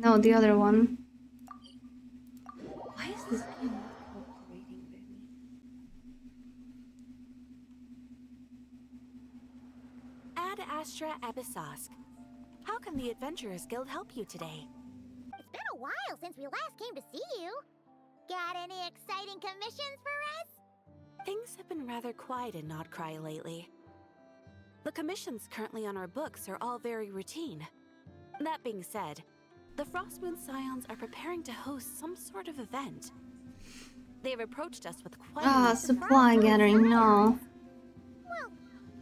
No, the other one. Why is this game not cooperating with me? Ad Astra Abyssosk. How can the Adventurers Guild help you today? It's been a while since we last came to see you. Got any exciting commissions for us? Things have been rather quiet in Nodcry lately. The commissions currently on our books are all very routine. That being said, the Frostmoon Scions are preparing to host some sort of event. They have approached us with quite a supply gathering, no. Well,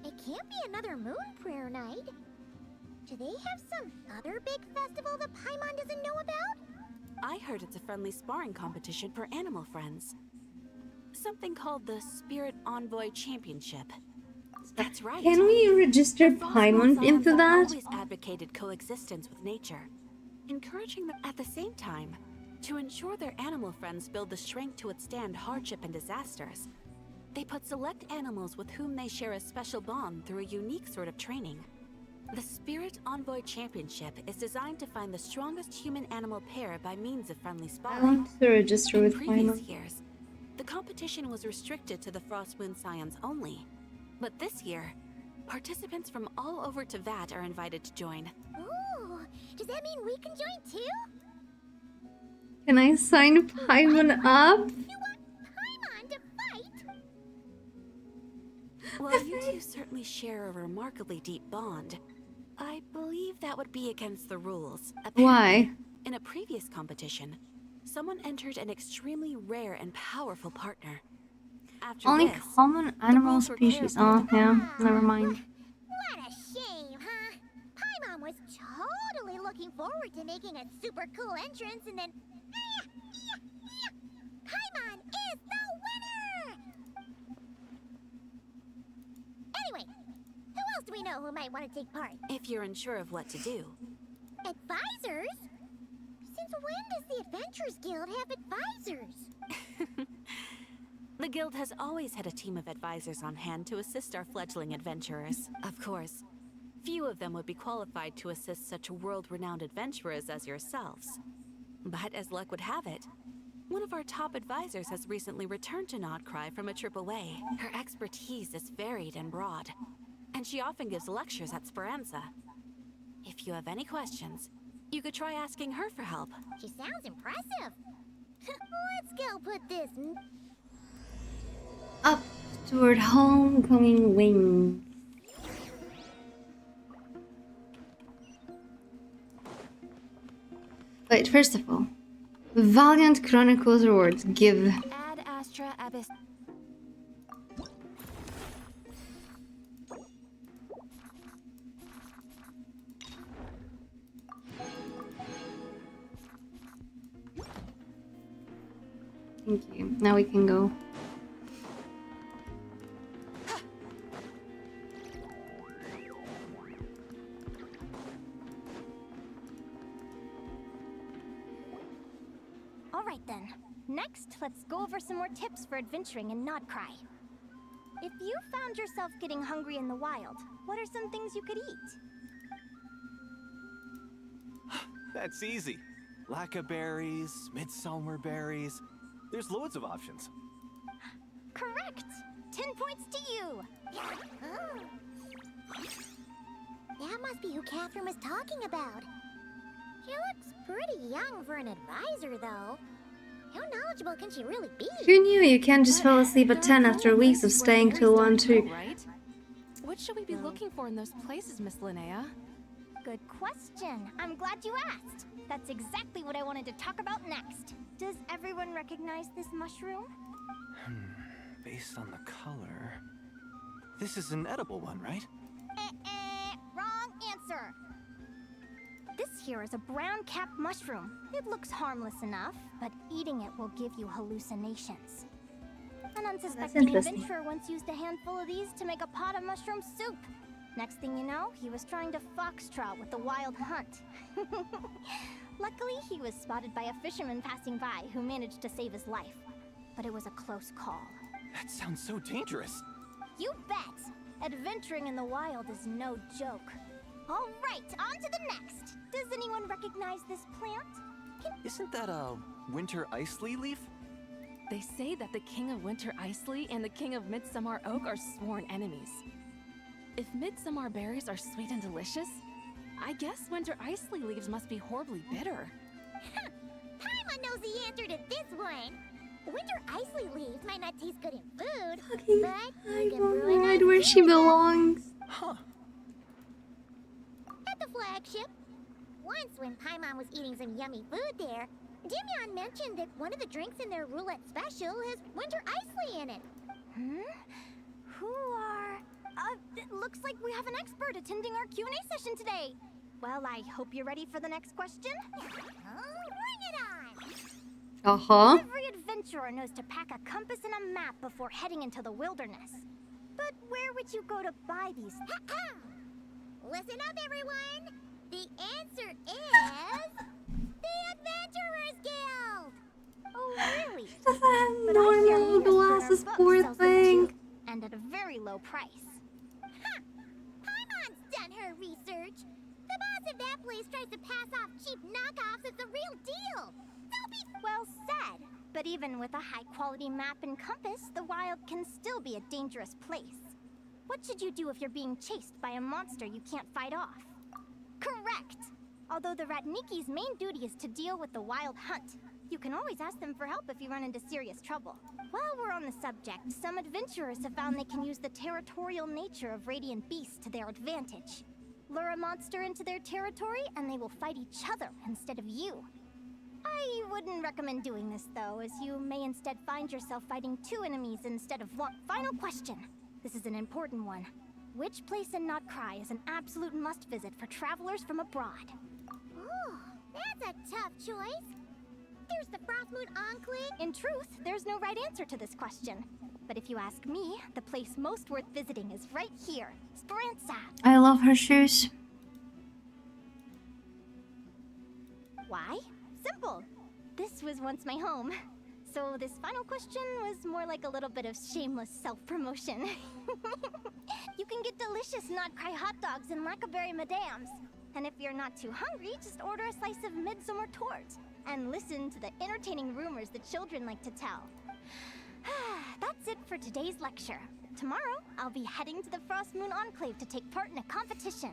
it can't be another Moon Prayer Night. Do they have some other big festival that Paimon doesn't know about? I heard it's a friendly sparring competition for animal friends. Something called the Spirit Envoy Championship. That's right. Can we register Paimon into that? Always advocated coexistence with nature, encouraging them at the same time to ensure their animal friends build the strength to withstand hardship and disasters. They put select animals with whom they share a special bond through a unique sort of training. The Spirit Envoy Championship is designed to find the strongest human-animal pair by means of friendly I sparring. want to register with In previous Paimon. years, the competition was restricted to the Frostmoon Scions only. But this year, participants from all over Teyvat are invited to join. Ooh, does that mean we can join too? Can I sign Paimon up? You want Paimon to fight? Well, you two certainly share a remarkably deep bond. I believe that would be against the rules. Why? In a previous competition, someone entered an extremely rare and powerful partner. After Only this, common animal rules were species. careful. Oh, yeah. Never mind. What a shame, huh? Paimon was totally looking forward to making a super cool entrance and then... Paimon is the winner! Anyway, who else do we know who might want to take part? if you're unsure of what to do. Advisors? Since when does the Adventurers Guild have advisors? The guild has always had a team of advisors on hand to assist our fledgling adventurers. Of course, few of them would be qualified to assist such world-renowned adventurers as yourselves. But as luck would have it, one of our top advisors has recently returned to Nodcry from a trip away. Her expertise is varied and broad, and she often gives lectures at Speranza. If you have any questions, you could try asking her for help. She sounds impressive. Let's go put this... Up toward homecoming wings. Wait, first of all, Valiant Chronicles rewards give. Ad Astra Abyss. Thank you. Now we can go. Alright then. Next, let's go over some more tips for adventuring in Nodcry. If you found yourself getting hungry in the wild, what are some things you could eat? That's easy. Lacca berries, midsummer berries. There's loads of options. Correct! 10 points to you! Oh. That must be who Catherine was talking about. She looks pretty young for an advisor, though. How knowledgeable can she really be? Who knew you can't just fall asleep at 10 after weeks of staying till 1 too? Right? What should we be looking for in those places, Miss Linnea? Good question. I'm glad you asked. That's exactly what I wanted to talk about next. Does everyone recognize this mushroom? Based on the color... This is an edible one, right? Wrong answer. This here is a brown-capped mushroom. It looks harmless enough, but eating it will give you hallucinations. An unsuspecting interesting. adventurer once used a handful of these to make a pot of mushroom soup. Next thing you know, he was trying to foxtrot with the wild hunt. Luckily, he was spotted by a fisherman passing by who managed to save his life. But it was a close call. That sounds so dangerous. You bet! Adventuring in the wild is no joke. All right, on to the next. Does Does anyone recognize this plant? Isn't that a winter ice leaf? They say that the King of Winter Icely and the King of Midsummer Oak are sworn enemies. If Midsummer berries are sweet and delicious, I guess Winter Icely leaves must be horribly bitter. Paimon knows the answer to this one. Winter Icely leaves might not taste good in food, Fucking but you can brew Paimon, an right ice where she vinegar. belongs. Huh. At the flagship. Once when Paimon was eating some yummy food there, Dimyon mentioned that one of the drinks in their roulette special has Winter Icely in it. Who are... it looks like we have an expert attending our Q&A session today. Well, I hope you're ready for the next question. Oh, bring it on! Uh-huh. Every adventurer knows to pack a compass and a map before heading into the wilderness. But where would you go to buy these? Listen up, everyone! The answer is... the Adventurers Guild! Oh, really? Doesn't have But I hear normal Nina's Twitter glasses, book poor sells them thing. too, and at a very low price. Ha! Paimon's done her research. The boss of that place tries to pass off cheap knockoffs as the real deal. Don't be... Well said. But even with a high-quality map and compass, the wild can still be a dangerous place. What should you do if you're being chased by a monster you can't fight off? Correct! Although the Ratniki's main duty is to deal with the wild hunt, you can always ask them for help if you run into serious trouble. While we're on the subject, some adventurers have found they can use the territorial nature of radiant beasts to their advantage. Lure a monster into their territory, and they will fight each other instead of you. I wouldn't recommend doing this, though, as you may instead find yourself fighting two enemies instead of one. Final question. This is an important one. Which place in Notcry is an absolute must-visit for travelers from abroad? Oh, that's a tough choice. There's the Frostmoon Enclave. In truth, there's no right answer to this question. But if you ask me, the place most worth visiting is right here, Speranza. I love her shoes. Why? Simple. This was once my home. So this final question was more like a little bit of shameless self-promotion. You can get delicious Notcry hot dogs and Lackaberry Madams. And if you're not too hungry, just order a slice of Midsummer Tort. And listen to the entertaining rumors the children like to tell. That's it for today's lecture. Tomorrow, I'll be heading to the Frostmoon Enclave to take part in a competition.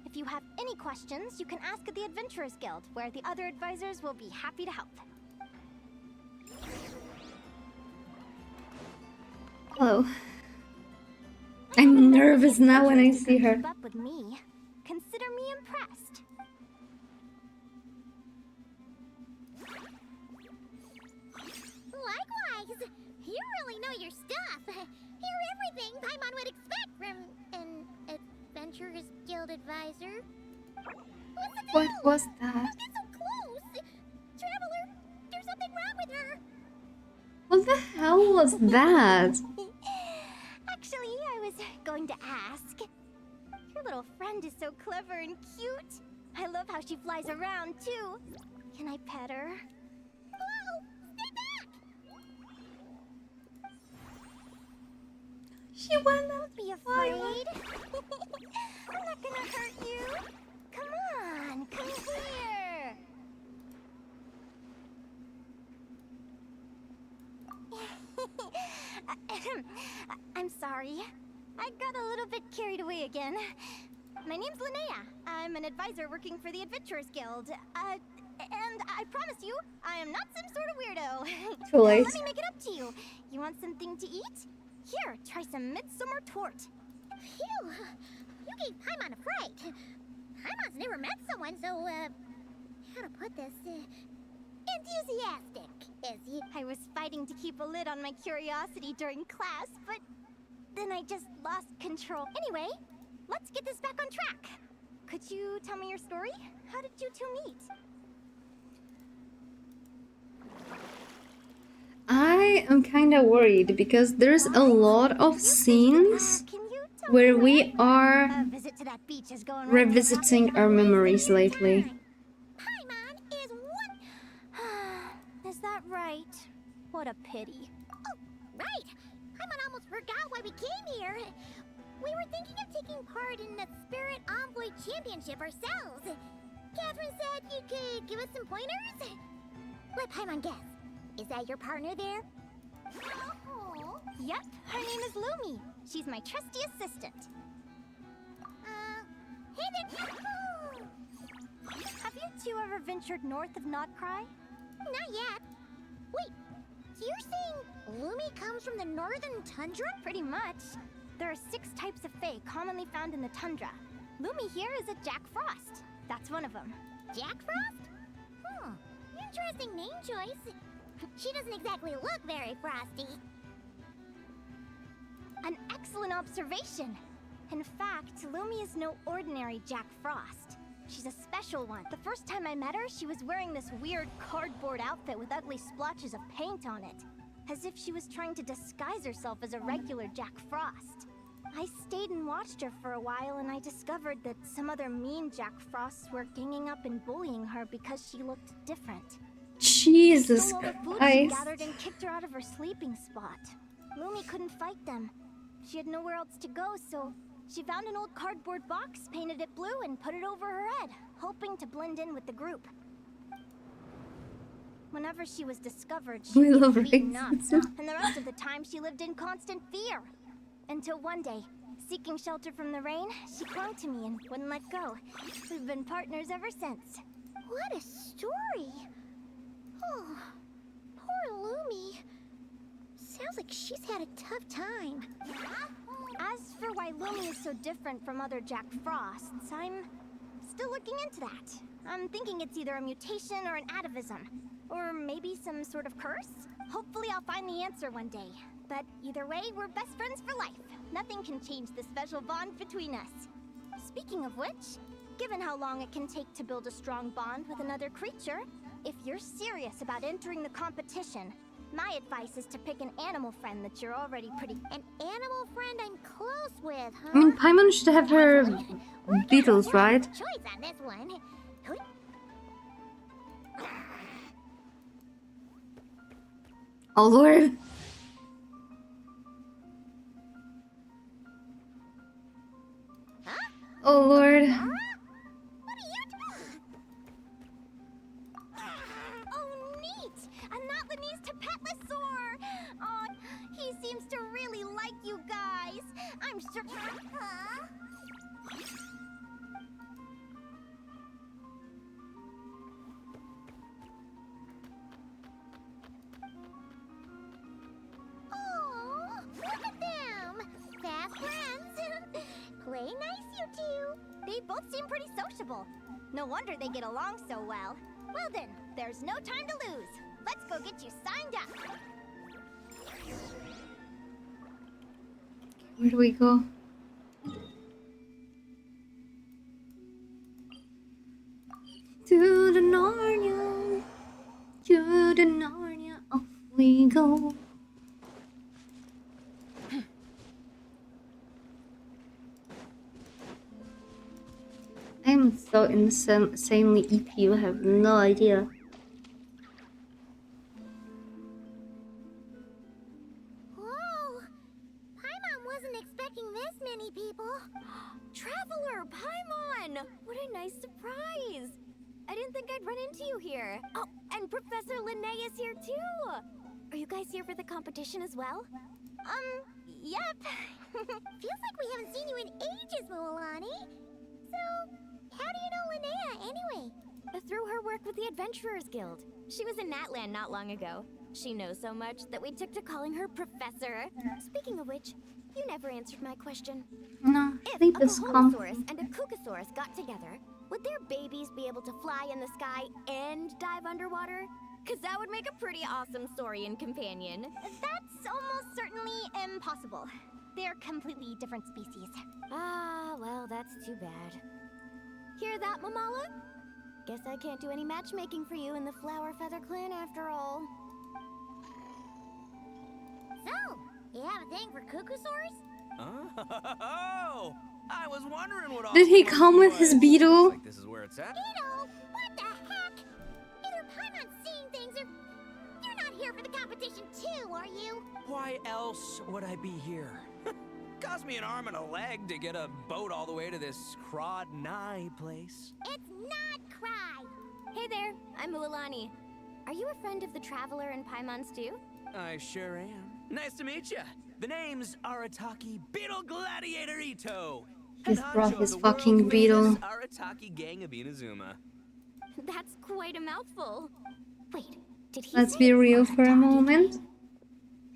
If you have any questions, you can ask at the Adventurers Guild, where the other advisors will be happy to help. Hello. I'm nervous now when I see her. Keep up with me. Consider me impressed. Likewise, you really know your stuff. You're everything Paimon would expect from an Adventurers Guild advisor. What's the What deal? was that? Don't get so close! Traveler, there's something wrong with her! What the hell was that? Actually, I was going to ask. Your little friend is so clever and cute. I love how she flies around, too. Can I pet her? Whoa! Stay back! She went out. Don't be afraid. I'm not gonna hurt you. Come on, come here. I'm sorry. I got a little bit carried away again. My name's Linnea. I'm an advisor working for the Adventurers Guild. And I promise you, I am not some sort of weirdo. Too late. Let me make it up to you. You want something to eat? Here, try some Midsummer Tort. Phew! You gave Paimon a fright. Paimon's never met someone so, how to put this, enthusiastic, is he? I was fighting to keep a lid on my curiosity during class, but then I just lost control. Anyway, let's get this back on track. Could you tell me your story? How did you two meet? I am kind of worried because there's a lot of scenes Can you tell where me we are A visit to that beach is going right revisiting our memories lately. Paimon is one... Is that right? What a pity. Oh, right! Paimon almost forgot why we came here. We were thinking of taking part in the Spirit Envoy Championship ourselves. Catherine said you could give us some pointers? Let Paimon guess. Is that your partner there? Oh. Yep, her name is Lumi. She's my trusty assistant. Hey there. Have you two ever ventured north of Notcry? Not yet. Wait, so you're saying Lumi comes from the northern tundra? Pretty much. There are 6 types of fae commonly found in the tundra. Lumi here is a Jack Frost. That's one of them. Jack Frost? Interesting name choice. She doesn't exactly look very frosty. An excellent observation. In fact, Lumi is no ordinary Jack Frost. She's a special one. The first time I met her, she was wearing this weird cardboard outfit with ugly splotches of paint on it, as if she was trying to disguise herself as a regular Jack Frost. I stayed and watched her for a while, and I discovered that some other mean Jack Frosts were ganging up and bullying her because she looked different. Jesus Stole all the food she Christ. gathered and kicked her out of her sleeping spot. Lumi couldn't fight them. She had nowhere else to go, so she found an old cardboard box, painted it blue, and put it over her head, hoping to blend in with the group. Whenever she was discovered, she We was love beaten up, racism. and the rest of the time she lived in constant fear. Until one day, seeking shelter from the rain, she clung to me and wouldn't let go. We've been partners ever since. What a story. Oh, poor Lumi. Sounds like she's had a tough time. As for why Lumi is so different from other Jack Frosts, I'm still looking into that. I'm thinking it's either a mutation or an atavism. Or maybe some sort of curse? Hopefully I'll find the answer one day. But either way, we're best friends for life. Nothing can change the special bond between us. Speaking of which, given how long it can take to build a strong bond with another creature, if you're serious about entering the competition, my advice is to pick an animal friend that you're already pretty... An animal friend I'm close with, huh? I mean, Paimon should have her Excellent. We're gonna beetles, have right? choice on this one. Oh lord. Huh? Oh lord. Huh? What are you doing? Oh, neat! A Notlanese Tapetlosaur! Oh, he seems to really like you guys. I'm sure... Huh? Oh, look at them! Fast friends! Play nice, you two! They both seem pretty sociable. No wonder they get along so well. Well then, there's no time to lose. Let's go get you signed up. Where do we go? To the Narnia. To the Narnia. Off we go. I'm so insanely EP, you have no idea. Whoa! Paimon wasn't expecting this many people. Traveler, Paimon! What a nice surprise! I didn't think I'd run into you here. Oh, and Professor Linnea is here too! Are you guys here for the competition as well? Yep. Feels like we haven't seen you in ages, Mualani. So, how do you know Linnea anyway? Through her work with the Adventurers Guild. She was in Natland not long ago. She knows so much that we took to calling her Professor. Speaking of which, you never answered my question. No, If leave a this calm. Cahonosaurus and a Kookasaurus got together, would their babies be able to fly in the sky and dive underwater? Cause that would make a pretty awesome saurian companion. That's almost certainly impossible. They're completely different species. Ah, well, that's too bad. Hear that, Mamala? Guess I can't do any matchmaking for you in the Flower Feather clan after all. So, you have a thing for Kookasaurs? Oh, I was wondering what all Did he this come with his was. beetle? Like this is where it's at. Beetle? What the heck? Either Paimon's seeing things or you're not here for the competition too, are you? Why else would I be here? Cost me an arm and a leg to get a boat all the way to this Crawd Nyaehh place. It's not try. Hey there, I'm Mualani. Are you a friend of the Traveler and Paimon Stew? I sure am. Nice to meet you. The name's Arataki Beetle Gladiator Ito. Just Head brought honcho of his the fucking world beetle. famous Arataki gang of Inazuma. That's quite a mouthful. Wait, did he Let's say be real for a Arataki moment. gang?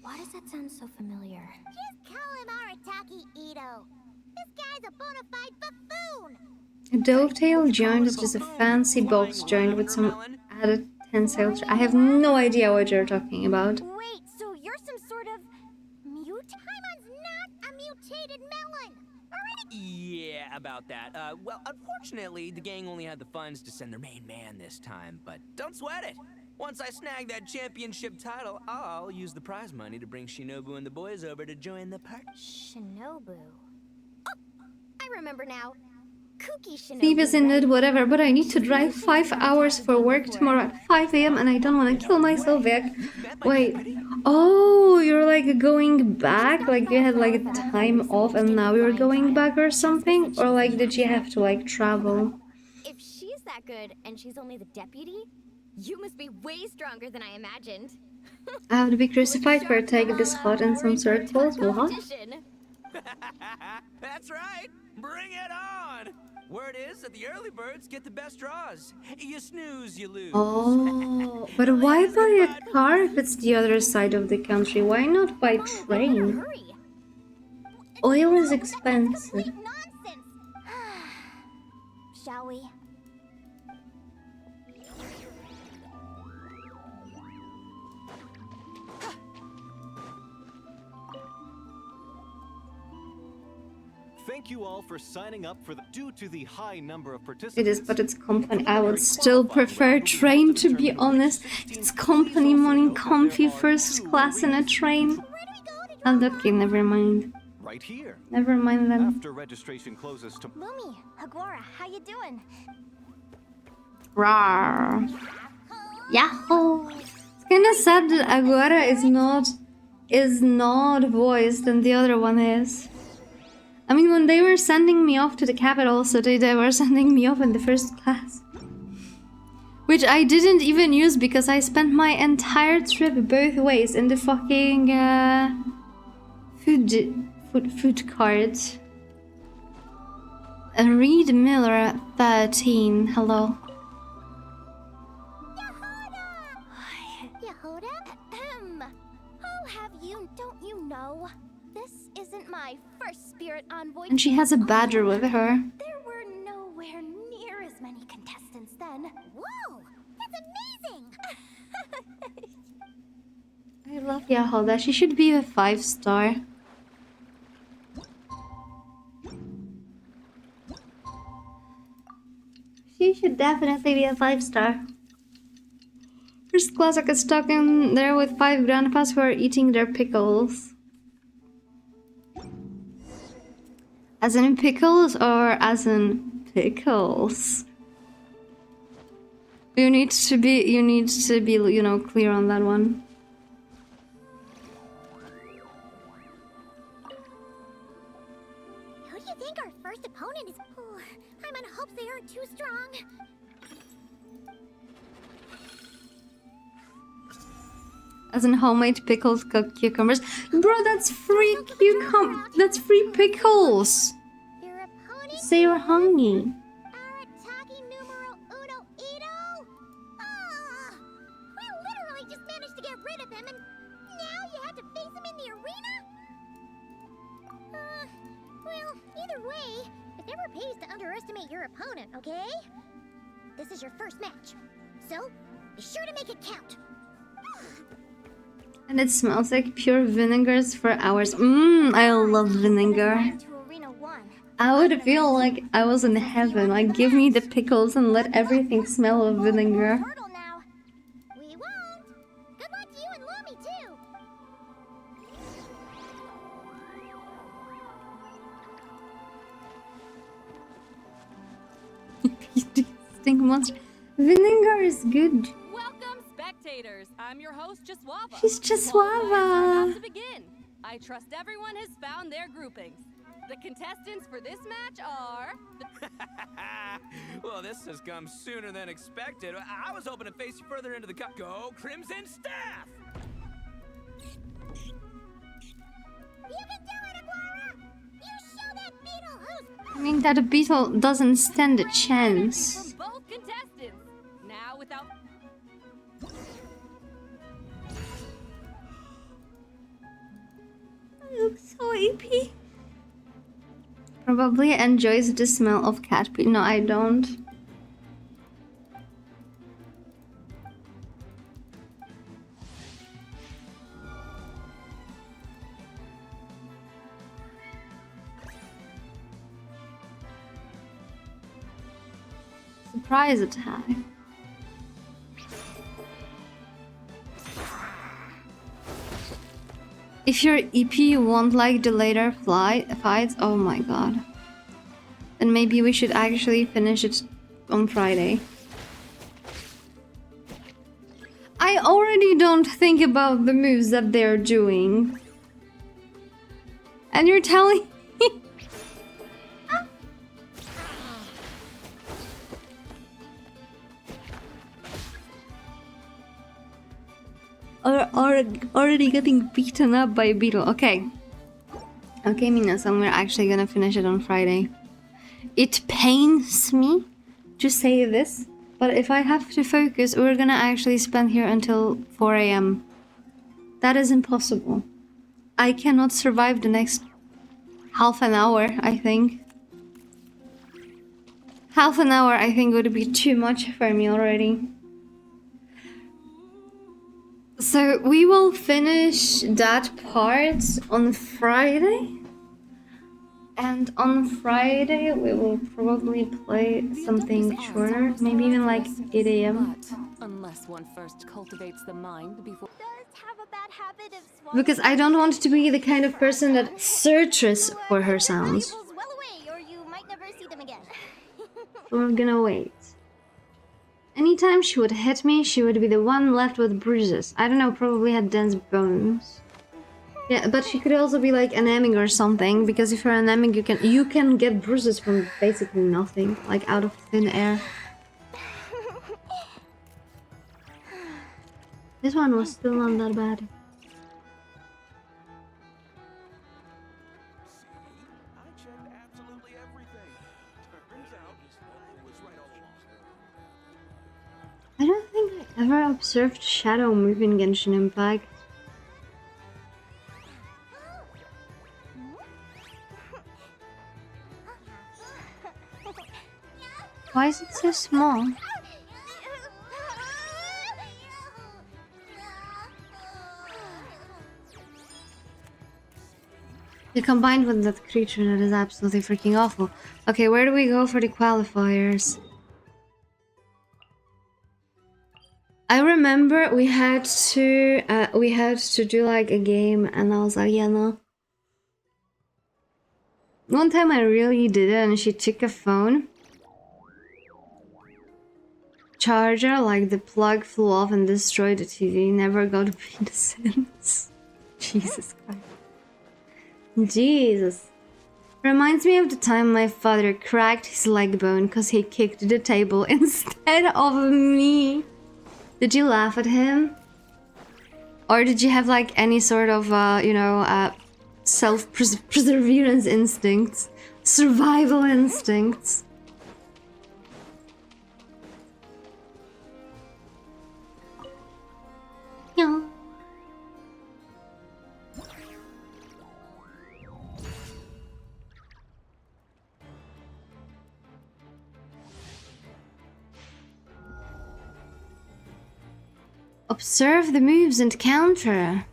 Why does that sound so familiar? Just call him Arataki Ito. This guy's a bona fide buffoon. A dovetail joint is just a fancy box joint with some added tensile. I have no idea what you're talking about. Wait, so you're some sort of mute? Paimon's not a mutated melon. Already Yeah, about that. Well, unfortunately, the gang only had the funds to send their main man this time, but don't sweat it. Once I snag that championship title, I'll use the prize money to bring Shinobu and the boys over to join the party. Shinobu. Oh, I remember now. Kooky Shinobu. Thieves in right? it, whatever, but I need to drive 5 hours for work tomorrow at 5 a.m. and I don't want to kill myself yet. Wait. Oh, you're like going back? Like you had like a time off and now you're going back or something? Or like did you have to like travel? If she's that good and she's only the deputy, you must be way stronger than I imagined. I have to be crucified for taking this hot in some circles. What? Competition. That's right. Bring it on. Word is that the early birds get the best draws. You snooze, you lose. Oh, but why buy a car if it's the other side of the country? Why not by train? Hurry. Oil is expensive. Complete nonsense. Shall we? Thank you all for signing up for the. Due to the high number of participants. It is, but it's company. I would still prefer train, to be honest. It's company money, comfy first class in a train. Oh, okay, never mind. Right here. Never mind then. After registration closes to. Lumi, Agora, how you doing? Rawr. Yahoo! It's kinda sad that Agora is not voiced and the other one is. I mean, when they were sending me off to the capital, so they were sending me off in the first class. Which I didn't even use because I spent my entire trip both ways in the fucking food cart. Reed Miller 13, hello. Yehuda? Ahem. I'll have you, don't you know? This isn't my first spirit envoy. And she has a badger with her. There were nowhere near as many contestants then. Whoa, that's amazing. I love Yehuda, she should be a 5-star. She should definitely be a 5-star. First class, I got stuck in there with 5 grandpas who are eating their pickles. As in pickles or as in pickles? You need to be, you know, clear on that one. Who do you think our first opponent is? Oh, Paimon hopes they aren't too strong. As in homemade pickled cucumbers. Bro, that's free that's free pickles! Your opponent? Say you're hungry. Arataki numero uno Ito? Ah, we literally just managed to get rid of him, and now you have to face him in the arena? Well, either way, it never pays to underestimate your opponent, okay? This is your first match, so be sure to make it count. And it smells like pure vinegars for hours. Mmm, I love vinegar. To Arena 1. I would feel like I was in heaven. Like, give me the pickles and let everything smell of vinegar. Hurdle now. We won't. Good luck to you and Lumi, too. Stink monster. Vinegar is good. Welcome, spectators. I'm your host, Jaswava. She's Jaswava. About to begin. I trust everyone has found their groupings. The contestants for this match are... Well, this has come sooner than expected. I was hoping to face you further into the cup. Go Crimson Staff! You can do it, Aguara! You show that beetle who's... I mean, that beetle doesn't stand a chance. From both contestants. Now without... I look so AP. Probably enjoys the smell of cat pee. No, I don't. Surprise attack. If your EP won't like the later fights, oh my god. Then maybe we should actually finish it on Friday. I already don't think about the moves that they're doing. And you're telling me... Or already getting beaten up by a beetle. Okay. Okay, Minasan, we're actually gonna finish it on Friday. It pains me to say this, but if I have to focus, we're gonna actually spend here until 4 AM. That is impossible. I cannot survive the next half an hour, I think. Half an hour, I think, would be too much for me already. So we will finish that part on Friday. And on Friday we will probably play something shorter, maybe even like 8 AM. Unless one first cultivates the mind before... Does have a bad habit of swallowing... Because I don't want to be the kind of person that searches for her sounds. Valuables well away, or you might never see them again. So we're gonna wait. Anytime she would hit me, she would be the one left with bruises. I don't know, probably had dense bones. Yeah, but she could also be like anemic or something, because if you're anemic, you can get bruises from basically nothing, like out of thin air. This one was still not that bad. I checked absolutely everything. Turns out I was right all along. I don't think I ever observed Shadow move in Genshin Impact. Why is it so small? You combined with that creature, that is absolutely freaking awful. Okay, where do we go for the qualifiers? I remember we had to do like a game, and I was like, yeah, no. One time I really did it, and she took a phone charger, like the plug flew off and destroyed the TV. Never got to be the Sims. Jesus Christ. Jesus. Reminds me of the time my father cracked his leg bone because he kicked the table instead of me. Did you laugh at him? Or did you have like any sort of, self-perseverance instincts? Survival instincts? Yeah. Observe the moves and counter.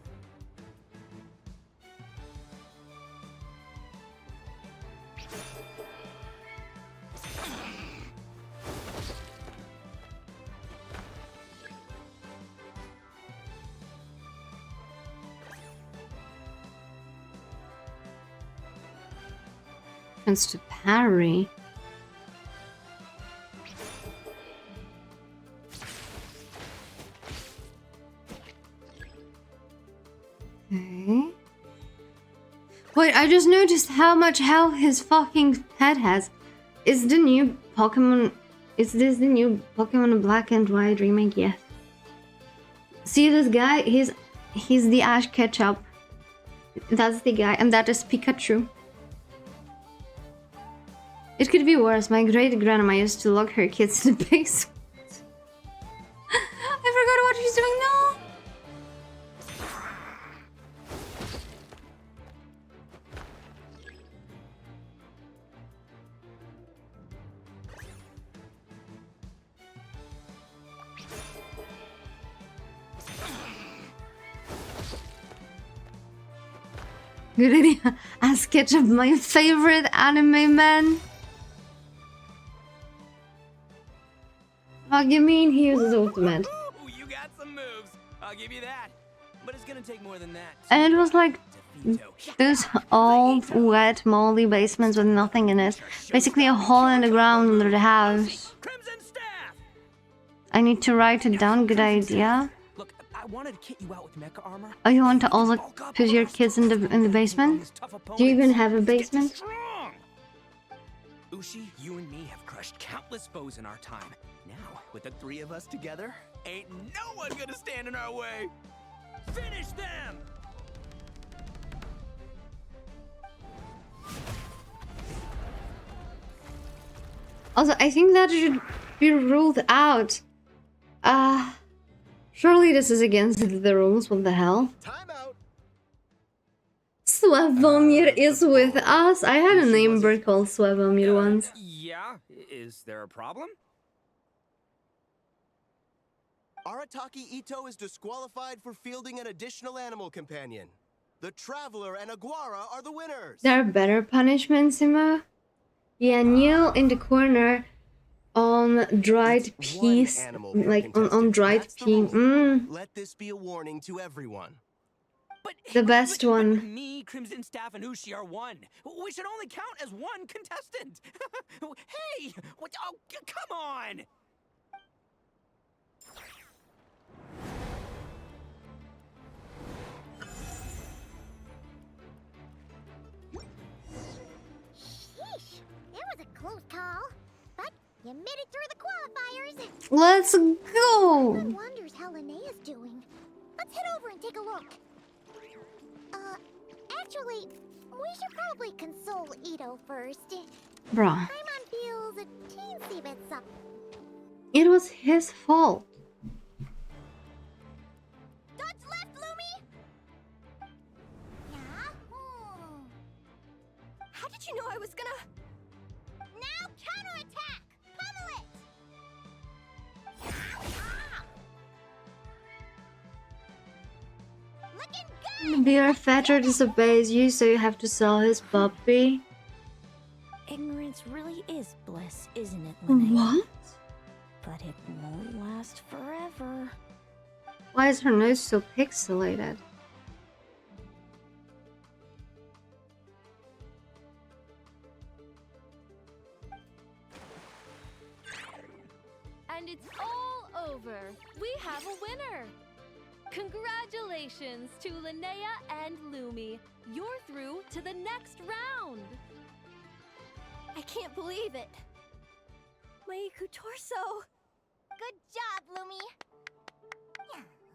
Turns to parry. Okay. Wait, I just noticed how much health his fucking head has. Is the new Pokemon... Is this the new Pokemon Black and White remake? Yes. See this guy? He's the Ash Ketchup. That's the guy, and that is Pikachu. It could be worse. My great-grandma used to lock her kids in the basement. I forgot what she's doing now. Good idea. Ask Ketchup, my favorite anime man. What do you mean he uses ultimate? You got some moves. I'll give you that. But it's gonna take more than that. And it was like those old, wet, moldy basements with nothing in it. Basically a hole in the ground under the house. Crimson Staff! I need to write it down. Good idea. Look, I wanted to kit you out with mecha armor. Oh, you want to also put your kids in the basement? Do you even have a basement? Ushi, you and me have crushed countless foes in our time. Now, with the three of us together, ain't no one gonna stand in our way. Finish them! Also, I think that should be ruled out. Surely this is against the rules. What the hell? Time out. Sławomir is with us. I had a neighbor called Sławomir once. Yeah? Is there a problem? Arataki Ito is disqualified for fielding an additional animal companion. The Traveler and Aguara are the winners. There are better punishments, Sima. Yeah, kneel in the corner on dried peas, like on dried pea. Let this be a warning to everyone. But, The best one. Me, Crimson Staff, and Ushi are one. We should only count as one contestant. Hey! What? Oh, come on! Sheesh, that was a close call. But you made it through the qualifiers. Let's go! One wonders how Linnea's doing. Let's head over and take a look. Actually, we should probably console Ito first. Bruh. Paimon feels a teensy bit sucked. It was his fault. Dodge left, Lumi! Yeah? How did you know I was gonna... Now counterattack! Pummel it! Looking good! Your father disobeys you, so you have to sell his puppy. Ignorance really is bliss, isn't it, Linnea? What? But it won't last forever. Why is her nose so pixelated? And it's all over. We have a winner. Congratulations to Linnea and Lumi. You're through to the next round. I can't believe it. My Iku torso. Good job, Lumi!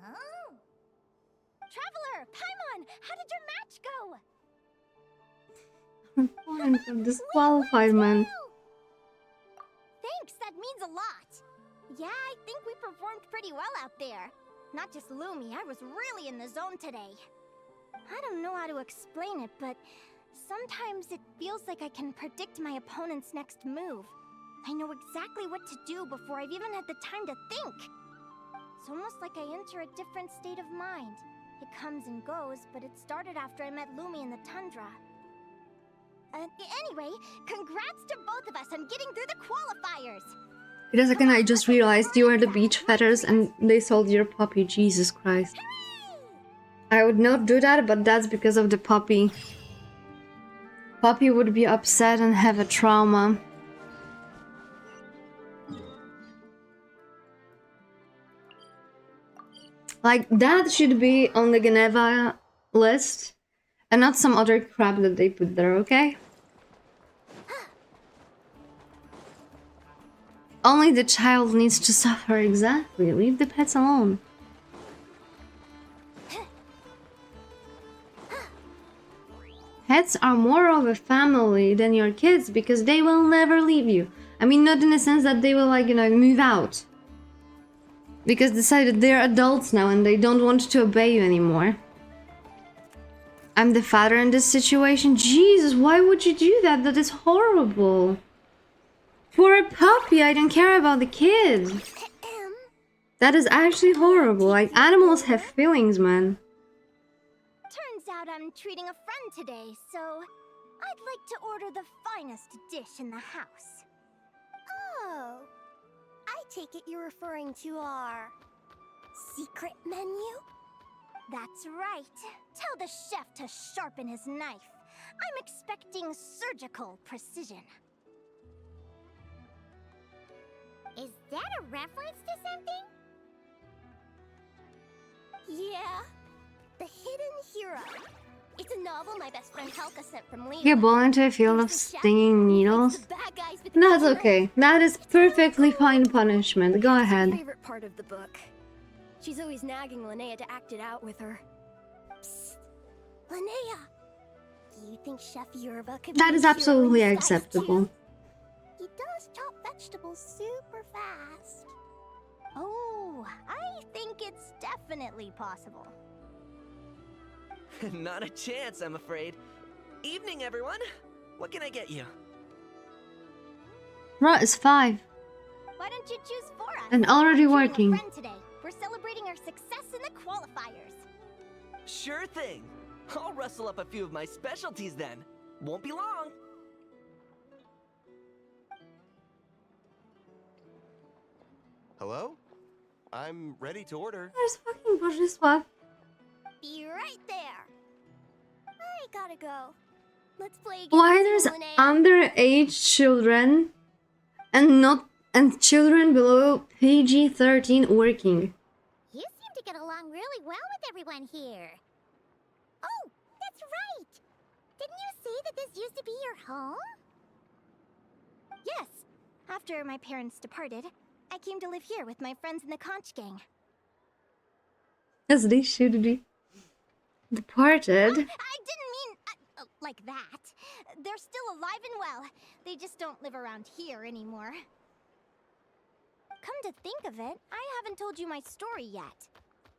Oh. Traveler, Paimon, how did your match go? Fine, but disqualified, man. Thanks, that means a lot. Yeah, I think we performed pretty well out there. Not just Lumi, I was really in the zone today. I don't know how to explain it, but sometimes it feels like I can predict my opponent's next move. I know exactly what to do before I've even had the time to think. It's almost like I enter a different state of mind. It comes and goes, but it started after I met Lumi in the tundra. Anyway, congrats to both of us on getting through the qualifiers! Wait a second, I just realized you are the beach fetters and they sold your puppy. Jesus Christ. I would not do that, but that's because of the puppy. Puppy would be upset and have a trauma. Like, that should be on the Geneva list. And not some other crap that they put there, okay? Only the child needs to suffer, exactly. Leave the pets alone. Pets are more of a family than your kids because they will never leave you. I mean, not in the sense that they will, like, you know, move out. Because decided they're adults now and they don't want to obey you anymore. I'm the father in this situation. Jesus, why would you do that? That is horrible. For a puppy, I don't care about the kid. That is actually horrible. Like, animals have feelings, man. Turns out I'm treating a friend today, so I'd like to order the finest dish in the house. Oh, I take it you're referring to our secret menu? That's right. Tell the chef to sharpen his knife. I'm expecting surgical precision. Is that a reference to something? Yeah, The Hidden Hero. It's a novel my best friend Helka sent from Linnea. Get blown into a field of stinging needles. That's okay. That is perfectly fine punishment. Go ahead. My favorite part of the book. She's always nagging Linnea to act it out with her. Psst. Linnea, do you think Chef Yerba could That be is a hero absolutely in disguise acceptable. too? He does chop vegetables super fast. Oh, I think it's definitely possible. Not a chance, I'm afraid. Evening, everyone. What can I get you? Rot is 5. Why don't you choose for us? And already I'm treating a working. friend today. We're celebrating our success in the qualifiers. Sure thing. I'll rustle up a few of my specialties then. Won't be long. Hello? I'm ready to order. There's fucking Bożysław. Be right there. I gotta go. Let's play games. Why there's Linnea. underage children and children below PG-13 working? You seem to get along really well with everyone here. Oh, that's right. Didn't you say that this used to be your home? Yes. After my parents departed, I came to live here with my friends in the conch gang. As they should be. Departed. I didn't mean like that. They're still alive and well. They just don't live around here anymore. Come to think of it, I haven't told you my story yet.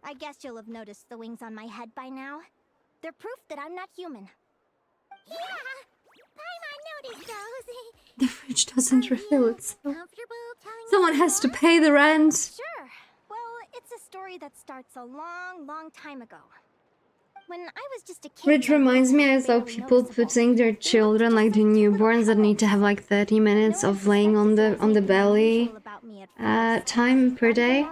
I guess you'll have noticed the wings on my head by now. They're proof that I'm not human. Yeah, Paimon noticed those. The fridge doesn't refill itself. Comfortable telling Someone me has to more? pay the rent. Sure. Well, it's a story that starts a long, long time ago. When I was just a kid. Which my reminds world me, I was saw barely people noticeable. putting their children, like the newborns that need to have like 30 minutes of laying on the belly time per day,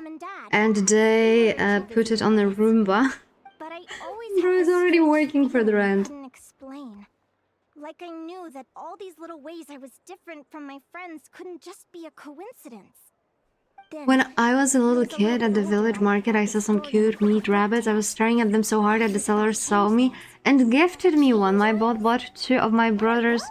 and they put it on the Roomba. But I always Bro had is this already strange working for the feeling I rent. couldn't explain. Like I knew that all these little ways I was different from my friends couldn't just be a coincidence. Then, When I was a little I was kid at the older, village market, I saw some story cute meat rabbits. I was staring at them so hard that the seller saw me and gifted me one. My bought 2 of my brothers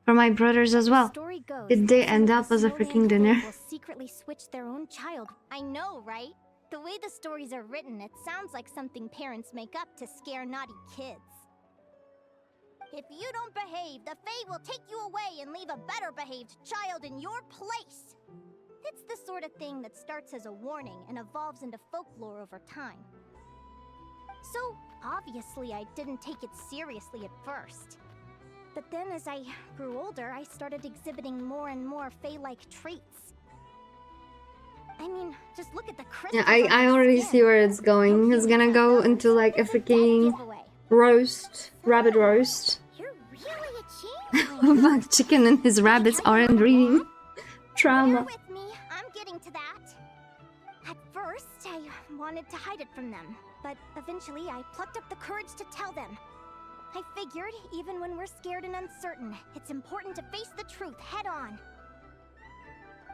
for my brothers as well. Story goes Did that they some end of up the as a Snowland freaking dinner? folk will secretly switch their own child. I know, right? The way the stories are written, it sounds like something parents make up to scare naughty kids. If you don't behave, the Fae will take you away and leave a better behaved child in your place. It's the sort of thing that starts as a warning and evolves into folklore over time. So, obviously, I didn't take it seriously at first. But then as I grew older, I started exhibiting more and more Fae-like traits. I mean, just look at the crystals Yeah, on I my already skin. see where it's going. It's gonna go into like a freaking roast, rabbit roast. You're really a changeling. But chicken and his rabbits aren't reading. Bear Trauma. with me, I'm getting to that. At first, I wanted to hide it from them, but eventually I plucked up the courage to tell them. I figured, even when we're scared and uncertain, it's important to face the truth head on.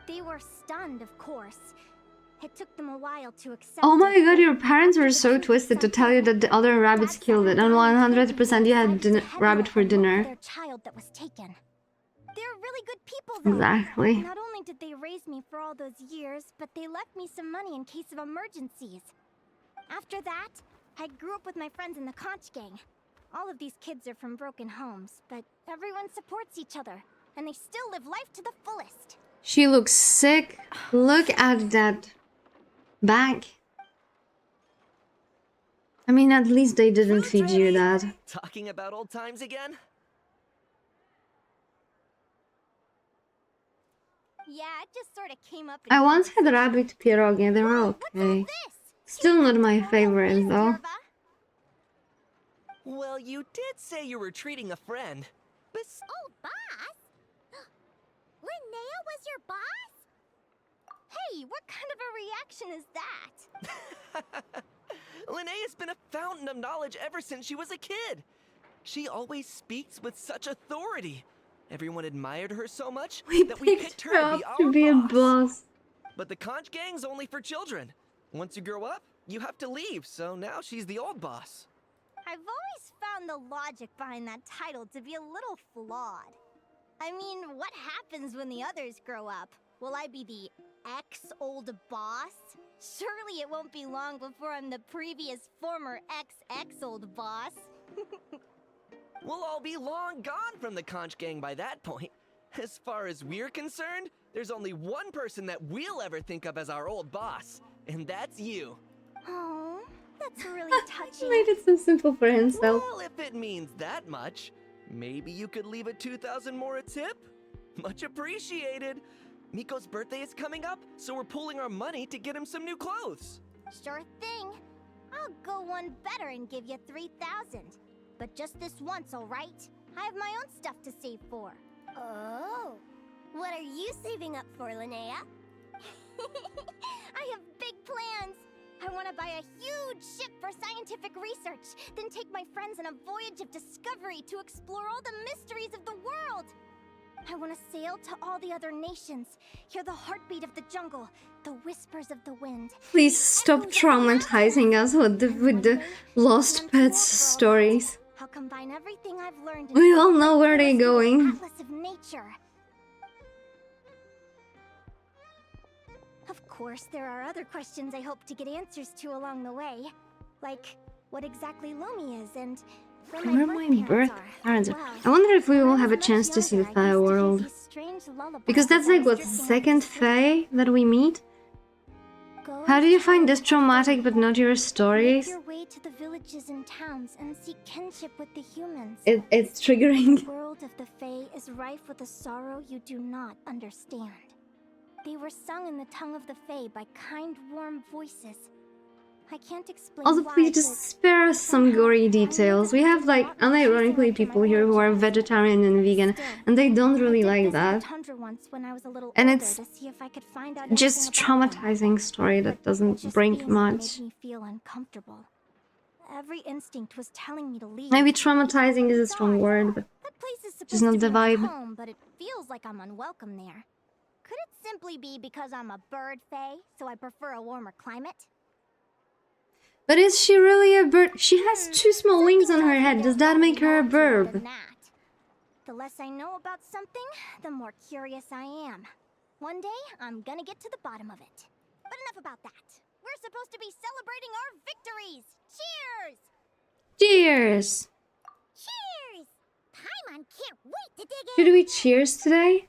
They were stunned, of course. It took them a while to accept. Oh my it, god, but your parents were after the so truth twisted to sunk tell you in, that the other rabbits Dad sat killed her it, and down and told 100% you had decided to head rabbit north for and look dinner. their child that was taken. They're really good people, though. Exactly. Not only did they raise me for all those years, but they left me some money in case of emergencies. After that, I grew up with my friends in the conch gang. All of these kids are from broken homes, but everyone supports each other, and they still live life to the fullest. She looks sick. Look at that back. I mean, at least they didn't Food's feed you ready. that. Talking about old times again? Yeah, it just sort of came up. I once had rabbit pierogi, they were okay. Still not my favorite though. Well, you did say you were treating a friend. Oh, boss? Linnea was your boss? Hey, what kind of a reaction is that? Linnea's been a fountain of knowledge ever since she was a kid. She always speaks with such authority. Everyone admired her so much that we picked her her to up be to our be a boss. boss. But the conch gang's only for children. Once you grow up, you have to leave, so now she's the old boss. I've always found the logic behind that title to be a little flawed. I mean, what happens when the others grow up? Will I be the ex-old boss? Surely it won't be long before I'm the previous former ex-old boss. We'll all be long gone from the conch gang by that point. As far as we're concerned, there's only one person that we'll ever think of as our old boss, and that's you. Oh, that's really He touching. made it so simple for himself. Well, if it means that much, maybe you could leave a 2,000 more a tip? Much appreciated. Miko's birthday is coming up, so we're pooling our money to get him some new clothes. Sure thing. I'll go one better and give you 3,000. But just this once, all right? I have my own stuff to save for. Oh. What are you saving up for, Linnea? I have big plans. I want to buy a huge ship for scientific research, then take my friends on a voyage of discovery to explore all the mysteries of the world. I want to sail to all the other nations, hear the heartbeat of the jungle, the whispers of the wind. Please stop traumatizing us with the lost pets stories. I'll combine everything I've learned. We all know where they're going. Atlas of nature. Of course, there are other questions I hope to get answers to along the way, like what exactly Lumi is and Where my birth parents are. I wonder if we will have a chance to see the Fae world. Because that's like, what, the second Fae that we meet? How do you find this traumatic but not your stories? Make your way to the villages and towns and seek kinship with the humans. It's triggering. The world of the Fae is rife with a sorrow you do not understand. They were sung in the tongue of the Fae by kind, warm voices. I can't explain Also, why, please just but spare us some gory details. We have, like, unironically people here who are vegetarian and vegan, and they don't really like that. And it's just traumatizing story that doesn't bring much. Every instinct was telling me to leave. Maybe traumatizing is a strong word, but That place is supposed just not to the be my vibe. home, but it feels like I'm unwelcome there. Could it simply be because I'm a bird fae, so I prefer a warmer climate? But is she really a bird? She has two small wings on her head. Does that make her a bird? The less I know about something, the more curious I am. One day, I'm gonna get to the bottom of it. But enough about that. We're supposed to be celebrating our victories! Cheers! Cheers! Cheers! Paimon can't wait to dig Should we cheers today?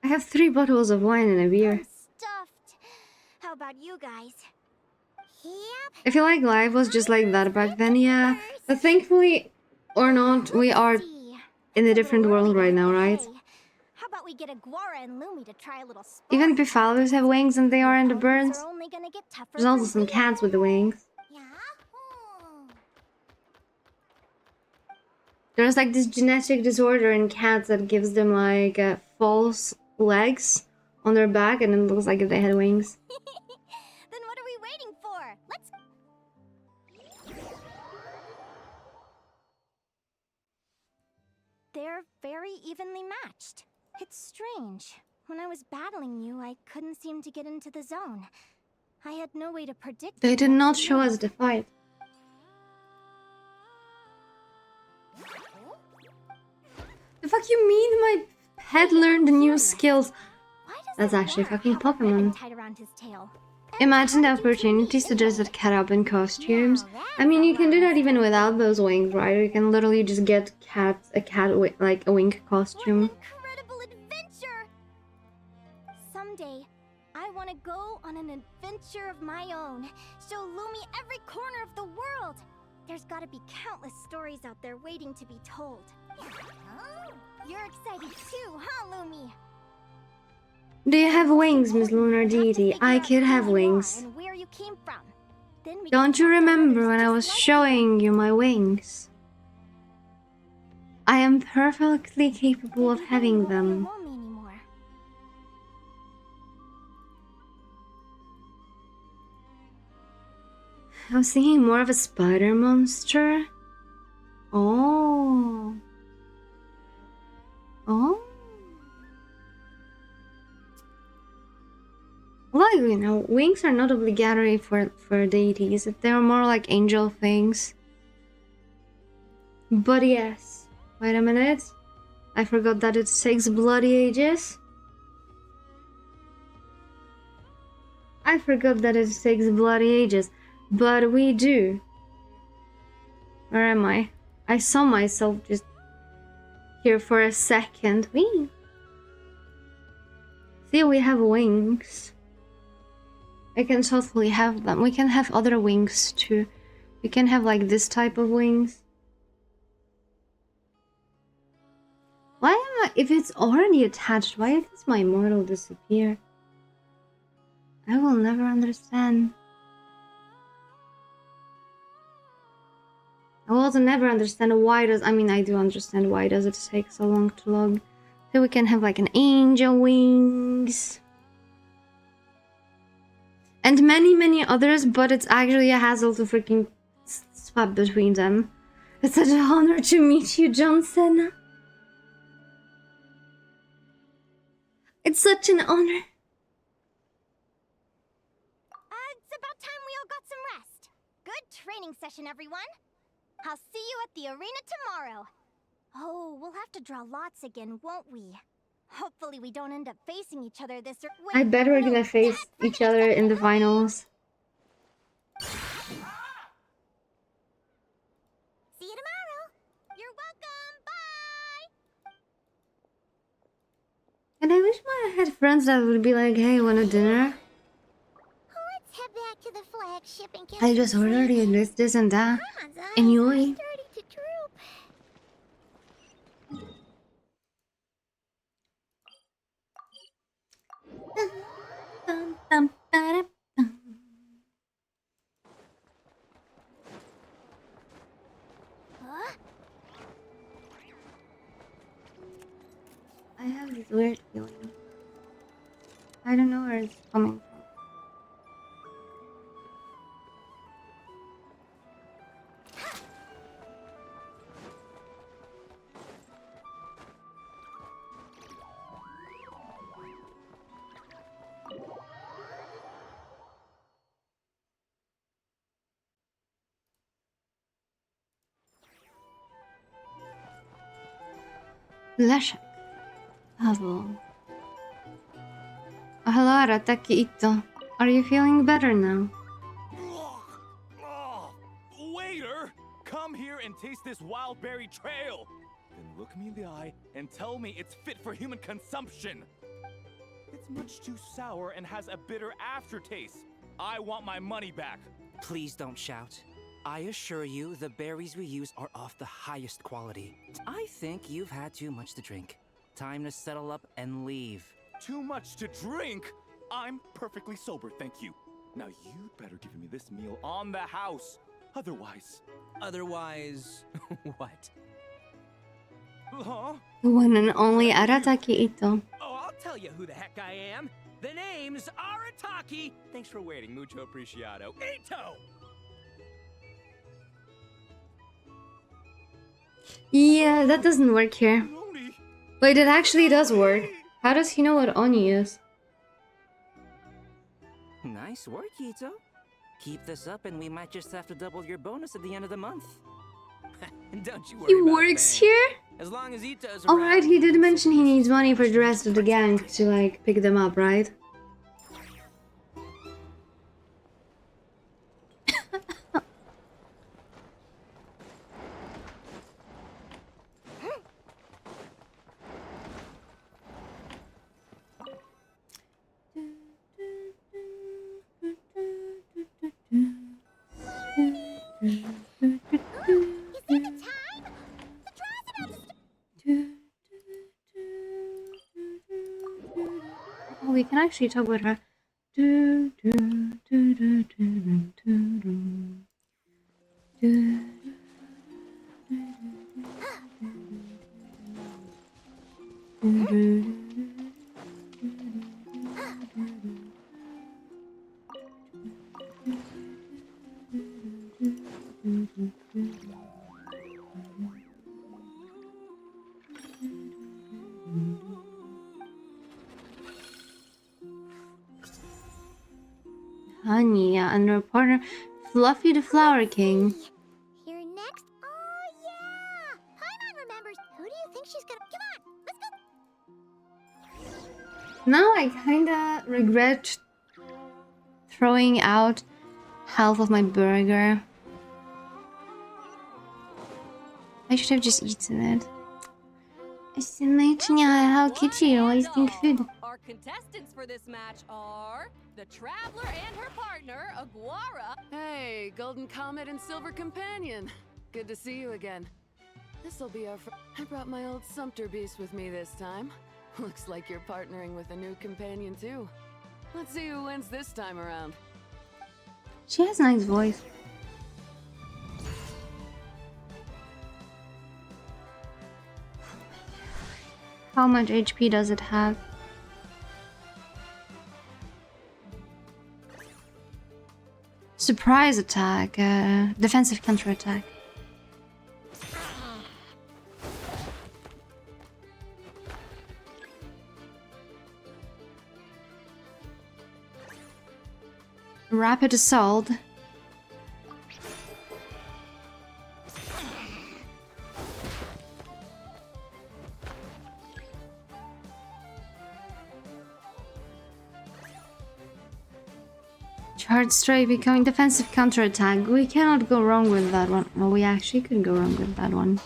I have 3 bottles of wine and a beer. I'm stuffed. How about you guys? Yep. I feel like life was just like that back then, yeah. But thankfully, or not, we are in a different world right now, right? How about we get Aguara and Lumi to try a little sport? Even Pifalus have wings and they are in the Opponents birds. are only gonna get tougher There's also from some here. cats with the wings. Yahoo! There's like this genetic disorder in cats that gives them like false legs on their back and it looks like if they had wings. Then what are we waiting for? Let's... They're very evenly matched. It's strange. When I was battling you, I couldn't seem to get into the zone. I had no way to predict. They did not show us the fight. The fuck you mean my pet learned new skills? That's actually fucking Pokemon. Tied around his tail. Imagine the opportunities to dress that cat up in costumes. I mean, you can do that even without those wings, right? You can literally just get a cat with like a wing costume. Incredible adventure! Someday, I want to go on an adventure of my own. Show Lumi every corner of the world. There's got to be countless stories out there waiting to be told. Oh, you're excited too, huh, Lumi? Do you have wings, Miss Lunar Deity? I could have wings. And where you came from. Then we Don't you remember when I was showing you my wings? I am perfectly capable of having them. I was thinking more of a spider monster. Oh. Oh. Well, you know, wings are not obligatory for deities. They're more like angel things. But yes. Wait a minute. I forgot that it takes bloody ages. I forgot that it takes bloody ages. But we do. Where am I? I saw myself just here for a second. Wee. See, we have wings. I can totally have them. We can have other wings too. We can have like this type of wings. Why am I... If it's already attached, why does my model disappear? I will never understand. I will also never understand why does... I mean, I do understand why does it take so long to log. So we can have like an angel wings. And many others, but it's actually a hassle to freaking swap between them. It's such an honor to meet you, Johnson. It's such an honor. It's about time we all got some rest. Good training session, everyone. I'll see you at the arena tomorrow. Oh, we'll have to draw lots again, won't we? Hopefully we don't end up facing each other this... I bet we're gonna face each other in the finals. See you tomorrow. You're welcome. Bye. And I wish I had friends that would be like, hey, want a dinner? Let's head back to the flagship and get I just ordered you this and that. Enjoy. I have this weird feeling. I don't know where it's coming from. Leszek. Hello. Hello, Arataki Ito. Are you feeling better now? Waiter! Come here and taste this wild berry trail! Then look me in the eye and tell me it's fit for human consumption! It's much too sour and has a bitter aftertaste. I want my money back. Please don't shout. I assure you, the berries we use are of the highest quality. I think you've had too much to drink. Time to settle up and leave. Too much to drink? I'm perfectly sober, thank you. Now you'd better give me this meal on the house. Otherwise... Otherwise... what? Huh? The one and only Arataki Ito. Oh, I'll tell you who the heck I am. The name's Arataki. Thanks for waiting, mucho apreciado. Ito! Yeah, that doesn't work here. Wait, it actually does work. How does he know what Oni is? Nice work, Ito. Keep this up and we might just have to double your bonus at the end of the month. Don't you worry He about works a thing. here? As long as Ito's around. Alright, he did mention he needs money for the rest of the gang to, like, pick them up, right? Oh, we can actually talk with her. Nyaehh and her partner Fluffy the Flower King. You're next? Oh, yeah! Paimon remembers. Who do you think she's gonna... Come on, let's go! Now I kinda regret throwing out half of my burger. I should have just eaten it. How could you wasting food? Our contestants for this match are the Traveler and her partner, Aguara. Hey, Golden Comet and Silver Companion. Good to see you again. This'll be our I brought my old Sumpter Beast with me this time. Looks like you're partnering with a new companion too. Let's see who wins this time around. She has a nice voice. How much HP does it have? Surprise attack, defensive counter attack. Rapid assault. Charge strike, becoming defensive counterattack. We cannot go wrong with that one. Well, we actually could go wrong with that one.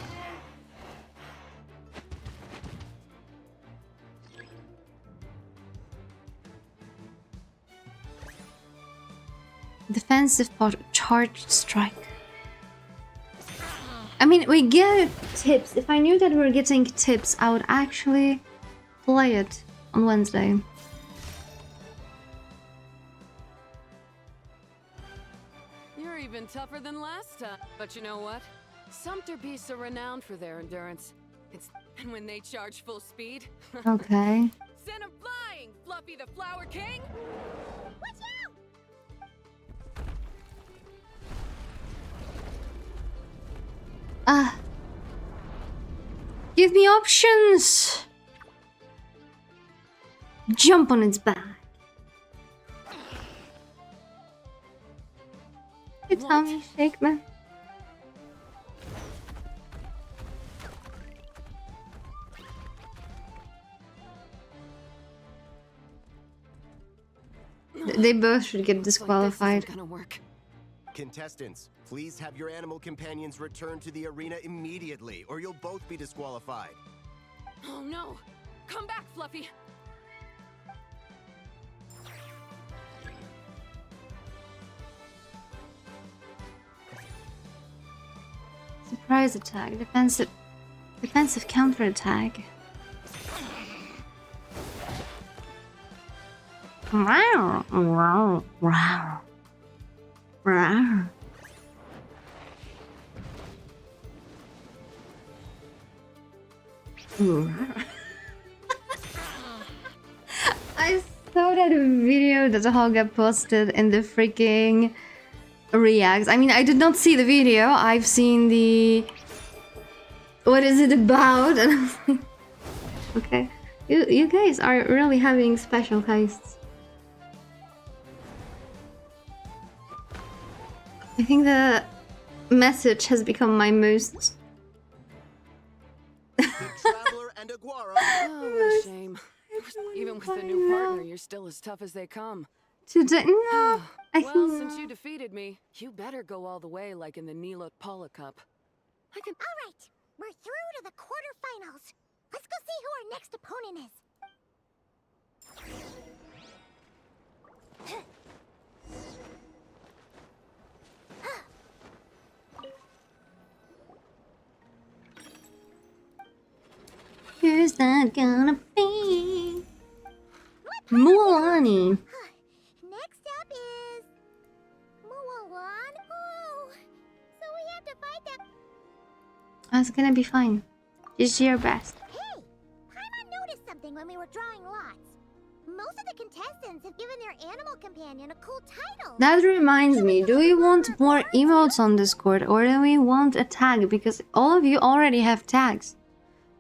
Defensive part, charge strike. I mean, we get tips. If I knew that we were getting tips, I would actually play it on Wednesday. You're even tougher than last time. But you know what? Sumpter Beasts are renowned for their endurance. And when they charge full speed... Okay. Send 'em flying, Fluffy the Flower King! Watch out! Give me options! Jump on its back. You tell me, shake man. They both should get disqualified. Gonna work. Contestants, please have your animal companions return to the arena immediately, or you'll both be disqualified. Oh no! Come back, Fluffy! Surprise attack, defensive counter attack. Wow, wow, wow, wow. I saw that video that Holga posted in the freaking reacts. I mean, I did not see the video. I've seen the... What is it about? And I was like, okay. You guys are really having special tastes. I think the message has become my most... The Traveler and Aguara. Oh, what a shame. Even with a new partner, you're still as tough as they come. Today, no. Well, since you defeated me, you better go all the way like in the Nyaehh Paula Cup. I can... All right, we're through to the quarterfinals. Let's go see who our next opponent is. Who's that gonna be? Mualani. Next up is Mualan. Oh, so we have to fight them. That's gonna be fine. Just do your best. Hey, Paimon noticed something when we were drawing lots. Most of the contestants have given their animal companion a cool title. That reminds me, do we want more emotes on Discord or do we want a tag? Because all of you already have tags.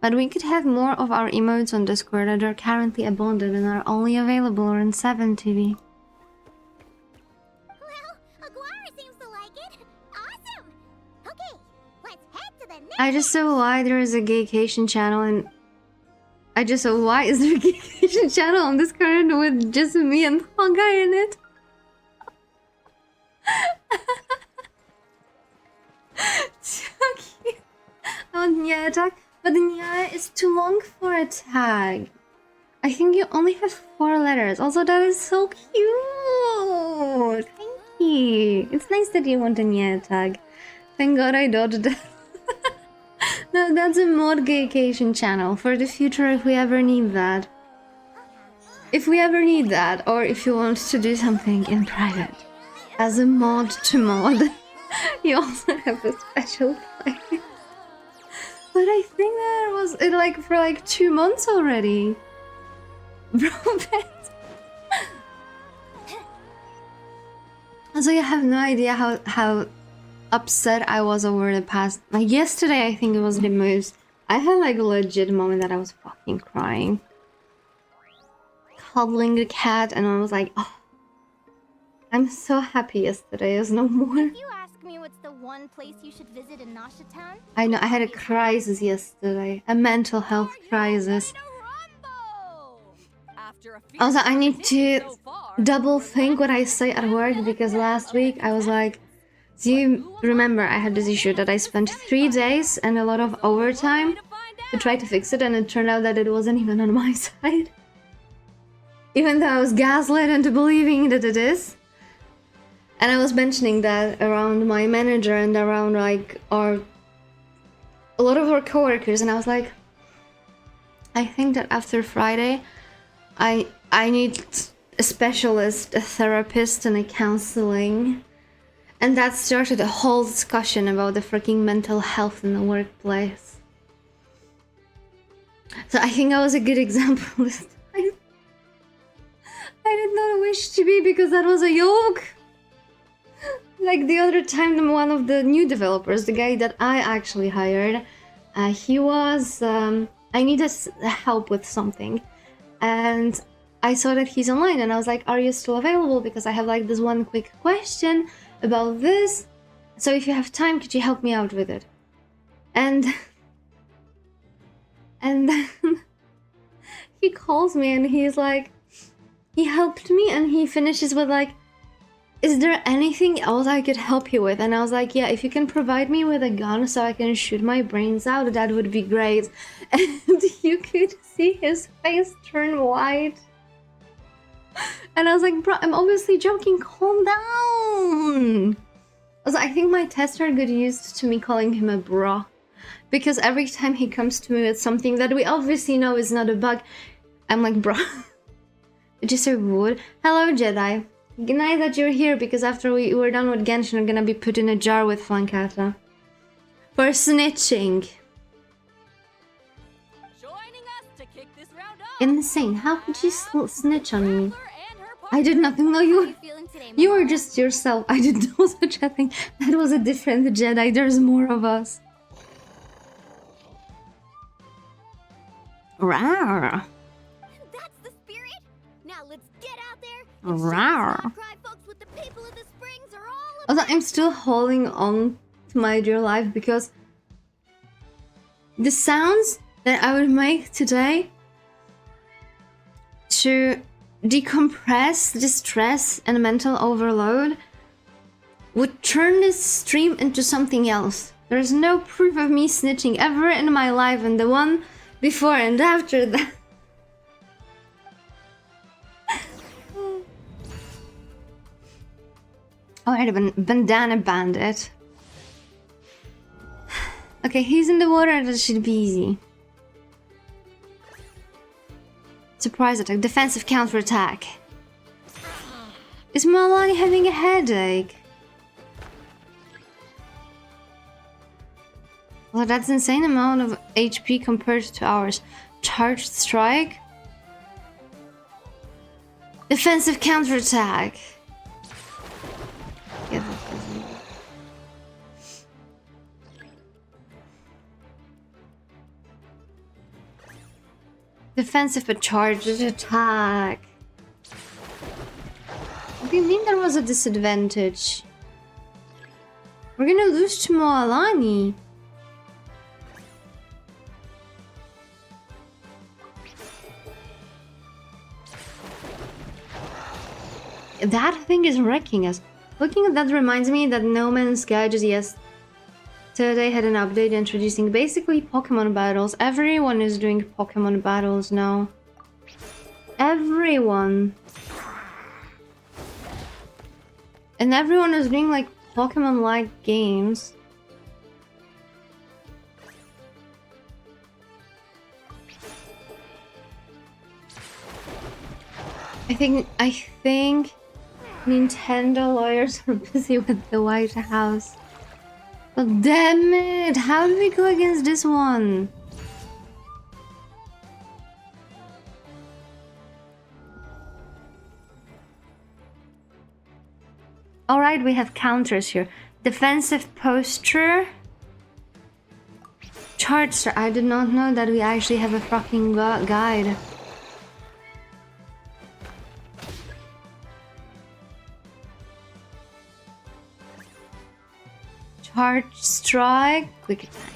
But we could have more of our emotes on Discord that are currently abandoned and are only available on 7TV. Well, Aguara seems to like it. Awesome! Okay, let's head to the next... I just saw why there is a Gaycation channel and... I just saw why is there a Gaycation channel on Discord with just me and Honkai in it? So cute. Oh, Nyaehh attack. But the Nyaehh is too long for a tag. I think you only have 4 letters. Also, that is so cute. Thank you. It's nice that you want a Nyaehh tag. Thank God I dodged that. No, that's a mod Gaycation channel for the future if we ever need that. If we ever need that, or if you want to do something in private. As a mod to mod, you also have a special place. But I think that was it like for like 2 months already. Bro, bet. Also, you have no idea how upset I was over the past... Like yesterday, I think it was the most... I had like a legit moment that I was fucking crying. Cuddling the cat and I was like, oh. I'm so happy yesterday is no more. If you ask me what's the one place you should visit in Nasha Town, I know, I had a crisis yesterday. A mental health crisis. Also, I need to double think what I say at work because last week I was like... Do you remember I had this issue that I spent 3 days and a lot of overtime to try to fix it and it turned out that it wasn't even on my side? Even though I was gaslit into believing that it is. And I was mentioning that around my manager and around like a lot of our coworkers, and I was like, I think that after Friday, I need a specialist, a therapist, and a counseling. And that started a whole discussion about the freaking mental health in the workplace. So I think I was a good example this time. I did not wish to be because that was a yoke. Like the other time, one of the new developers, the guy that I actually hired, he was... I needed help with something. And I saw that he's online and I was like, are you still available? Because I have like this one quick question about this. So if you have time, could you help me out with it? And then he calls me and he's like, he helped me and he finishes with like, is there anything else I could help you with? And I was like, yeah, if you can provide me with a gun so I can shoot my brains out, that would be great. And you could see his face turn white. And I was like, bro, I'm obviously joking, calm down. Also, I think my tests are good used to me calling him a bro. Because every time he comes to me with something that we obviously know is not a bug, I'm like, bro. Just so rude. Hello, Jedi. Good night that you're here, because after we're done with Genshin, I'm gonna be put in a jar with Flankata. For snitching. Joining us to kick this round off. Insane. How could you snitch on me? I did nothing. No, you were just yourself. I didn't know such a thing. That was a different Jedi. There's more of us. Rawr. Rawr. Cry folks with the people of the springs are all Although I'm still holding on to my dear life because the sounds that I would make today to decompress the stress and mental overload would turn this stream into something else. There's no proof of me snitching ever in my life, and the one before and after that. Oh, I had a bandana bandit. Okay, he's in the water, that should be easy. Surprise attack, defensive counterattack. Is Malani having a headache? Well, that's an insane amount of HP compared to ours. Charged strike. Defensive counterattack. Yeah, defensive but charged attack. What do you mean there was a disadvantage? We're gonna lose to Moalani. That thing is wrecking us. Looking at that reminds me that No Man's Sky just yesterday had an update introducing basically Pokemon battles. Everyone is doing Pokemon battles now. Everyone. And everyone is doing like Pokemon-like games. I think Nintendo lawyers are busy with the White House. But damn it! How do we go against this one? Alright, we have counters here. Defensive posture. Charge. I did not know that we actually have a fucking guide. Charge strike, quick attack.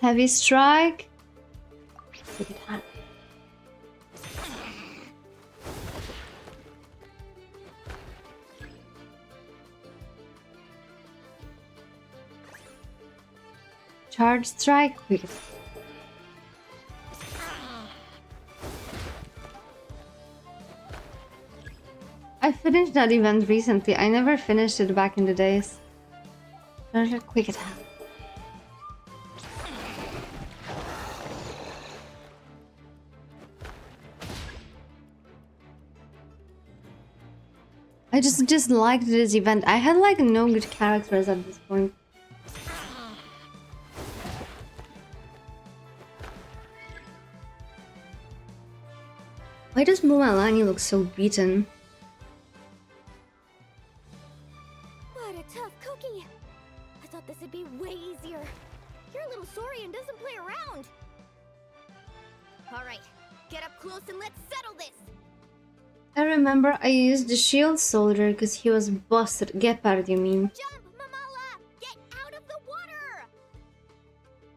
Heavy strike, quick attack. Charge strike, quick attack. I finished that event recently. I never finished it back in the days. There's a quick attack. I just liked this event. I had like no good characters at this point. Why does Mualani look so beaten? This would be way easier. You're a little Saurian doesn't play around. Alright, get up close and let's settle this. I remember I used the shield soldier because he was busted. Gepard, you mean? Jump, Mamala! Get out of the water!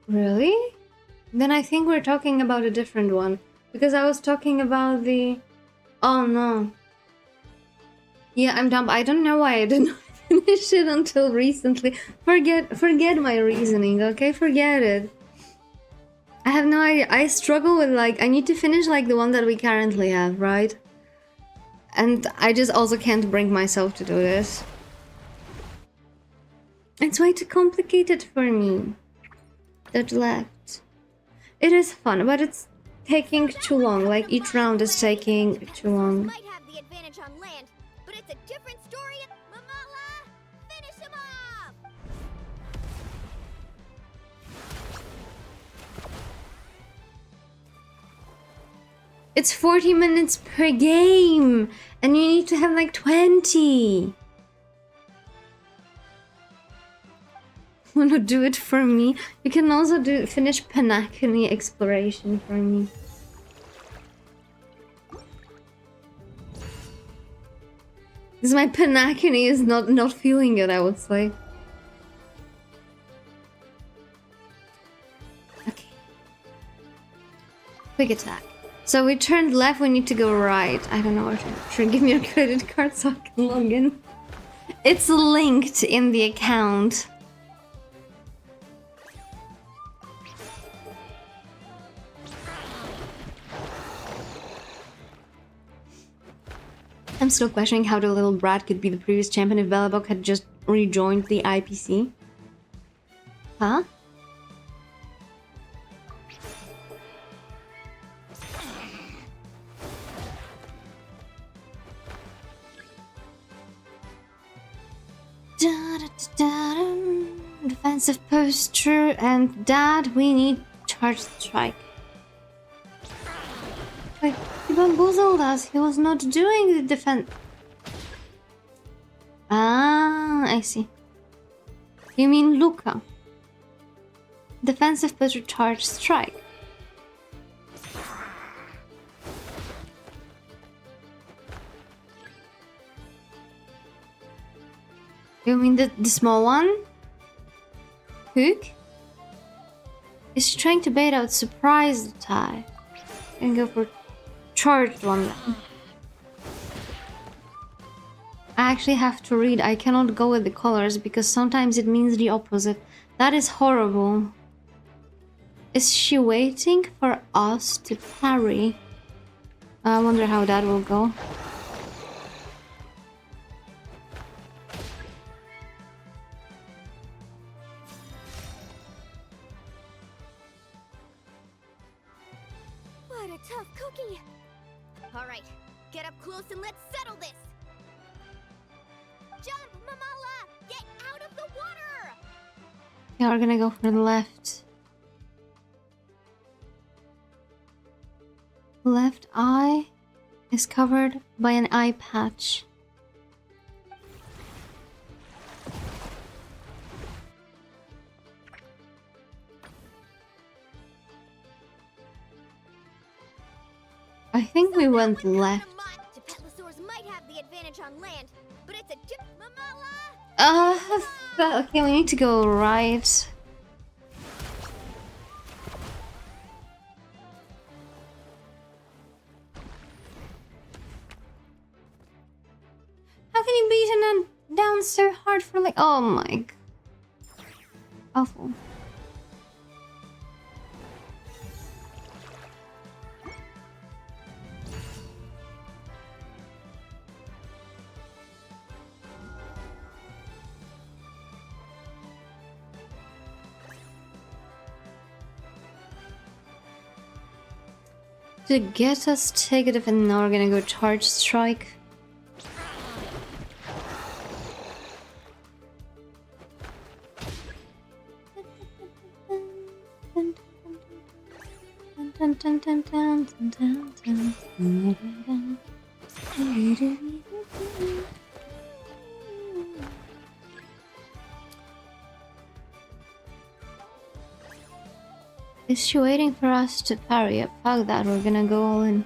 Really? Then I think we're talking about a different one. Because I was talking about the... Oh no. Yeah, I'm dumb. I don't know why I didn't finish it until recently. Forget my reasoning, okay? Forget it. I have no idea. I struggle with like, I need to finish like the one that we currently have, right? And I just also can't bring myself to do this. It's way too complicated for me. That left. It is fun, but it's taking too long. Like each round is taking too long. Might have the advantage on land, but it's a different story. Mamala, finish him off! It's 40 minutes per game, and you need to have like 20. wanna do it for me? You can also finish Panacony exploration for me. Because my Panacony is not feeling it, I would say. Okay. Quick attack. So we turned left, we need to go right. I don't know where to. Should give me your credit card so I can log in. It's linked in the account. I'm still questioning how the little brat could be the previous champion if Belobog had just rejoined the IPC. Huh? Defensive posture and dad, we need charge strike. Wait, he bamboozled us. He was not doing the defense. Ah, I see. You mean Luca? Defensive posture, charge strike. You mean the small one? Hook? Is she trying to bait out surprise attack? And go for charged one then. I actually have to read. I cannot go with the colors because sometimes it means the opposite. That is horrible. Is she waiting for us to parry? I wonder how that will go. What a tough cookie! Alright, get up close and let's settle this! Jump, Mamala! Get out of the water! Yeah, we're gonna go for the left. Left eye is covered by an eye patch. I think we went left. Might have the advantage on land, but it's a Okay, we need to go right. How can you beat him down so hard for like... Oh my... Awful. To get us negative, and now we're gonna go charge strike. Is she waiting for us to parry it? Fuck that, we're gonna go all in.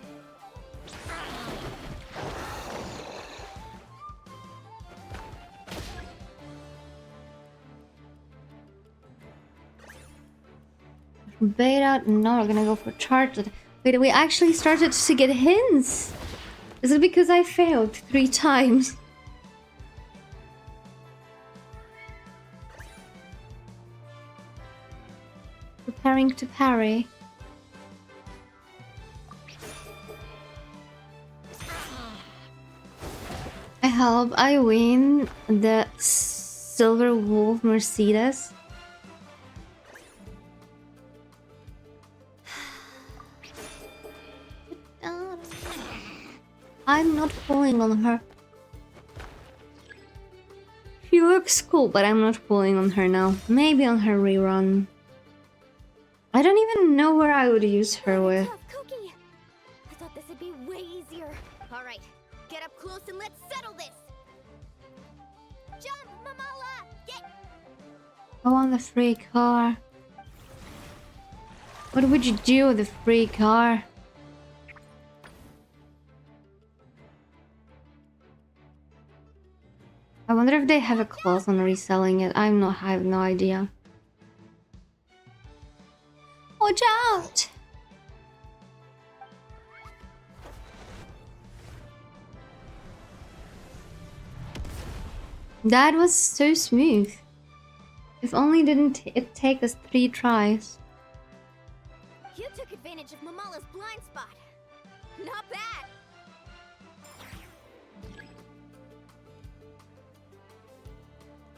Bait out, and now we're gonna go for charge. Wait, we actually started to get hints! Is it because I failed 3 times? Preparing to parry. I hope I win the Silver Wolf Mercedes. I'm not pulling on her. She looks cool, but I'm not pulling on her now. Maybe on her rerun. I don't even know where I would use her with. Cookie. I thought this would be way easier. Alright, get up close and let's settle this! Jump, Mamala! Get... I want the free car. What would you do with the free car? I wonder if they have a clause on reselling it. I have no idea. Watch out! That was so smooth. If only didn't it take us 3 tries. You took advantage of Mamala's blind spot. Not bad.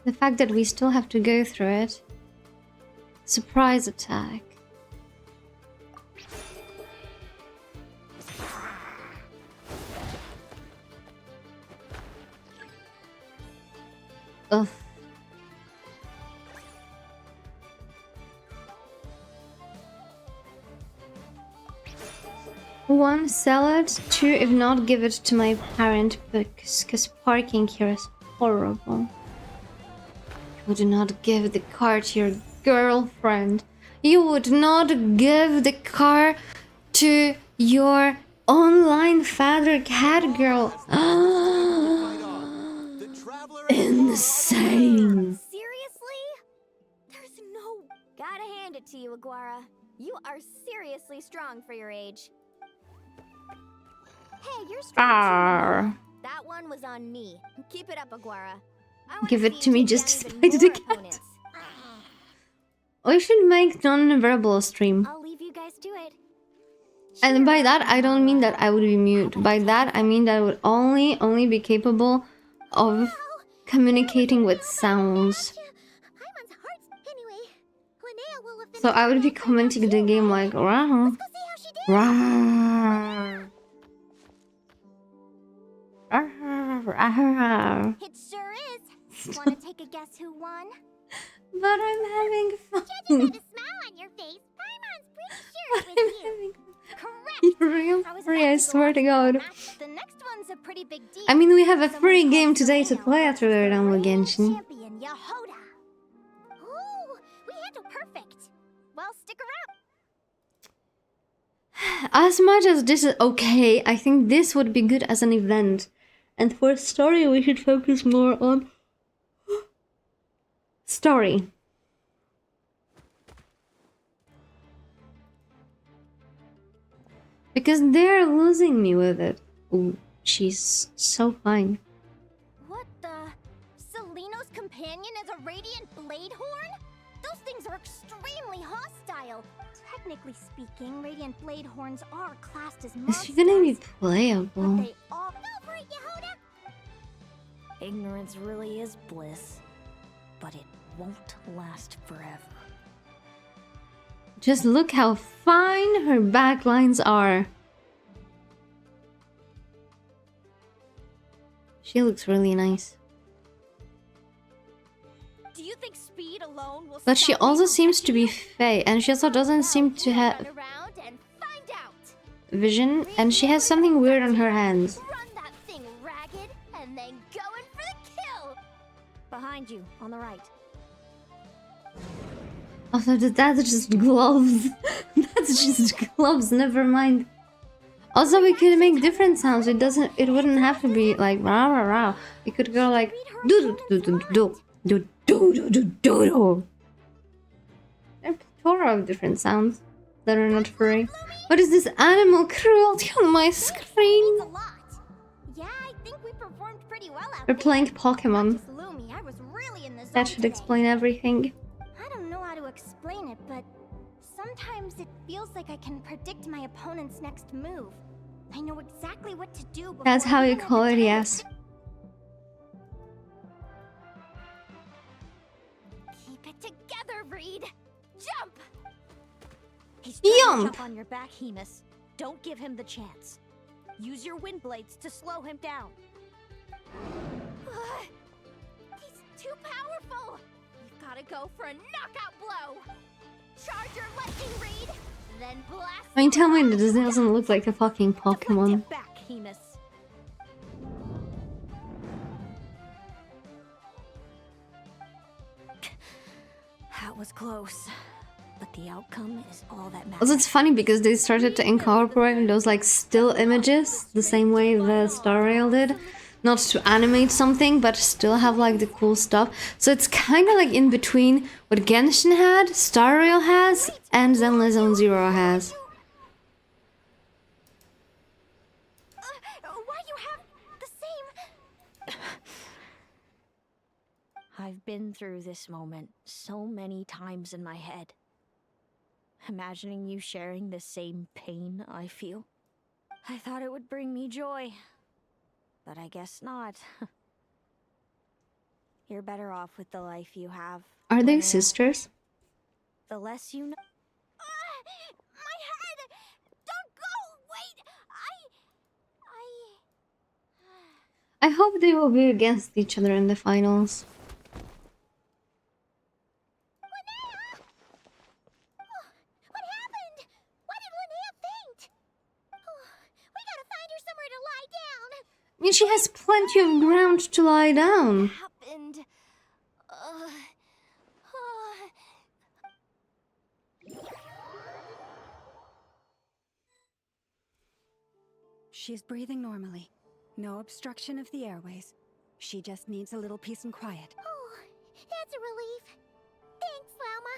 The fact that we still have to go through it. Surprise attack. Ugh. One, sell it. 2, if not, give it to my parent because parking here is horrible. You would not give the car to your girlfriend. You would not give the car to your online father catgirl. Insane. Seriously? There's no... Gotta hand it to you, Aguara. You are seriously strong for your age. Hey, you're strong too. That one was on me. Keep it up, Aguara. Give it to me just to spite the cat. We should make non-verbal stream. I'll leave you guys to it. And by that, I don't mean that I would be mute. By that, I mean that I would only be capable of communicating with sounds. So I would be commenting the game like, rah, rah, rah. It sure is. Want to take a guess who won? But I'm having fun. Judging by the smile on your face, Paimon's pretty sure it was you. Correct. You're real free, I swear to God. The next one's a pretty big deal. I mean, we have a free game today to play after we're done with Genshin. Champion Yahoda. Ooh, we handled perfect. Well, stick around. As much as this is okay, I think this would be good as an event. And for story, we should focus more on story. Because they're losing me with it. Ooh, she's so fine. What the? Seleno's companion is a radiant blade horn? Those things are extremely hostile. Technically speaking, radiant blade horns are classed as monsters. Is she gonna be playable? But they all go for it, Yahoda. Ignorance really is bliss, but it won't last forever. Just look how fine her backlines are. She looks really nice. Do you think speed alone will But she also seems to be fey, and she also doesn't seem to have vision, and she has something weird on her hands. Run that thing ragged, and then go in for the kill. Behind you, on the right. Also, that's just gloves. That's just gloves, never mind. Also, we could make different sounds. It wouldn't have to be like rah rah rah. It could go like do do do do do do do do do. There are a plethora of different sounds that are not free. What is this animal cruelty on my screen? Yeah, I think we performed pretty well out We're playing Pokemon. Lumi, I was really in the zone That should today. explain everything. I don't know how to explain it, but sometimes it feels like I can predict my opponent's next move. I know exactly what to do before That's how you even at call the it, time. yes. Keep it together, Reed. Jump! He's trying to Yump! jump on your back, Hemus. Don't give him the chance. Use your wind blades to slow him down. He's too powerful. You've got to go for a knockout blow. Charge your lightning, Reed. Then blast. I mean, tell me that this doesn't look like a fucking Deflect Pokemon. it back, Hemus. close, but the outcome is all that matters. Also, it's funny because they started to incorporate those like still images the same way the Star Rail did. Not to animate something, but still have like the cool stuff. So it's kind of like in between what Genshin had, Star Rail has, and Zenless Zone Zero has. Why you have the same... I've been through this moment so many times in my head. Imagining you sharing the same pain I feel. I thought it would bring me joy. But I guess not. You're better off with the life you have. Are they Linnea. sisters? The less you know... My head! Don't go! Wait! I hope they will be against each other in the finals. Linnea! Oh, what happened? Why did Linnea faint? Oh, we gotta find her somewhere to lie down. I mean, she has plenty of ground to lie down. Happened. She's breathing normally. No obstruction of the airways. She just needs a little peace and quiet. Oh, that's a relief. Thanks, Llama.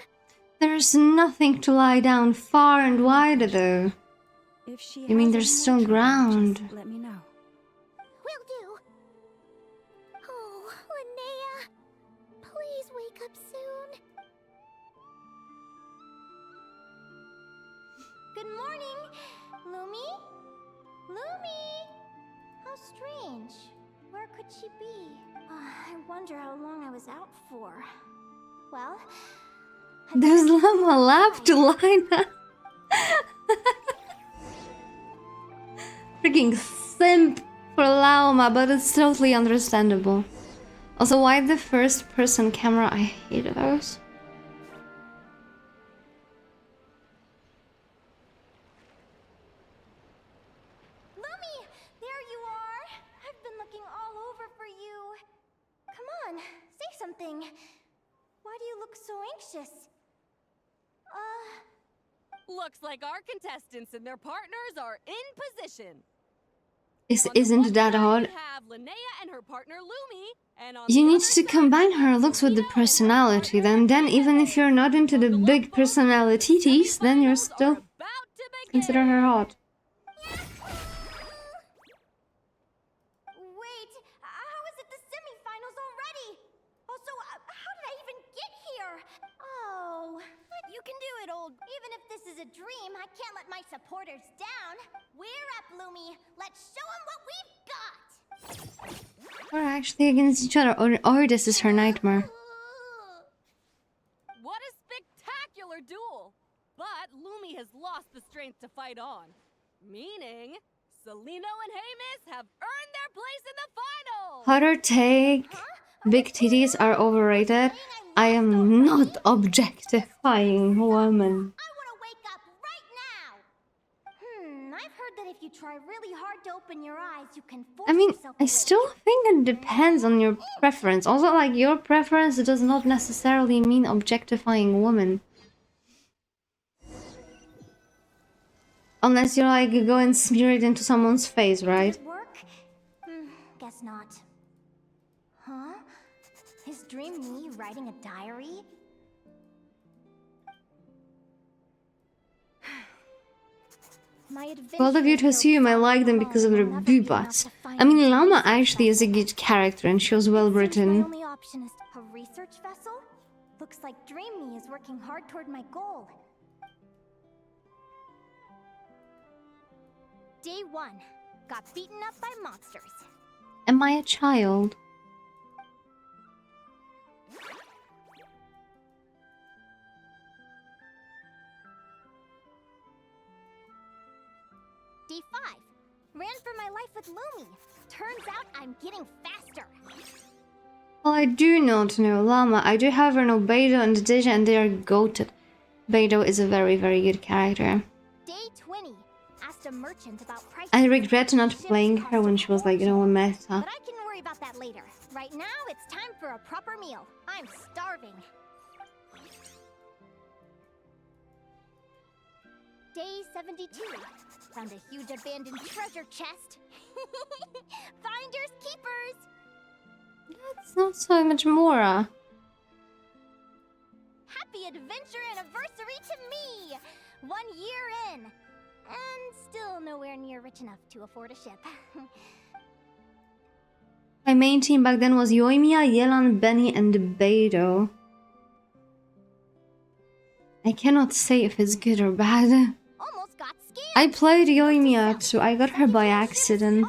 There's nothing to lie down far and wide though. If she You mean has there's any still more trouble, ground? just let me know. Will do. Oh, Linnea. Please wake up soon. Good morning, Lumi? Lumi! How strange. Where could she be? I wonder how long I was out for. Well, There's Llama left to lie down. Freaking simp for Llama, but it's totally understandable. Also, why the first person camera? I hate those. Lumi! There you are! I've been looking all over for you. Come on, say something. Why do you look so anxious? Looks like our contestants and their partners are in position. Isn't that odd? We have Linnea and her partner Lumi, and on You the need other to side, combine her we looks with the have Selena and her personality. partner Then even Nyaehh. if you're not into the big personalities, then you're Semifinals are still about to consider her begin. hot. Wait, how is it the semifinals already? Also, how did I even get here? Oh, You can do it, old... even if this is a dream, I can't let my supporters down. We're up, Lumi. Let's show them what we've got. We're actually against each other, or this is her nightmare. What a spectacular duel! But Lumi has lost the strength to fight on. Meaning, Selino and Hamis have earned their place in the final! Hotter take. Big titties are overrated. I am not objectifying women. I want to wake up right now. I've heard that if you try really hard to open your eyes, you can force I mean, yourself I awake. still think it depends on your preference. Also, like, your preference does not necessarily mean objectifying women. Unless you like go and smear it into someone's face, right? Did it work? Guess not. Huh? Is Dream me writing a diary? Well, of you to assume I like them because of their boobas. I mean, Llama actually is a good character and she was well My written. only option is a research vessel? Looks like Dream Me is working hard toward my goal. Day 1. Got beaten up by monsters. Am I a child? Day 5. Ran for my life with Lumi. Turns out I'm getting faster. Well, I do not know Llama. I do, however, know Beidou and Deja, and they are goated. Beidou is a very, very good character. Day 20. Asked a merchant about prices. I regret not playing her when she was like, you know, a meta. But I can worry about that later. Right now, it's time for a proper meal. I'm starving. Day 72. Found a huge abandoned treasure chest. Finders keepers. That's not so much more. Happy adventure anniversary to me! 1 year in. And still nowhere near rich enough to afford a ship. My main team back then was Yoimiya, Yelan, Benny, and Beidou. I cannot say if it's good or bad. Almost got scared. I played Yoimiya too. I got her by accident.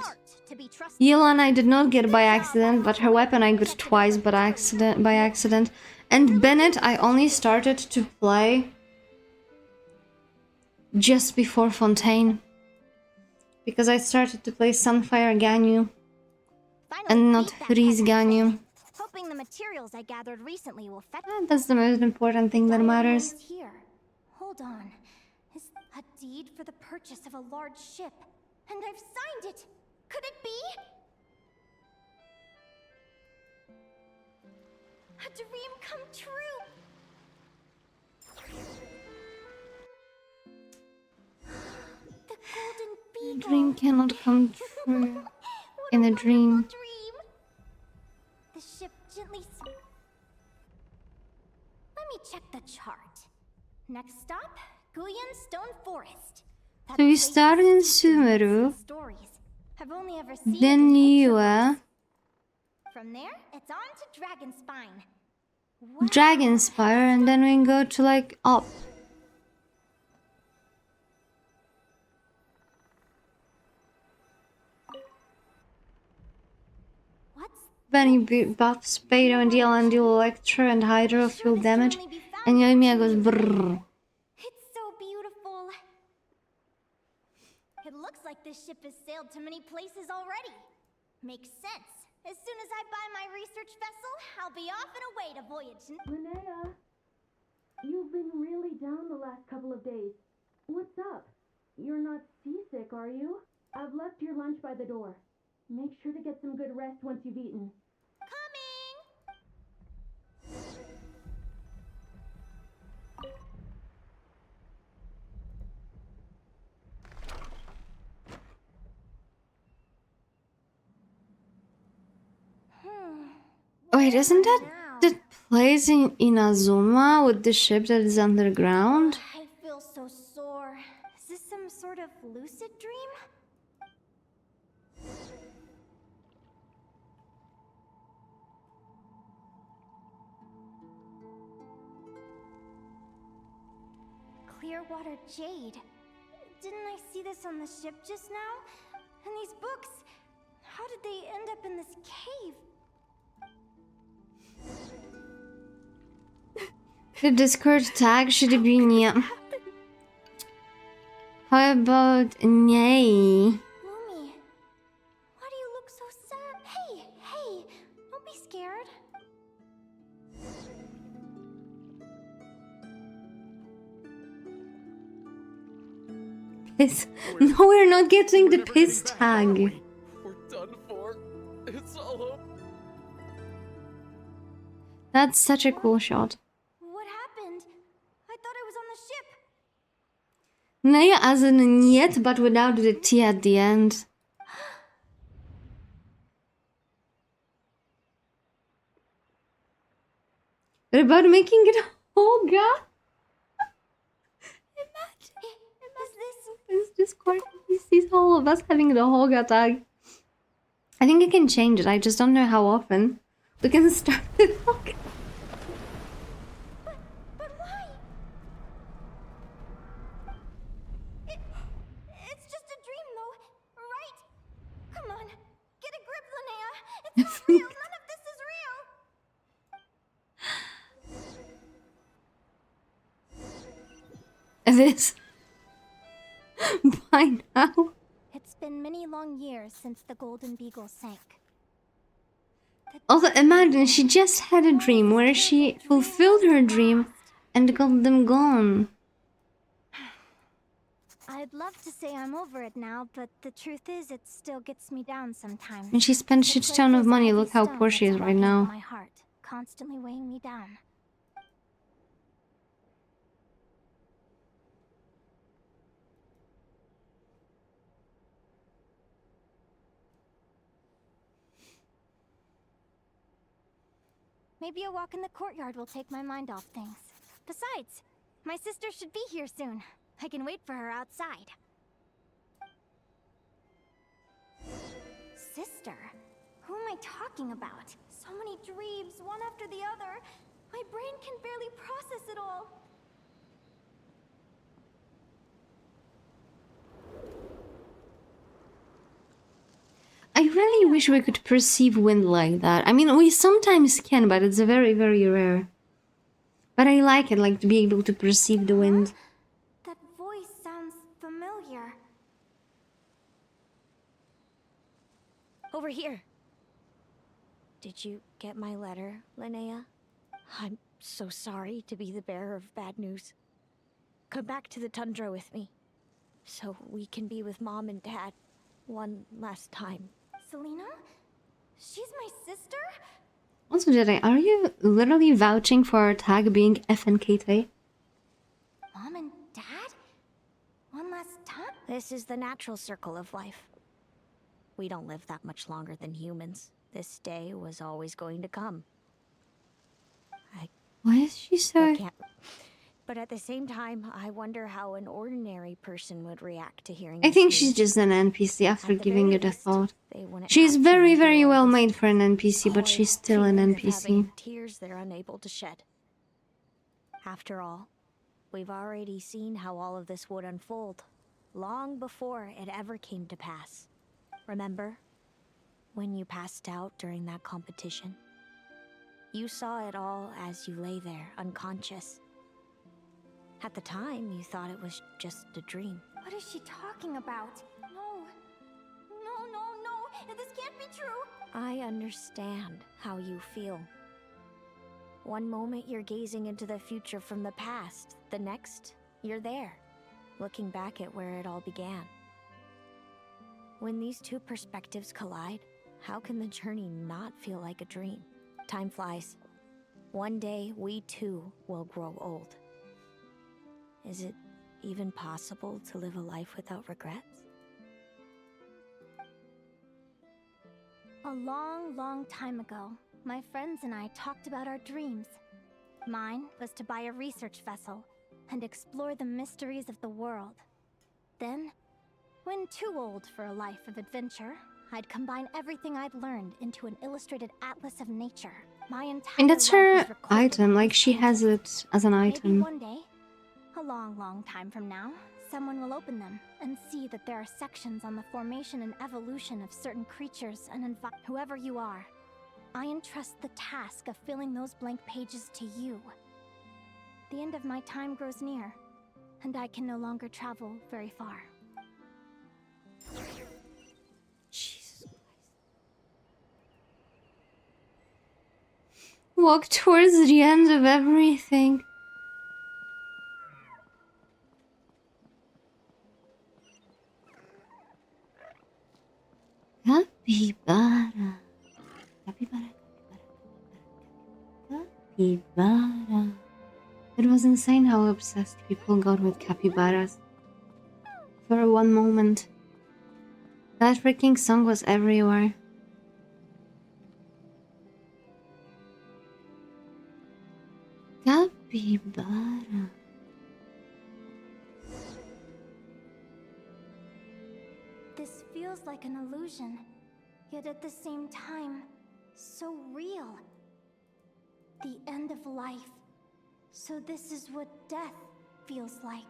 Yelan I did not get by accident, but her weapon I got twice by accident. And Bennett I only started to play just before Fontaine. Because I started to play Sunfire Ganyu. And not Freeze Ganyu. Hoping the materials I gathered recently will fetch. That's the most important thing that matters. Here. Hold on. Is a deed for the purchase of a large ship. And I've signed it. Could it be? A dream come true. The golden beagle. A dream cannot come true in a dream. The ship gently. Let me check the chart. Next stop, Guyan Stone Forest. So we started in Sumeru, then Nyaehh, from there, it's on to Dragonspine. Dragonspire, and then we go to like up. Benny buffs Beidou and Yelan deal Electro and Hydro fuel damage, and Yoimiya goes brrrr. It's so beautiful. It looks like this ship has sailed to many places already. Makes sense. As soon as I buy my research vessel, I'll be off and away to voyage. Linnea, you've been really down the last couple of days. What's up? You're not seasick, are you? I've left your lunch by the door. Make sure to get some good rest once you've eaten. Wait, isn't that the place in Inazuma with the ship that is underground? I feel so sore. Is this some sort of lucid dream? Clearwater Jade. Didn't I see this on the ship just now? And these books, how did they end up in this cave? The Discord tag should be Nyaehh. How about Nyaehh? Lumi, why do you look so sad? Hey, don't be scared. Piss. No, we're not getting the piss tag. We're done for. It's all over. That's such a cool shot. What happened? I thought I was on the ship. Nyaehh as in Nyaehh, but without the T at the end. What about making it Holga? Is Discord he sees all of us having the Holga tag. I think you can change it, I just don't know how often. We can start with Holga. But why? It's just a dream though, right? Come on, get a grip, Linnea. It's not real, none of this is real. It is. By now. It's been many long years since the Golden Beagle sank. Also, imagine she just had a dream where she fulfilled her dream and got them gone. I'd love to say I'm over it now, but the truth is it still gets me down sometimes. And she spent shit ton of money, look how poor she is right now. My heart, constantly weighing me down. Maybe a walk in the courtyard will take my mind off things. Besides, my sister should be here soon. I can wait for her outside. Sister? Who am I talking about? So many dreams, one after the other. My brain can barely process it all. I really wish we could perceive wind like that. I mean, we sometimes can, but it's very, very rare. But I like it, like to be able to perceive the wind. That voice sounds familiar. Over here. Did you get my letter, Linnea? I'm so sorry to be the bearer of bad news. Come back to the tundra with me, so we can be with Mom and Dad one last time. Selena? She's my sister? Also, Jedi, are you literally vouching for our tag being FNKT? Mom and Dad? One last time? This is the natural circle of life. We don't live that much longer than humans. This day was always going to come. Why is she so... But at the same time, I wonder how an ordinary person would react to hearing I think this she's news. just an NPC after giving it a thought. They wouldn't She's have to very, endure very all well this made for an NPC, but she's still an feeling of NPC. having tears they're unable to shed. After all, we've already seen how all of this would unfold, long before it ever came to pass. Remember? When you passed out during that competition? You saw it all as you lay there, unconscious. At the time, you thought it was just a dream. What is she talking about? No. No. This can't be true. I understand how you feel. One moment you're gazing into the future from the past. The next, you're there, looking back at where it all began. When these two perspectives collide, how can the journey not feel like a dream? Time flies. One day, we too will grow old. Is it even possible to live a life without regrets? A long, long time ago, my friends and I talked about our dreams. Mine was to buy a research vessel and explore the mysteries of the world. Then, when too old for a life of adventure, I'd combine everything I'd learned into an illustrated atlas of nature. My entire And that's life her was recorded item, like she has it as an Maybe item. one day, a long, long time from now, someone will open them and see that there are sections on the formation and evolution of certain creatures and whoever you are. I entrust the task of filling those blank pages to you. The end of my time grows near, and I can no longer travel very far. Jesus Christ. Walk towards the end of everything. Capybara. Capybara. Capybara. It was insane how obsessed people got with capybaras. For one moment. That freaking song was everywhere. Capybara. This feels like an illusion, yet at the same time, so real. The end of life. So this is what death feels like.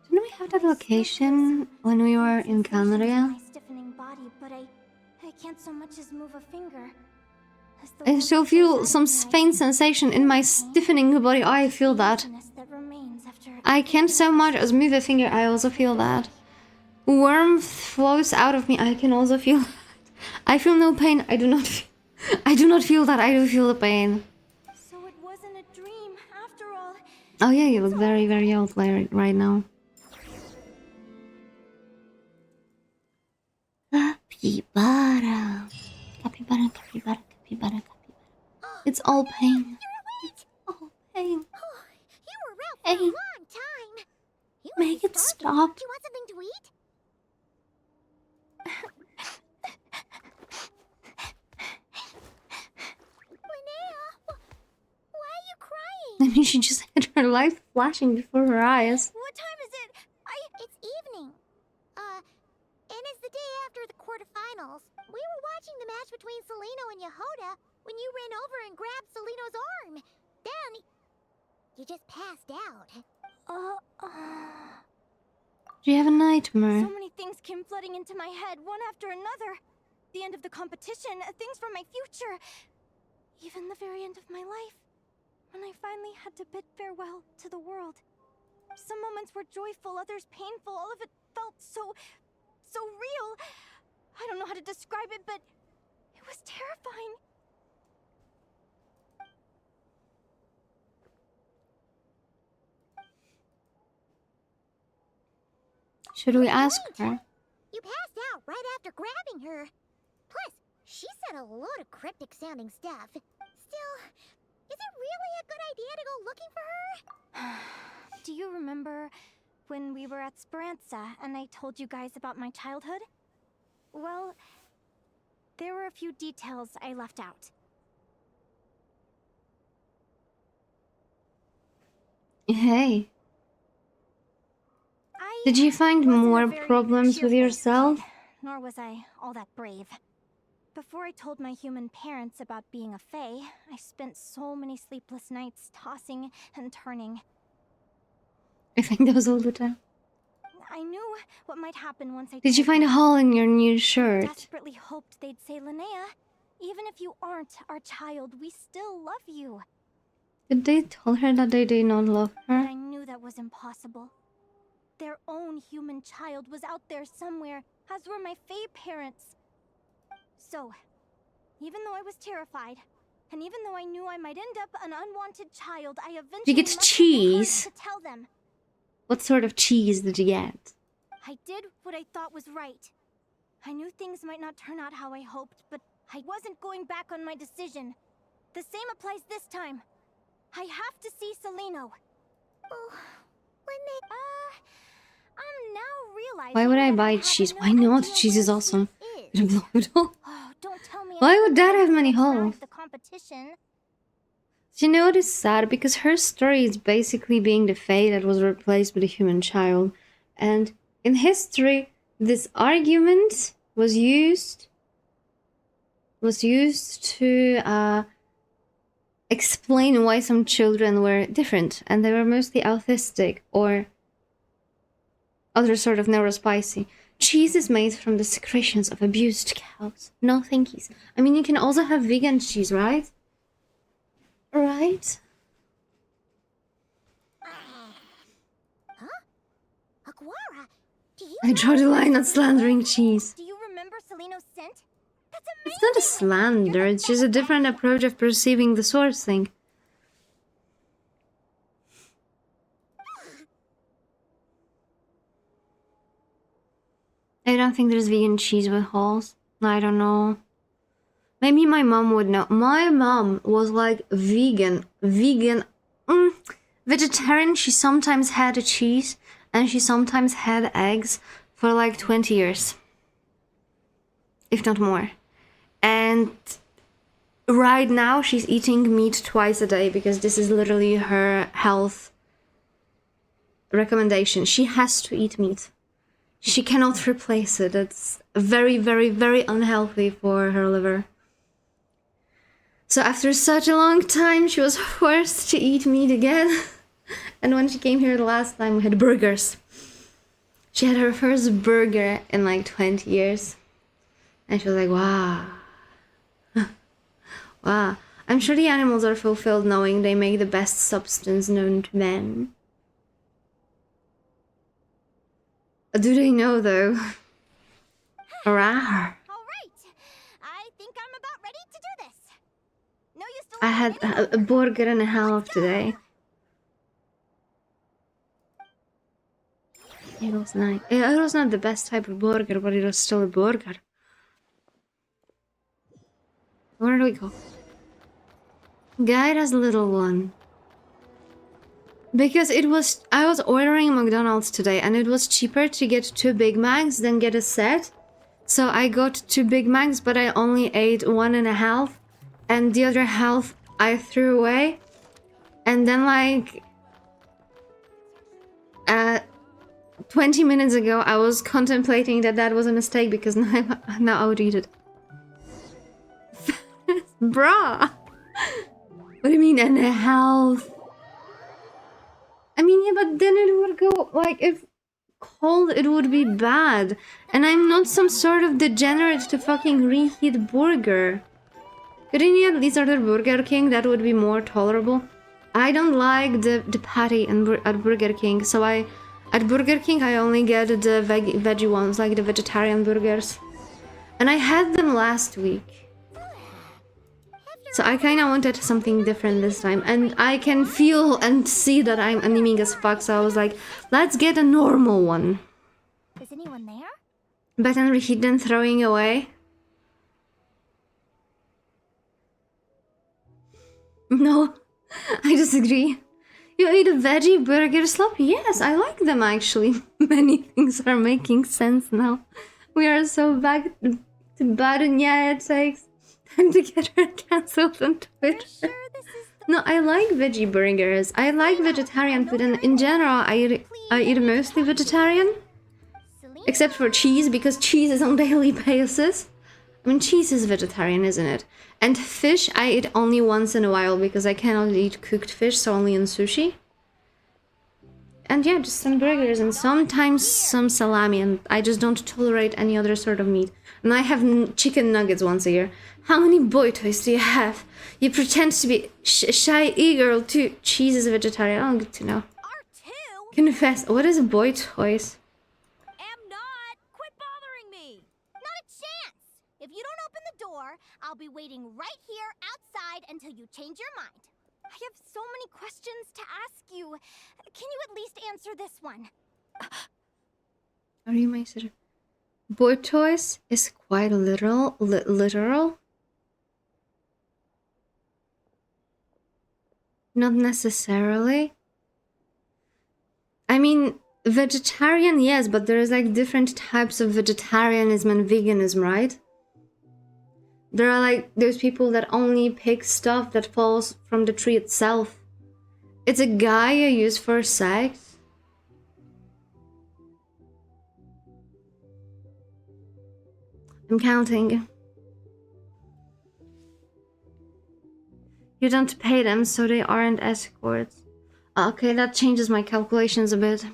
Didn't we have that location when we were in Canada? My stiffening body, but I can't so much as move a finger. I still feel some faint sensation in my stiffening body. I feel that. I can't so much as move a finger. I also feel that. Warmth flows out of me. I can also feel that. I feel no pain. I do not feel that. I do feel the pain. So it wasn't a dream after all. Oh yeah, you look very, very old right now. Capybara. Capybara, capybara, capybara, capybara. It's all pain. It's all pain. You were around for Hey. a long time. You Make it stop. Do you want something to eat? I mean, she just had her life flashing before her eyes. What time is it? It's evening. And it's the day after the quarterfinals. We were watching the match between Seleno and Yehoda when you ran over and grabbed Seleno's arm. Then, you just passed out. Do you have a nightmare? So many things came flooding into my head, one after another. The end of the competition, things from my future. Even the very end of my life. When I finally had to bid farewell to the world. Some moments were joyful, others painful. All of it felt so real. I don't know how to describe it, but it was terrifying. Should we ask her? You passed out right after grabbing her. Plus, she said a load of cryptic sounding stuff. Still, is it really a good idea to go looking for her? Do you remember when we were at Speranza and I told you guys about my childhood? Well, there were a few details I left out. Hey. Did you find more problems with yourself? Nor was I all that brave. Before I told my human parents about being a fae, I spent so many sleepless nights tossing and turning. I think that was all the time. I knew what might happen once I Did you find a hole in your new shirt? I desperately hoped they'd say, Linnea, even if you aren't our child, we still love you. Did they tell her that they did not love her? But I knew that was impossible. Their own human child was out there somewhere, as were my fae parents. So, even though I was terrified, and even though I knew I might end up an unwanted child, I eventually You get cheese. to tell them. What sort of cheese did you get? I did what I thought was right. I knew things might not turn out how I hoped, but I wasn't going back on my decision. The same applies this time. I have to see Seleno. Oh, Linnea. I'm now realizing. Why would I buy cheese? Why not? Cheese is awesome. Blow it all. Oh, don't tell me. Why would that have many holes? The competition. You know what is sad? Because her story is basically being the fae that was replaced with a human child. And in history, this argument was used to explain why some children were different. And they were mostly autistic or other sort of neurospicy. Cheese is made from the secretions of abused cows. No thankies. I mean, you can also have vegan cheese, right? Right? Huh? Aguara, do you I draw the line at slandering cheese. Do you remember Seleno's scent? That's amazing. It's not a slander, it's just a different approach of perceiving the source thing. I don't think there's vegan cheese with holes. I don't know. Maybe my mom would know. My mom was like vegan, vegetarian. She sometimes had a cheese and she sometimes had eggs for like 20 years. If not more. And right now she's eating meat twice a day because this is literally her health recommendation. She has to eat meat. She cannot replace it. It's very, very, very unhealthy for her liver. So after such a long time, she was forced to eat meat again. And when she came here the last time, we had burgers. She had her first burger in like 20 years. And she was like, wow. Wow. I'm sure the animals are fulfilled knowing they make the best substance known to men. Do they know, though? Rawr. Alright, I think I'm about ready to do this. No use to I had a burger and a half today. It was nice. It was not the best type of burger, but it was still a burger. Where do we go? Guide us, little one. Because I was ordering McDonald's today and it was cheaper to get 2 Big Macs than get a set. So I got 2 Big Macs, but I only ate 1.5. And the other half I threw away. And then like 20 minutes ago I was contemplating that was a mistake because now I would eat it. Bruh! What do you mean, and health? I mean, yeah, but then it would go, like, if cold, it would be bad. And I'm not some sort of degenerate to fucking reheat burger. Couldn't you at least order Burger King? That would be more tolerable. I don't like the patty at Burger King, so at Burger King I only get the veggie ones, like the vegetarian burgers. And I had them last week. So I kinda wanted something different this time. And I can feel and see that I'm anemic as fuck, so I was like, let's get a normal one. Is anyone there? Better than reheat than throwing away. No, I disagree. You eat a veggie burger sloppy? Yes, I like them actually. Many things are making sense now. We are so back to bad and Nyaehh, it takes time to get her cancelled on Twitter. Sure no, I like veggie burgers. I like vegetarian food, and in general, I eat mostly vegetarian. Except for cheese, because cheese is on daily basis. I mean, cheese is vegetarian, isn't it? And fish, I eat only once in a while, because I cannot eat cooked fish, so only in sushi. And yeah, just some burgers, and sometimes some salami, and I just don't tolerate any other sort of meat. And I have chicken nuggets once a year. How many boy toys do you have? You pretend to be shy e-girl too. Cheese is a vegetarian. Oh, good to know. R2? Confess, what is boy toys? Am not. Quit bothering me. Not a chance. If you don't open the door, I'll be waiting right here outside until you change your mind. I have so many questions to ask you. Can you at least answer this one? Are you my sister? Boy toys is quite literal. Literal? Not necessarily. I mean, vegetarian, yes, but there is like different types of vegetarianism and veganism, right? There are like those people that only pick stuff that falls from the tree itself. It's a guy you use for sex. I'm counting. You don't pay them, so they aren't escorts. Okay, that changes my calculations a bit.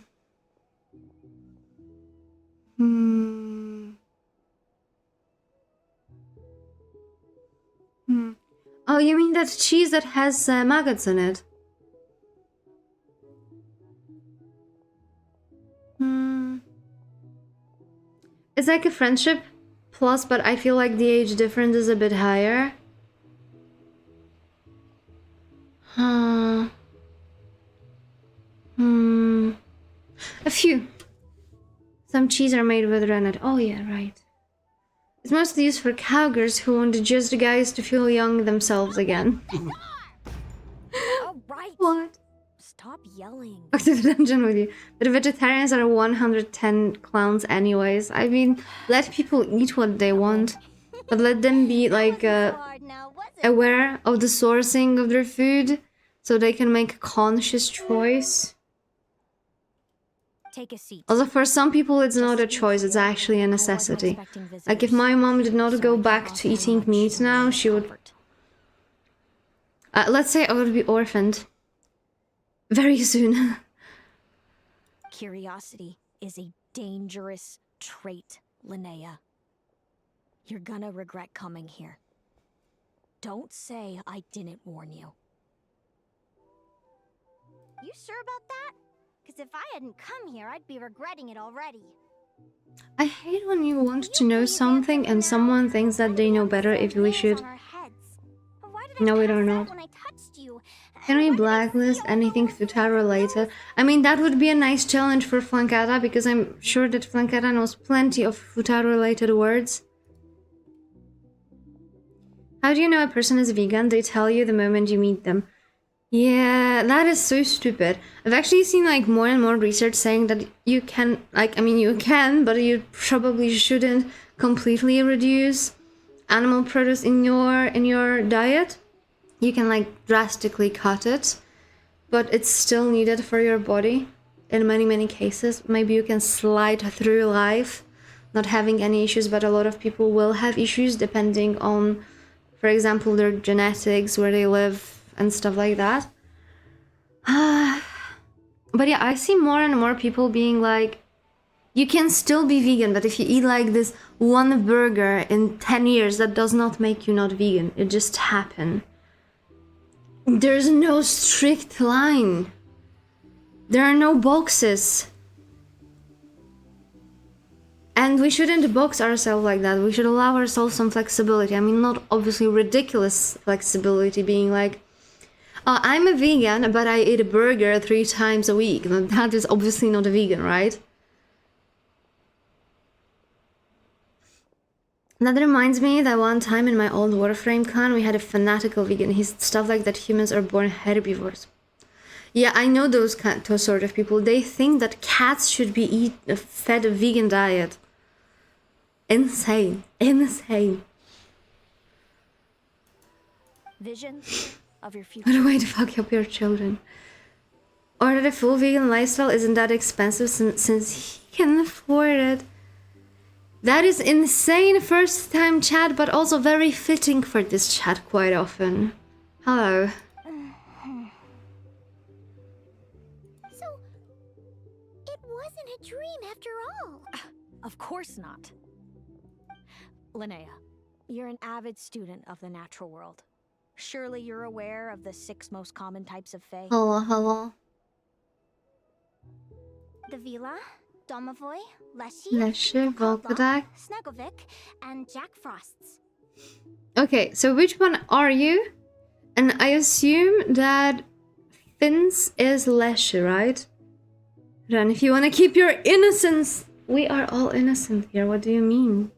Oh, you mean that cheese that has maggots in it? It's like a friendship plus, but I feel like the age difference is a bit higher. A few. Some cheese are made with rennet. Oh yeah, right. It's mostly used for cowgirls who want just guys to feel young themselves again. All right. What? Stop yelling. Back to the dungeon with you. The vegetarians are 110 clowns anyways. I mean, let people eat what they want. But let them be like aware of the sourcing of their food so they can make a conscious choice. Take a seat. Also, for some people it's not a choice, it's actually a necessity. Like if my mom did not go back to eating meat now, she would... let's say I would be orphaned. Very soon. Curiosity is a dangerous trait, Linnea. You're gonna regret coming here. Don't say I didn't warn you. You sure about that? Because if I hadn't come here, I'd be regretting it already. I hate when you want to know something and someone thinks that they know better if we should. No, we don't know. Can we blacklist anything Futa related? I mean, that would be a nice challenge for Flankata, because I'm sure that Flankata knows plenty of Futa related words. How do you know a person is vegan? They tell you the moment you meet them. Yeah, that is so stupid. I've actually seen like more and more research saying that you can, like, I mean you can, but you probably shouldn't completely reduce animal produce in your diet. You can like drastically cut it. but it's still needed for your body in many cases. Maybe you can slide through life not having any issues, but a lot of people will have issues depending on, for example, their genetics, where they live and stuff like that. But yeah, I see more and more people being like, you can still be vegan, but if you eat like this one burger in 10 years, that does not make you not vegan. It just happened. There's no strict line. There are no boxes. And we shouldn't box ourselves like that. We should allow ourselves some flexibility. I mean, not obviously ridiculous flexibility, being like, oh, I'm a vegan, but I eat a burger 3 times a week. That is obviously not a vegan, right? That reminds me that one time in my old Warframe clan, we had a fanatical vegan. He's stuff like that humans are born herbivores. Yeah, I know those sort of people. They think that cats should be fed a vegan diet. Insane. Insane. Visions of your What future. a way to fuck up your children. Or that a full vegan lifestyle isn't that expensive since he can afford it. That is insane first time chat, but also very fitting for this chat quite often. Hello. So, it wasn't a dream after all. Of course not. Linnea, you're an avid student of the natural world. Surely you're aware of the 6 most common types of fae. Hello. The Vila, Domovoy, Leshy, Volkodak. Snugglevic, and Jack Frosts. Okay, so which one are you? And I assume that Finns is Leshy, right? Then if you want to keep your innocence, we are all innocent here. What do you mean?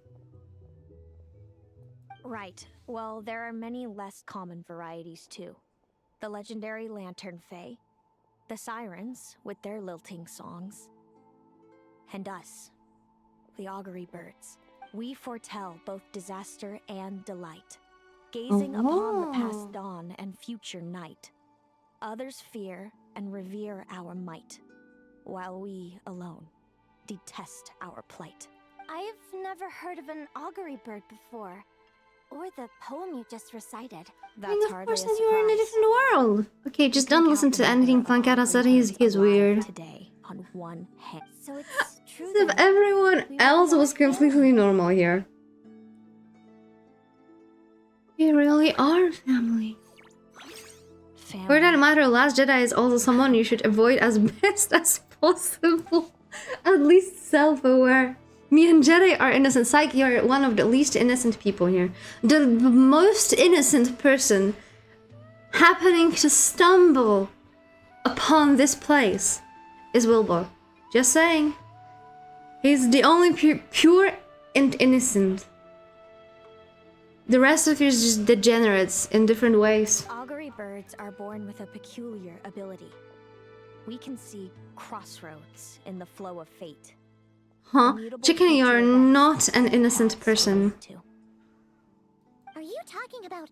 Right. Well, there are many less common varieties too. The legendary Lantern Fae, the Sirens with their lilting songs, and us, the Augury Birds. We foretell both disaster and delight, gazing upon the past dawn and future night. Others fear and revere our might, while we alone detest our plight. I've never heard of an augury bird before, or the poem you just recited. That's of course, you are in a different world. Okay, just don't listen to anything Funkata said. He's weird. Today on one hand. So it's true. As if everyone else was completely normal here. We really are family. For that matter, Last Jedi is also someone you should avoid as best as possible. At least self-aware. Me and Jedi are innocent. Psyche, you're one of the least innocent people here. The most innocent person happening to stumble upon this place is Wilbur. Just saying. He's the only pure and innocent. The rest of you is just degenerates in different ways. Augury birds are born with a peculiar ability. We can see crossroads in the flow of fate. Huh? Chicken, you're not an innocent person. Are you talking about?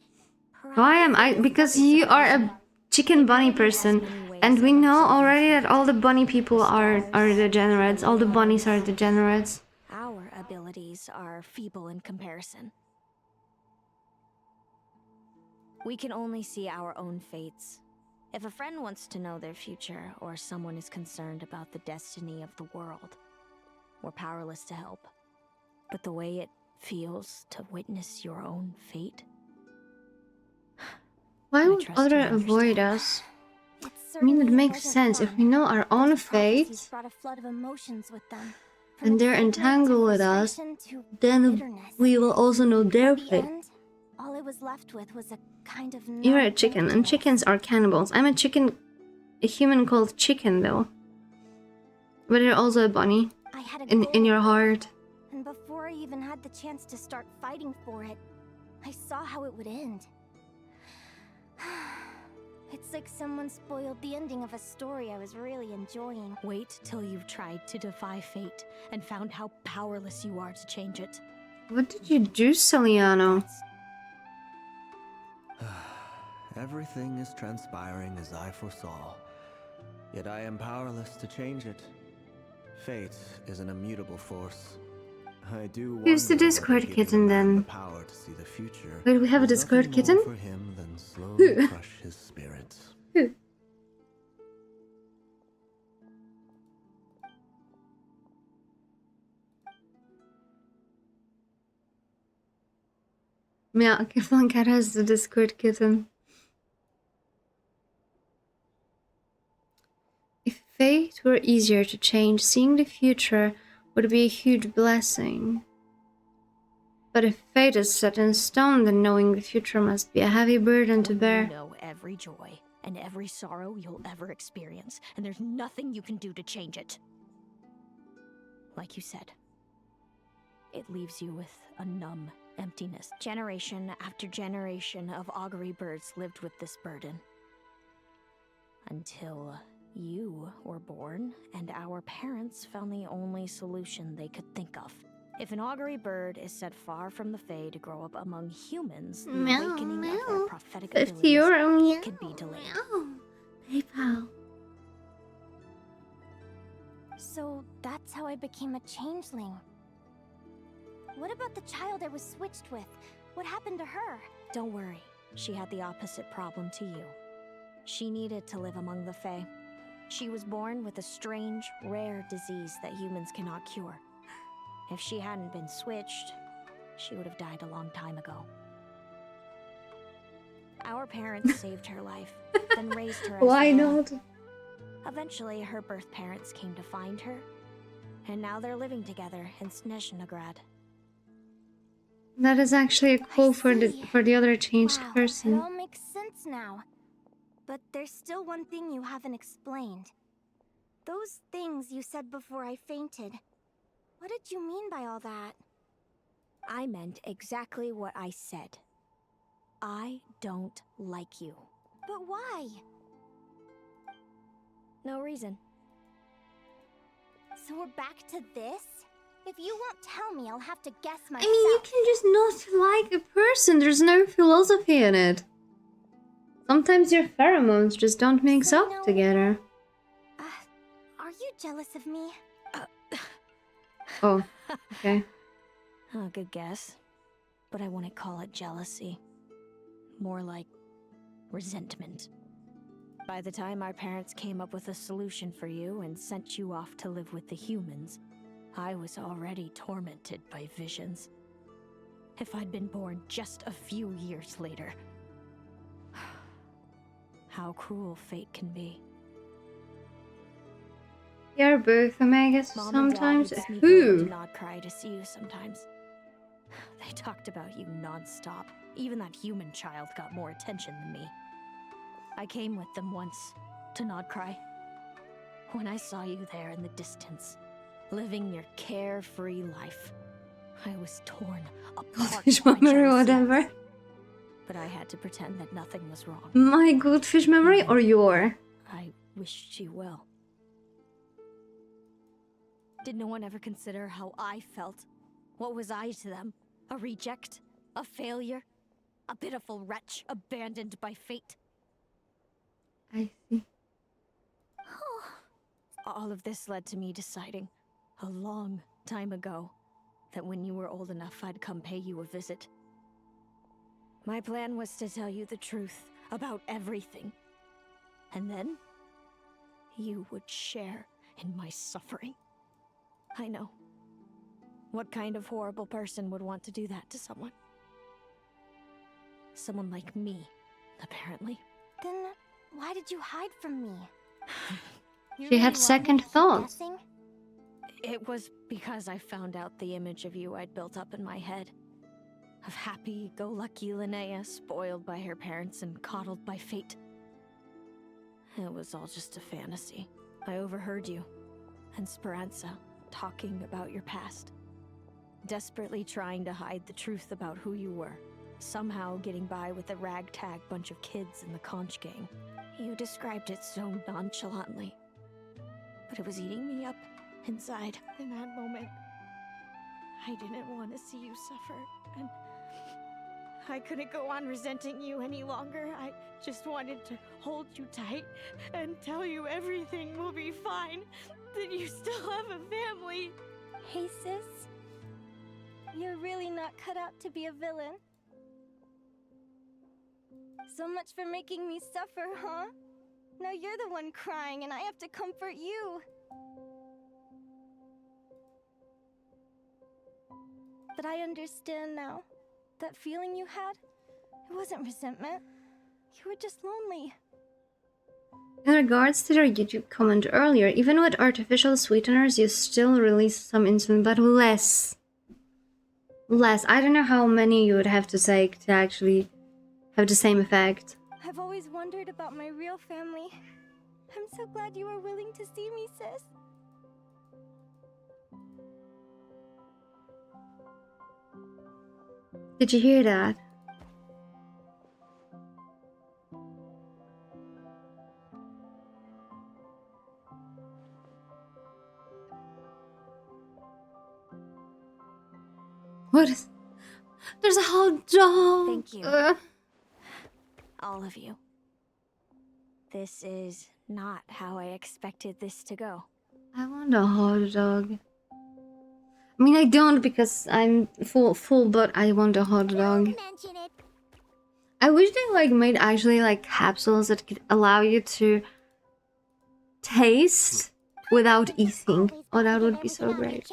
Why am I? Because you are a chicken bunny person. And we know already that all the bunny people are degenerates. All the bunnies are degenerates. Our abilities are feeble in comparison. We can only see our own fates. If a friend wants to know their future, or someone is concerned about the destiny of the world, we're powerless to help. But the way it feels to witness your own fate... Why would others avoid us? I mean, it makes sense. If we know our own fate, and they're entangled with us, then we will also know their fate. All I was left with was a kind of... You're a chicken, and chickens are cannibals. I'm a human called Chicken, though. But you're also a bunny. In your heart. And before I even had the chance to start fighting for it, I saw how it would end. It's like someone spoiled the ending of a story I was really enjoying. Wait till you've tried to defy fate and found how powerless you are to change it. What did you do, Celiano? Everything is transpiring as I foresaw. Yet I am powerless to change it. Fate is an immutable force. I do Who's the wonder Discord whether giving kitten a man then? the power to see the future Wait, we have a is Discord nothing kitten? more for him than slowly Who? crush his spirit. Who? Ja, Keflanker has the Discord kitten. If fate were easier to change, seeing the future would be a huge blessing. But if fate is set in stone, then knowing the future must be a heavy burden to bear. You know every joy and every sorrow you'll ever experience, and there's nothing you can do to change it. Like you said, it leaves you with a numb emptiness. Generation after generation of augury birds lived with this burden. Until you were born, and our parents found the only solution they could think of. If an augury bird is set far from the Fae to grow up among humans, the awakening of their prophetic abilities could be delayed. PayPal. So that's how I became a changeling. What about the child I was switched with? What happened to her? Don't worry, she had the opposite problem to you. She needed to live among the Fae. She was born with a strange, rare disease that humans cannot cure. If she hadn't been switched, she would have died a long time ago. Our parents saved her life, then raised her as Why their own. not? Eventually, her birth parents came to find her, and now they're living together in Snezhnegrad. That is actually a quote for the other changed Wow, person. it all makes sense now. But there's still one thing you haven't explained. Those things you said before I fainted. What did you mean by all that? I meant exactly what I said. I don't like you. But why? No reason. So we're back to this? If you won't tell me, I'll have to guess I myself. mean, you can just not like a person. There's no philosophy in it. Sometimes your pheromones just don't mix up together. Are you jealous of me? Oh, okay. Good guess. But I wouldn't call it jealousy. More like resentment. By the time our parents came up with a solution for you and sent you off to live with the humans, I was already tormented by visions. If I'd been born just a few years later. How cruel fate can be. You're both, I guess, Mom sometimes. and Dad would sneak over Who? to Nyaehh to see you sometimes. They talked about you non-stop. Even that human child got more attention than me. I came with them once to Nyaehh. When I saw you there in the distance, living your carefree life, I was torn apart. Fish by memory or jealousy. whatever. But I had to pretend that nothing was wrong. My good fish memory or your? I wished you well. Did no one ever consider how I felt? What was I to them? A reject? A failure? A pitiful wretch abandoned by fate? I see. All of this led to me deciding, a long time ago, that when you were old enough, I'd come pay you a visit. My plan was to tell you the truth about everything. And then, you would share in my suffering. I know. What kind of horrible person would want to do that to someone? Someone like me, apparently. Then why did you hide from me? You She had really want me second to keep thoughts. guessing? It was because I found out the image of you I'd built up in my head. Of happy-go-lucky Linnea, spoiled by her parents and coddled by fate. It was all just a fantasy. I overheard you, and Speranza, talking about your past. Desperately trying to hide the truth about who you were. Somehow getting by with a ragtag bunch of kids in the conch gang. You described it so nonchalantly. But it was eating me up inside. In that moment, I didn't want to see you suffer, and I couldn't go on resenting you any longer. I just wanted to hold you tight and tell you everything will be fine. That you still have a family. Hey, sis. You're really not cut out to be a villain. So much for making me suffer, huh? Now you're the one crying and I have to comfort you. But I understand now. That feeling you had, it wasn't resentment. You were just lonely. In regards to their YouTube comment earlier, even with artificial sweeteners, you still release some insulin, but less. Less. I don't know how many you would have to take to actually have the same effect. I've always wondered about my real family. I'm so glad you were willing to see me, sis. Did you hear that? What is... There's a hot dog! Thank you. All of you. This is not how I expected this to go. I want a hot dog. I mean, I don't because I'm full, but I want a hot dog. I wish they like made actually like capsules that could allow you to taste without eating. Oh, that would be so great.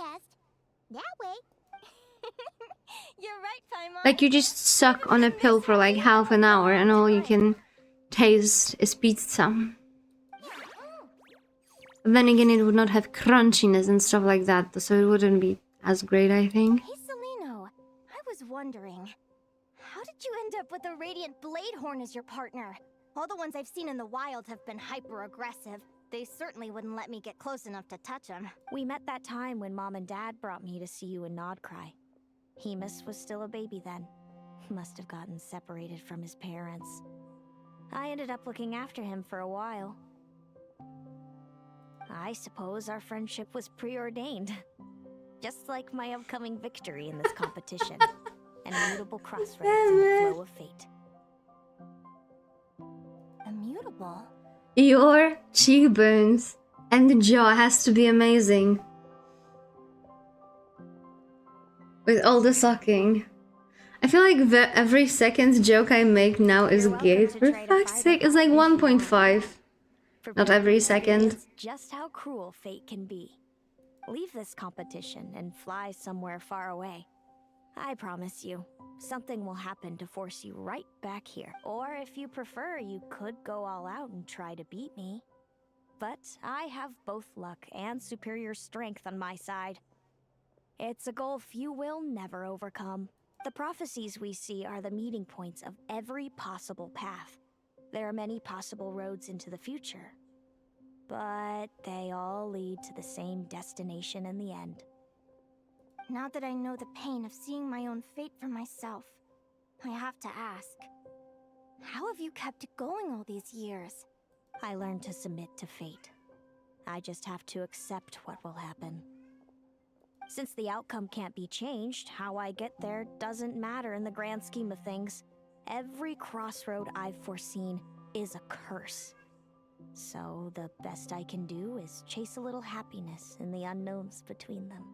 That way. You're right, Paimon. Like you just suck on a pill for like half an hour and all you can taste is pizza. But then again, it would not have crunchiness and stuff like that, so it wouldn't be as great, I think. Hey, Celino, I was wondering, how did you end up with a Radiant Bladehorn as your partner? All the ones I've seen in the wild have been hyper-aggressive. They certainly wouldn't let me get close enough to touch them. We met that time when Mom and Dad brought me to see you in Nodcry. Hemus was still a baby then. Must have gotten separated from his parents. I ended up looking after him for a while. I suppose our friendship was preordained. Just like my upcoming victory in this competition. An immutable crossroads in the flow of fate. Immutable? Your cheekbones and the jaw has to be amazing. With all the sucking. I feel like every second joke I make now is gay. For fuck's sake, it's like 1.5. Not every second. Just how cruel fate can be. Leave this competition and fly somewhere far away. I promise you, something will happen to force you right back here. Or if you prefer, you could go all out and try to beat me. But I have both luck and superior strength on my side. It's a goal few will never overcome. The prophecies we see are the meeting points of every possible path. There are many possible roads into the future. But they all lead to the same destination in the end. Now that I know the pain of seeing my own fate for myself, I have to ask, how have you kept it going all these years? I learned to submit to fate. I just have to accept what will happen. Since the outcome can't be changed, how I get there doesn't matter in the grand scheme of things. Every crossroad I've foreseen is a curse. So the best I can do is chase a little happiness in the unknowns between them.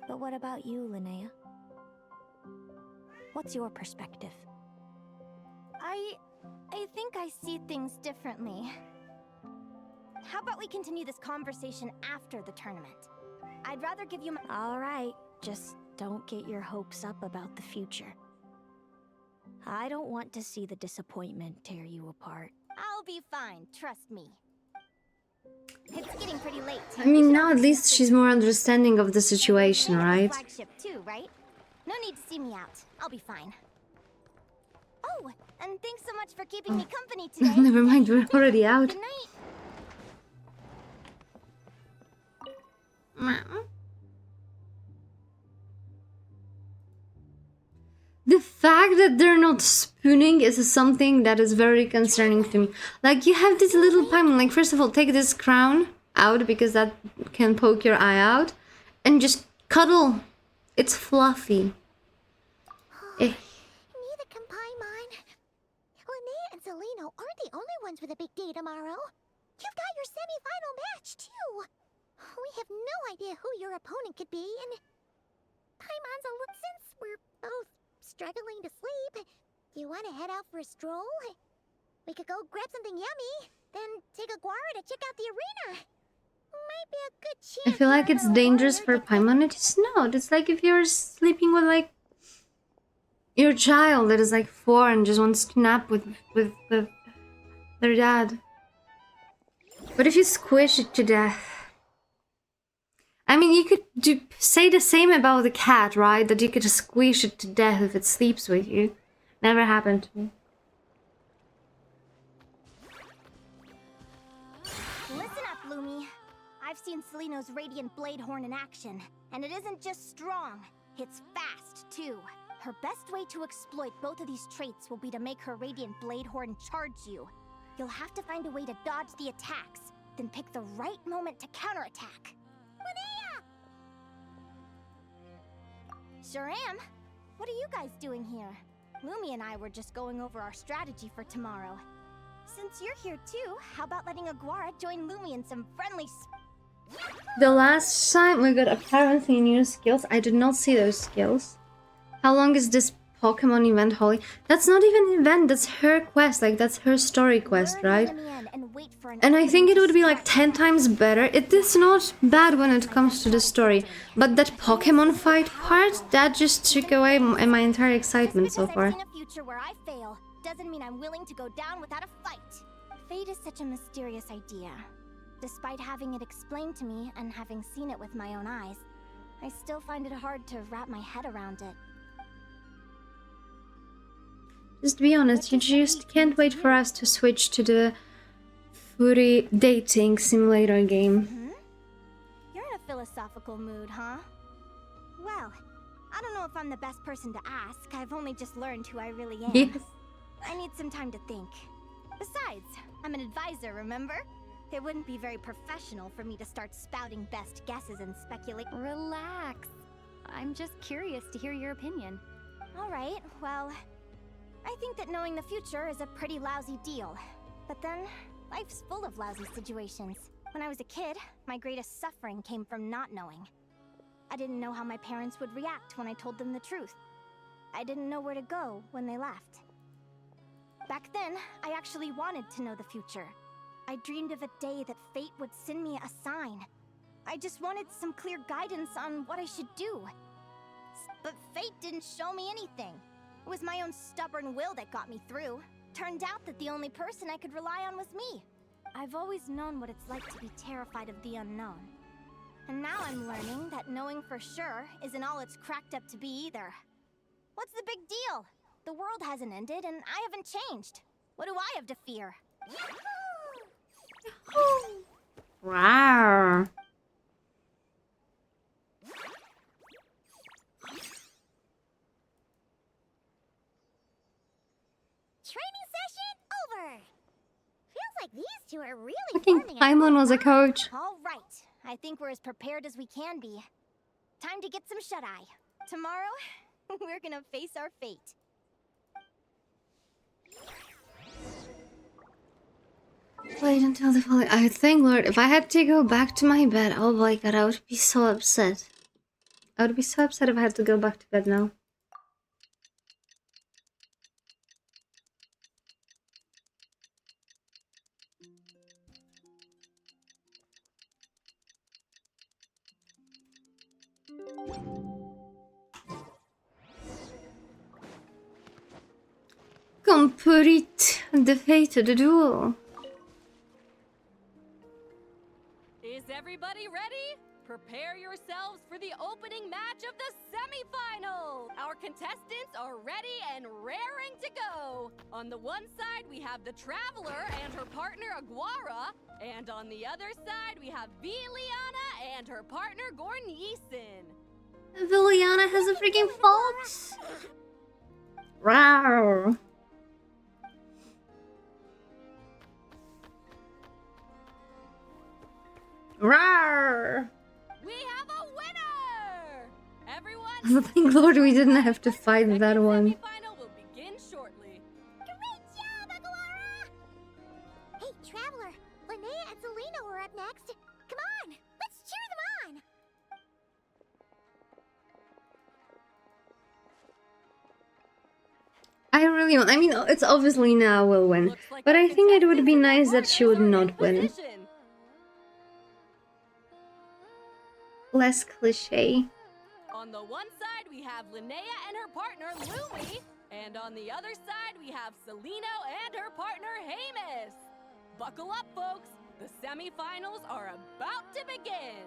But what about you, Linnea? What's your perspective? I think I see things differently. How about we continue this conversation after the tournament? I'd rather give you my— All right, just don't get your hopes up about the future. I don't want to see the disappointment tear you apart. I'll be fine, trust me. It's getting pretty late. I mean, now at least she's more understanding of the situation, right? Flagship too, right? No need to see me out. I'll be fine. Oh, and thanks so much for keeping me company today. Never mind, we're already out. Good night. The fact that they're not spooning is something that is very concerning to me. Like, you have this little Paimon, like, first of all, take this crown out because that can poke your eye out. And just cuddle. It's fluffy. Neither can Paimon. for the big day tomorrow. You've got your semi-final match, too. We have no idea who your opponent could be, and... since we're both struggling to sleep, do you want to head out for a stroll? We could go grab something yummy, then take a guara to check out the arena. Might be a good chance. I feel like it's dangerous for Paimon. It's not. It's like if you're sleeping with like your child that is like 4 and just wants to nap with their dad. But if you squish it to death, I mean, you could say the same about the cat, right? That you could just squish it to death if it sleeps with you. Never happened to me. Listen up, Lumi. I've seen Seleno's Radiant Blade Horn in action, and it isn't just strong, it's fast, too. Her best way to exploit both of these traits will be to make her Radiant Blade Horn charge you. You'll have to find a way to dodge the attacks, then pick the right moment to counterattack. Linnea! Sure am. What are you guys doing here? Lumi and I were just going over our strategy for tomorrow. Since you're here too, how about letting Aguara join Lumi in some friendly The last time we got apparently new skills, I did not see those skills. How long is this Pokemon event, Holly? That's not even an event, that's her quest, like that's her story quest, right? And I think it would be like 10 times better. It is not bad when it comes to the story, but that Pokemon fight part, that just took away my entire excitement so far. I've seen a future where I fail doesn't mean I'm willing to go down without a fight. Fate is such a mysterious idea. Despite having it explained to me and having seen it with my own eyes, I still find it hard to wrap my head around it. Just be honest, you just can't wait for us to switch to the footy dating simulator game. You're in a philosophical mood, huh? Well, I don't know if I'm the best person to ask. I've only just learned who I really am. Yes. I need some time to think. Besides, I'm an advisor, remember? It wouldn't be very professional for me to start spouting best guesses and speculate. Relax. I'm just curious to hear your opinion. Alright, well, I think that knowing the future is a pretty lousy deal. But then, life's full of lousy situations. When I was a kid, my greatest suffering came from not knowing. I didn't know how my parents would react when I told them the truth. I didn't know where to go when they left. Back then, I actually wanted to know the future. I dreamed of a day that fate would send me a sign. I just wanted some clear guidance on what I should do. But fate didn't show me anything. It was my own stubborn will that got me through. Turned out that the only person I could rely on was me. I've always known what it's like to be terrified of the unknown. And now I'm learning that knowing for sure isn't all it's cracked up to be either. What's the big deal? The world hasn't ended and I haven't changed. What do I have to fear? Wow. Training session over. Feels like these two are really I think forming Paimon was a coach. All right. I think we're as prepared as we can be. Time to get some shut-eye. Tomorrow, we're gonna face our fate. Wait until the following. I think, Lord, if I had to go back to my bed, oh my god, I would be so upset. I would be so upset if I had to go back to bed now. Complete the fate of the duel. Is everybody ready? Prepare yourselves for the opening match of the semi-final! Our contestants are ready and raring to go! On the one side, we have the Traveler and her partner Aguara, and on the other side, we have Linnea and her partner Gornyesin. Linnea has a freaking fox! Rawr! Rawr! We have a winner! Everyone, Thank Lord we didn't have to fight that one. semi-final will begin shortly. Great job, Aguara! Hey, really want. I mean, it's obviously Nyaehh will win, but I think it would be nice that she would not win. Less cliche. On the one side, we have Linnea and her partner, Lumi. And on the other side, we have Celino and her partner, Hamus. Buckle up, folks. The semifinals are about to begin.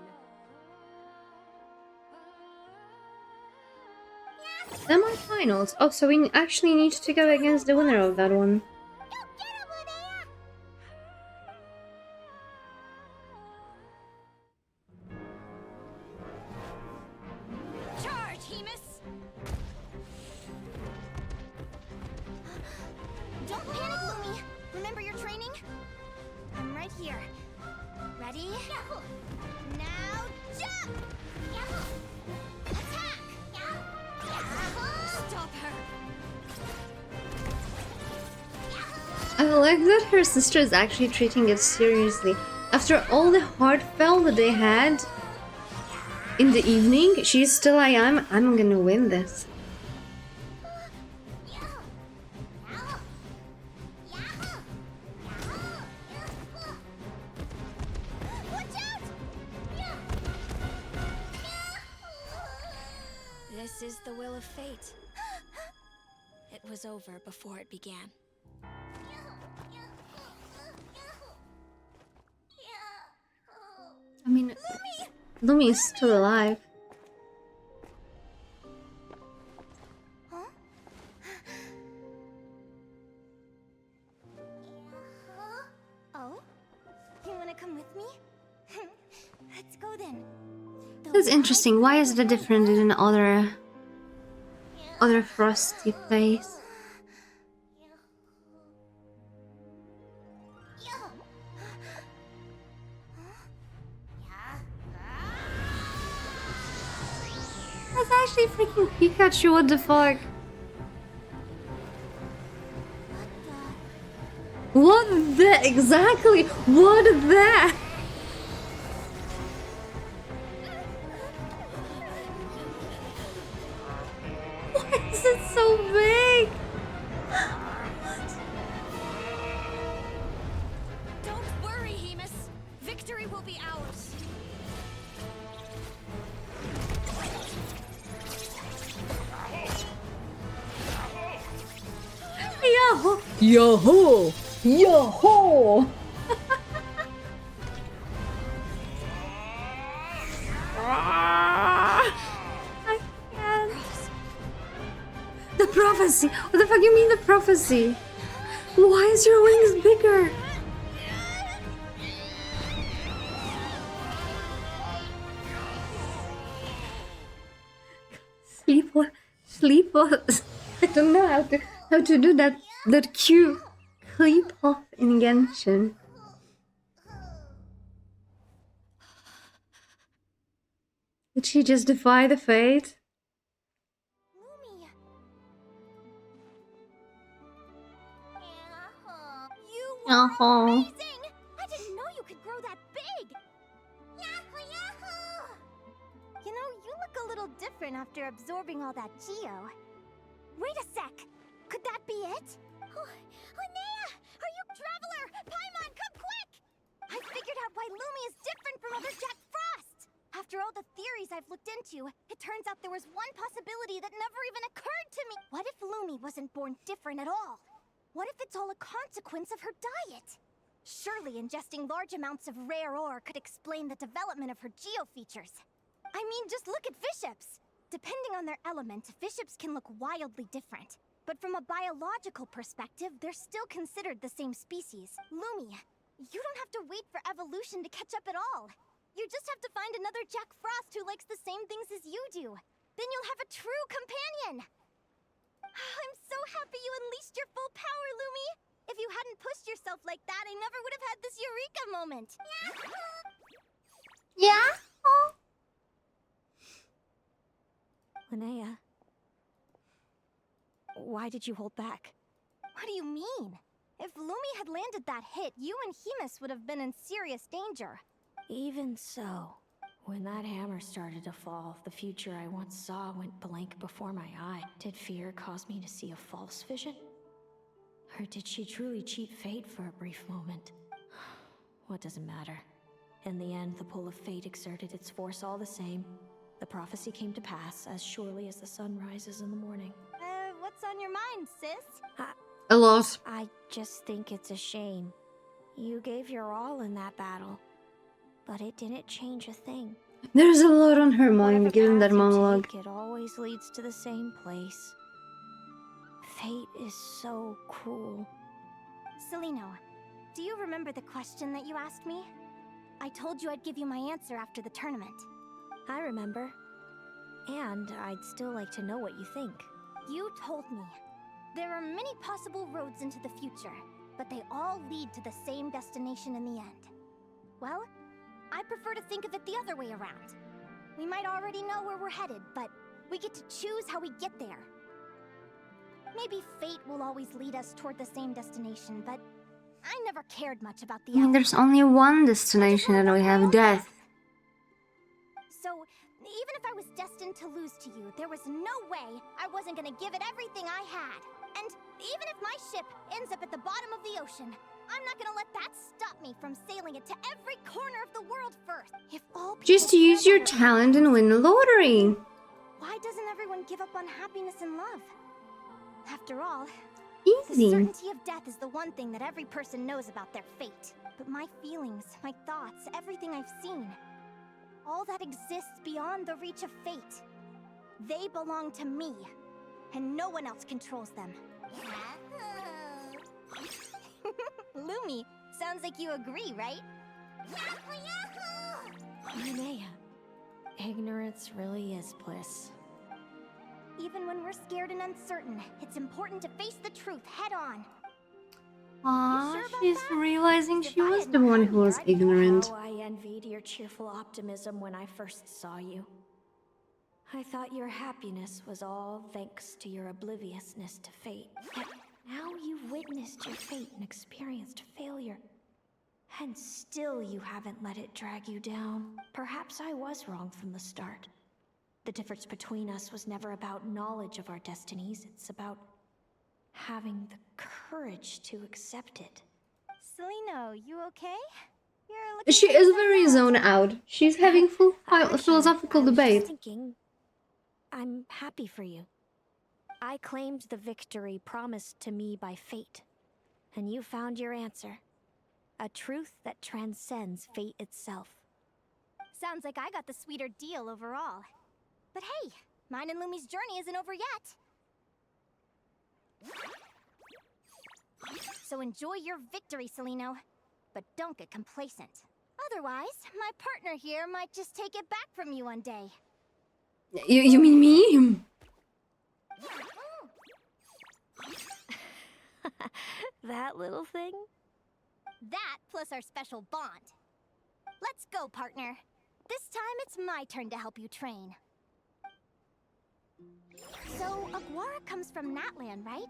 Semi-finals. Oh, so we actually need to go against the winner of that one. Charge, Hemus! Don't panic, Lumi. Remember your training? I'm right here. Ready? Now jump! Attack! Stop her! I like that her sister is actually treating it seriously. After all the heartfelt that they had in the evening, she's still like, I'm gonna win this. This is the will of fate. It was over before it began. I mean, Lumi is still alive. Oh? You wanna come with me? Let's go then. That's interesting. Why is it different in other frosty place? That's actually freaking Pikachu, what the fuck? What the exactly? What the? Why is it so big? Don't worry, Hemus. Victory will be ours. Yahoo! Yahoo! Yahoo! I can't. The prophecy! What the fuck you mean the prophecy? Why is your wings bigger? Sleep. I don't know how to do that cute sleep off in Genshin. Did she just defy the fate? You were Uh-huh. amazing! I didn't know you could grow that big! Yahoo, yahoo! You know, you look a little different after absorbing all that geo. Wait a sec! Could that be it? Oh, Linnea! Are you Traveler? Paimon, come quick! I figured out why Lumi is different from other Jack Frost! After all the theories I've looked into, it turns out there was one possibility that never even occurred to me. What if Lumi wasn't born different at all? What if it's all a consequence of her diet? Surely ingesting large amounts of rare ore could explain the development of her geo features. I mean, just look at Viships. Depending on their element, Viships can look wildly different. But from a biological perspective, they're still considered the same species. Lumi, you don't have to wait for evolution to catch up at all. You just have to find another Jack Frost who likes the same things as you do. Then you'll have a true companion. I'm so happy you unleashed your full power, Lumi! If you hadn't pushed yourself like that, I never would have had this Eureka moment. Yeah? Linnea, why did you hold back? What do you mean? If Lumi had landed that hit, you and Hemus would have been in serious danger. Even so, when that hammer started to fall, the future I once saw went blank before my eye. Did fear cause me to see a false vision? Or did she truly cheat fate for a brief moment? What does it matter? In the end, the pull of fate exerted its force all the same. The prophecy came to pass as surely as the sun rises in the morning. What's on your mind, sis? A lot. I just think it's a shame. You gave your all in that battle, but it didn't change a thing. There's a lot on her mind Whatever given that path you monologue. take, it always leads to the same place. Fate is so cruel. Celino, do you remember the question that you asked me? I told you I'd give you my answer after the tournament. I remember. And I'd still like to know what you think. You told me. There are many possible roads into the future, but they all lead to the same destination in the end. Well, I prefer to think of it the other way around. We might already know where we're headed, but we get to choose how we get there. Maybe fate will always lead us toward the same destination, but I never cared much about the I mean, there's only one destination and we have death. So, even if I was destined to lose to you, there was no way I wasn't gonna give it everything I had. And even if my ship ends up at the bottom of the ocean, I'm not gonna let that stop me from sailing it to every corner of the world first. If all Just use your talent and win the lottery. Why doesn't everyone give up on happiness and love? After all, Easy. the certainty of death is the one thing that every person knows about their fate. But my feelings, my thoughts, everything I've seen, all that exists beyond the reach of fate. They belong to me, and no one else controls them. Lumi, sounds like you agree, right? Linnea, ignorance really is bliss. Even when we're scared and uncertain, it's important to face the truth head on. Aww, she's realizing she was the one who was ignorant. Oh, I envied your cheerful optimism when I first saw you. I thought your happiness was all thanks to your obliviousness to fate. Yet now you've witnessed your fate and experienced failure. And still you haven't let it drag you down. Perhaps I was wrong from the start. The difference between us was never about knowledge of our destinies. It's about having the courage to accept it. Celino, you okay? She is very zoned out. She's having full philosophical I was debate. just thinking, I'm happy for you. I claimed the victory promised to me by fate, and you found your answer. A truth that transcends fate itself. Sounds like I got the sweeter deal overall. But hey, mine and Lumi's journey isn't over yet. So enjoy your victory, Celino. But don't get complacent. Otherwise, my partner here might just take it back from you one day. You mean me? That little thing? That plus our special bond. Let's go, partner. This time it's my turn to help you train. So, Aguara comes from Natlan, right?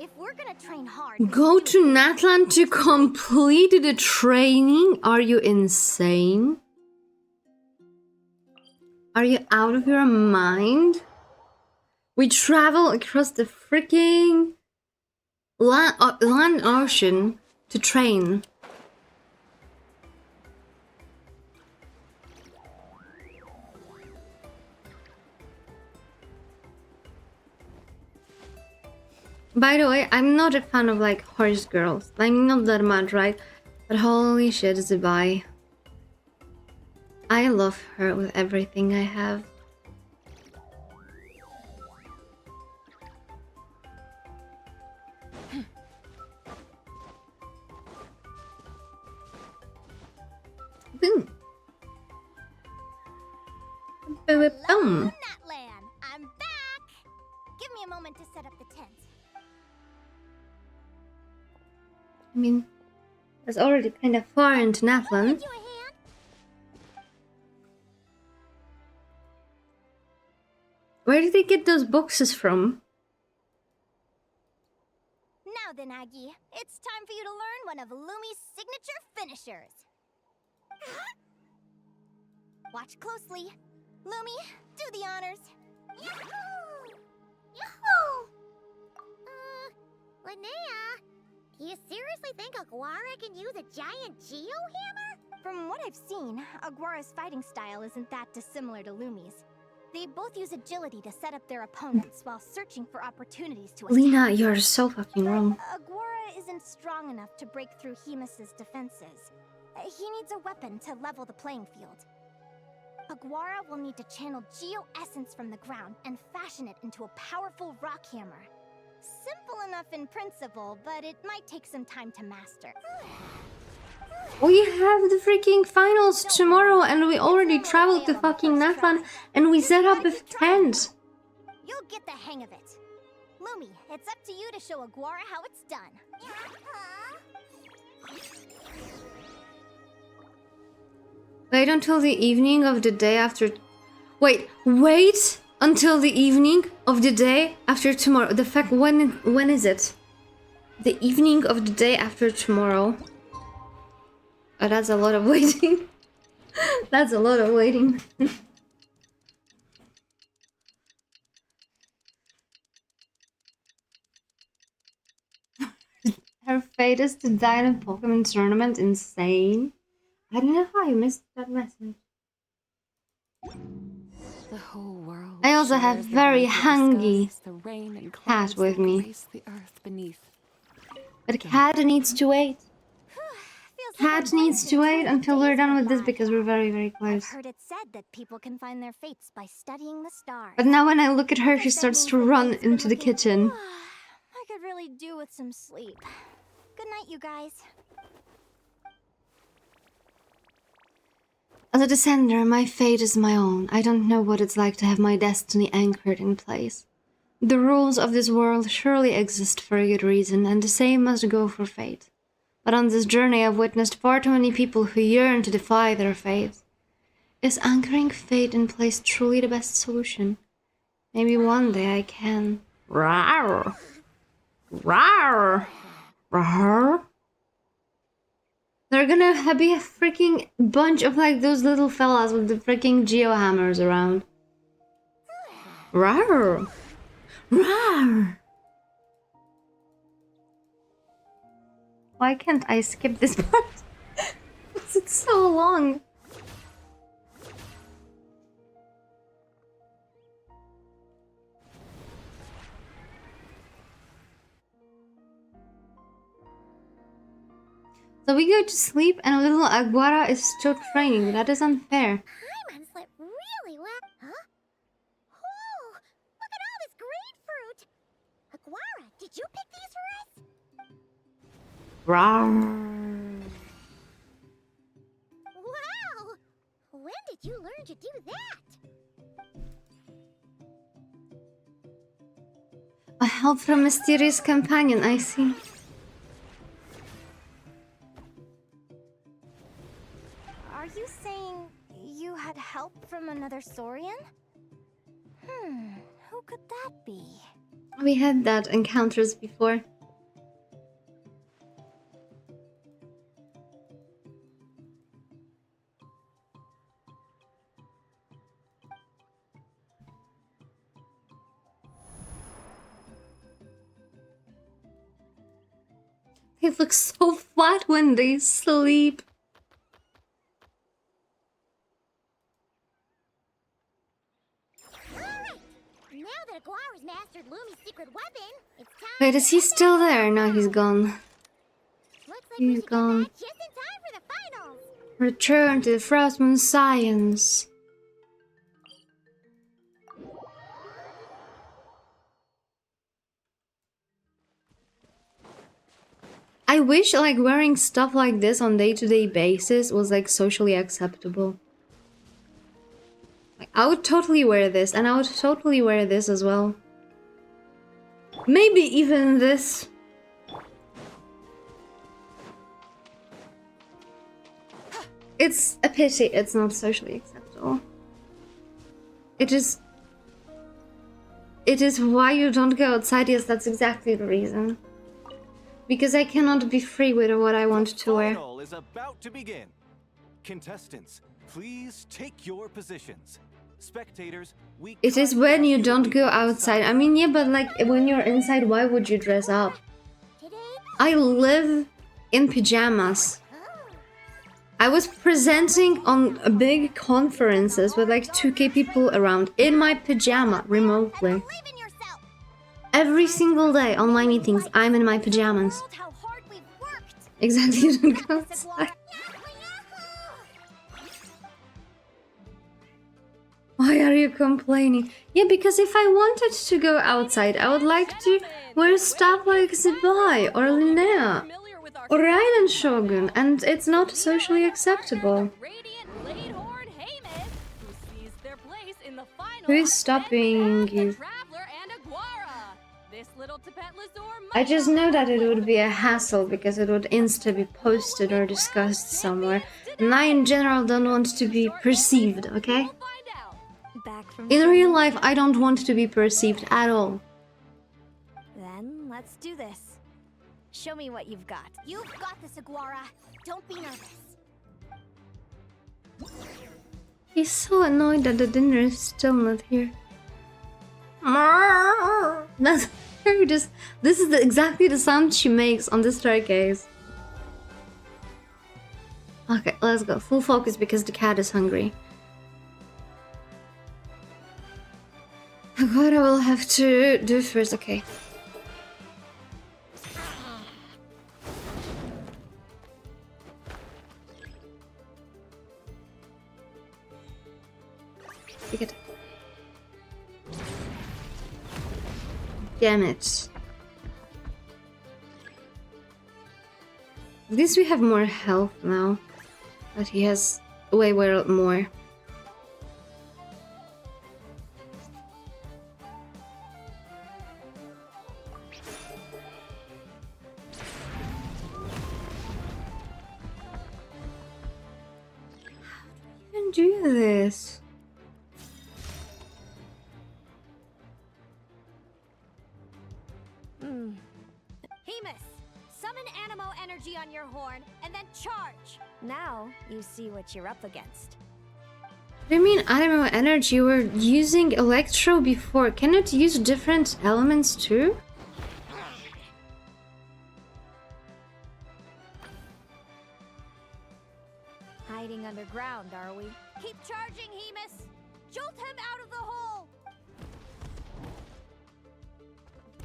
If we're gonna train hard... Go to Natlan to complete the training? Are you insane? Are you out of your mind? We travel across the freaking land ocean to train. By the way, I'm not a fan of like horse girls. Like not that much, right? But holy shit, Zubai. I love her with everything I have. Boom. Boom. Boom. Natlan, I'm back! Give me a moment to set up the tent. I mean, it's already kind of far into Natlan. Where did they get those boxes from? Now then, Aggie, it's time for you to learn one of Lumi's signature finishers. Watch closely. Lumi, do the honors. Yahoo! Yahoo! Linnea, do you seriously think Aguara can use a giant geohammer? From what I've seen, Aguara's fighting style isn't that dissimilar to Lumi's. They both use agility to set up their opponents while searching for opportunities to attack. Lena, you're so fucking wrong. Aguara isn't strong enough to break through Hemus's defenses. He needs a weapon to level the playing field. Aguara will need to channel Geo Essence from the ground and fashion it into a powerful rock hammer. Simple enough in principle, but it might take some time to master. We have the freaking finals tomorrow and we already traveled to fucking Natlan and we set up a tent. You'll get the hang of it. Lumi, it's up to you to show Aguara how it's done. Wait until the evening of the day after... Wait until the evening of the day after tomorrow. The fact, when is it? The evening of the day after tomorrow. Oh, that's a lot of waiting. That's a lot of waiting. Her fate is to die in a Pokemon tournament. Insane. I don't know how I missed that message. The whole world. I also have very hungry cat with me. The earth beneath. But cat needs to wait. Cat needs to wait until we're done with this because we're very, very close. I've heard it said that people can find their fates by studying the stars. But now when I look at her, she starts to run into the kitchen. I could really do with some sleep. Good night, you guys. As a descender, my fate is my own. I don't know what it's like to have my destiny anchored in place. The rules of this world surely exist for a good reason, and the same must go for fate. But on this journey, I've witnessed far too many people who yearn to defy their fate. Is anchoring fate in place truly the best solution? Maybe one day I can. Rawr! Rawr! Rawr! They're gonna be a freaking bunch of like those little fellas with the freaking geohammers around. Rawr! Rawr! Why can't I skip this part? It's so long. So we go to sleep and little Aguara is still training. That is unfair. Paimon slept really well. Huh? Whoa! Look at all this grapefruit! Aguara, did you pick these for us? Rawr. Wow! When did you learn to do that? A help from mysterious companion, I see. Are you saying you had help from another Saurian? Who could that be? We had that encounters before. They look so flat when they sleep. Now that Aguara's mastered Lumi's secret weapon, it's time. Wait, is he still there? No, he's gone. Looks like He's gone. just in time for the finals. Return to the Frostmoon Science. I wish like wearing stuff like this on day-to-day basis was like socially acceptable. Like, I would totally wear this, and I would totally wear this as well. Maybe even this. It's a pity it's not socially acceptable. It is why you don't go outside. Yes, that's exactly the reason. Because I cannot be free with what I want to wear. The final is about to begin. Contestants, please take your positions. Spectators, we It is when you don't go outside. I mean, yeah, but like when you're inside, why would you dress up? I live in pajamas. I was presenting on big conferences with like 2K people around in my pajama remotely. Every single day on my meetings, I'm in my pajamas. Exactly, you don't go outside. Why are you complaining? Yeah, because if I wanted to go outside, I would like to wear stuff like Zibai or Linnea or Rylan Shogun, and it's not socially acceptable. Who is stopping you? I just know that it would be a hassle because it would insta be posted or discussed somewhere, and I in general don't want to be perceived, okay? In real life, I don't want to be perceived at all. Then let's do this. Show me what you've got. You've got this, Aguara. Don't be nervous. He's so annoyed that the dinner is still not here. That's just. This is exactly the sound she makes on the staircase. Okay, let's go. Full focus because the cat is hungry. What I will have to do first, okay. Pick it. Damn it. At least we have more health now. But he has way more. Do this. Hemus, summon Animo energy on your horn and then charge. Now you see what you're up against. What do you mean Animo energy? We're using Electro before. Can it use different elements too? Hiding underground, are we? Keep charging, Hemus. Jolt him out of the hole.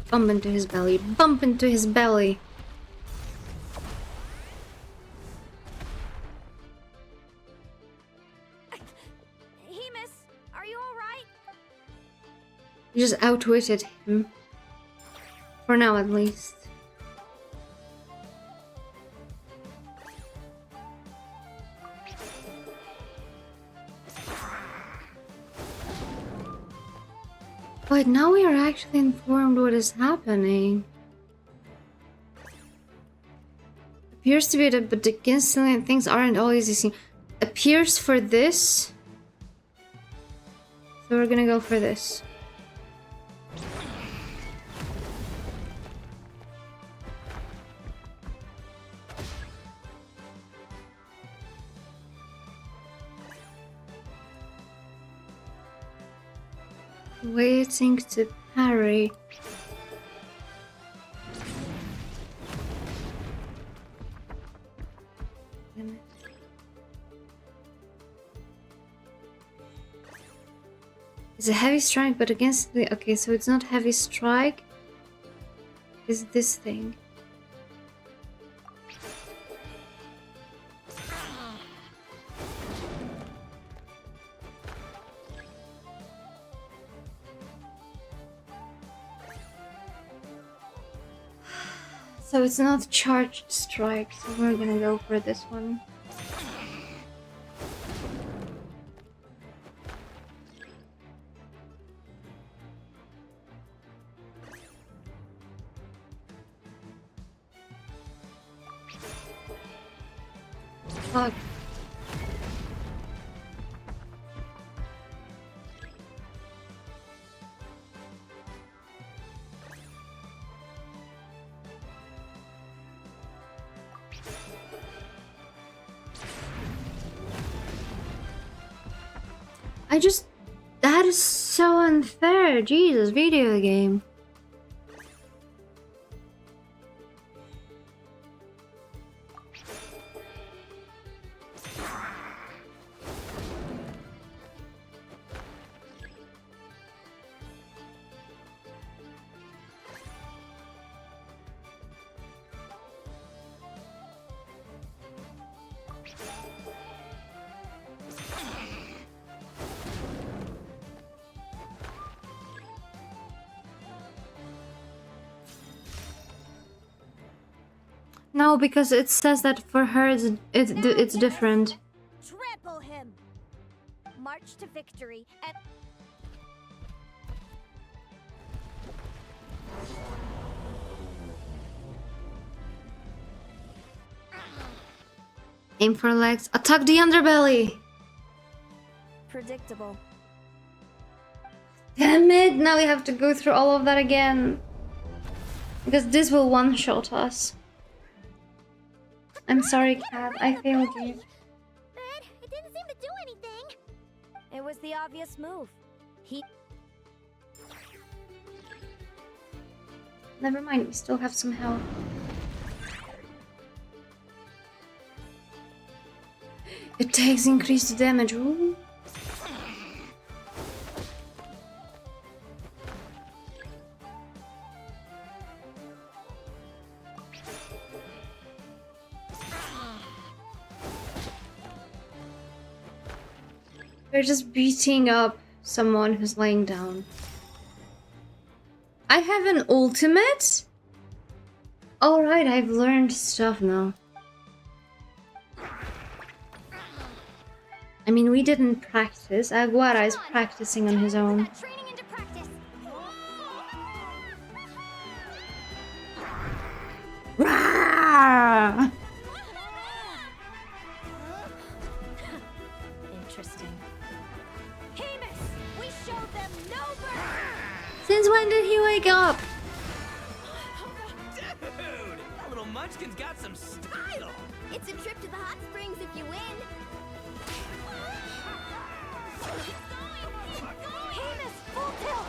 Bump into his belly. Bump into his belly. Hemus, are you alright? You just outwitted him. For now, at least. But now we are actually informed what is happening. Appears to be that, but the Genshin things aren't always easy. Appears for this. So we're gonna go for this. Waiting to parry. It's a heavy strike, but against the... Okay, so it's not heavy strike. It's this thing. So it's not charged strike, so we're gonna go for this one. Fuck. That is so unfair. Jesus, video game. No, because it says that for her it's different. Trample him. March to victory and Aim for legs. Attack the underbelly! Predictable. Damn it! Now we have to go through all of that again. Because this will one-shot us. I'm sorry, Cat. I failed you. But it didn't seem to do anything. It was the obvious move. He... Never mind, we still have some health. It takes increased damage. Ooh. They're just beating up someone who's laying down. I have an ultimate? Alright, I've learned stuff now. I mean, we didn't practice. Aguara is practicing on his own. Rawr! Interesting. We showed them no mercy. Since when did he wake up? Dude, that little munchkin's got some style. It's a trip to the hot springs if you win. Hamus, full tilt.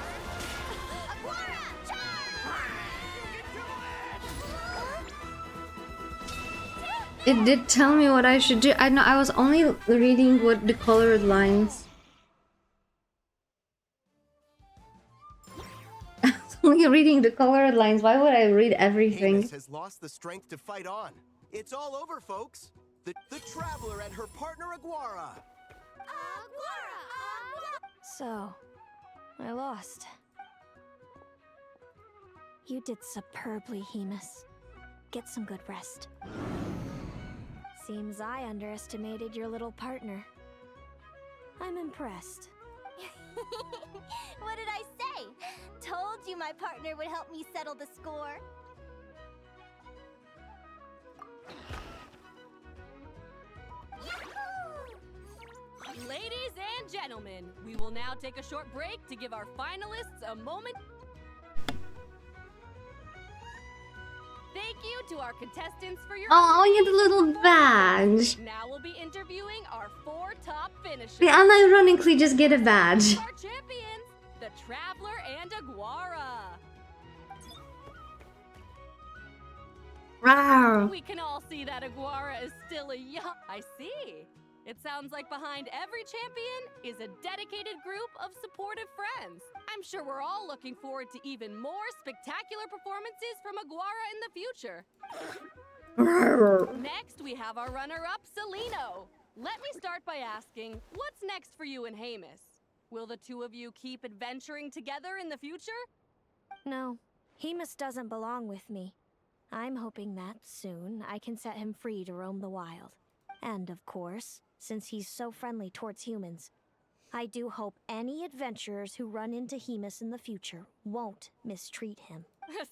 Aguara, charge. It did tell me what I should do. I know I was only reading what the colored lines. I was only reading the colored lines. Why would I read everything? Hamus has lost the strength to fight on. It's all over, folks. The Traveler and her partner Aguara. So, I lost. You did superbly, Hamus. Get some good rest. Seems I underestimated your little partner. I'm impressed. What did I say? Told you my partner would help me settle the score. Ladies and gentlemen, we will now take a short break to give our finalists a moment. Thank you to our contestants for your... Oh, I get a little badge. Now we'll be interviewing our 4 top finishers. We unironically just get a badge. Our champions, the Traveler and Aguara. Wow. We can all see that Aguara is still a young... I see. It sounds like behind every champion is a dedicated group of supportive friends. I'm sure we're all looking forward to even more spectacular performances from Aguara in the future. Next, we have our runner-up, Celino. Let me start by asking, what's next for you and Hamus? Will the two of you keep adventuring together in the future? No, Hamus doesn't belong with me. I'm hoping that soon I can set him free to roam the wild. And of course, since he's so friendly towards humans, I do hope any adventurers who run into Hamus in the future won't mistreat him.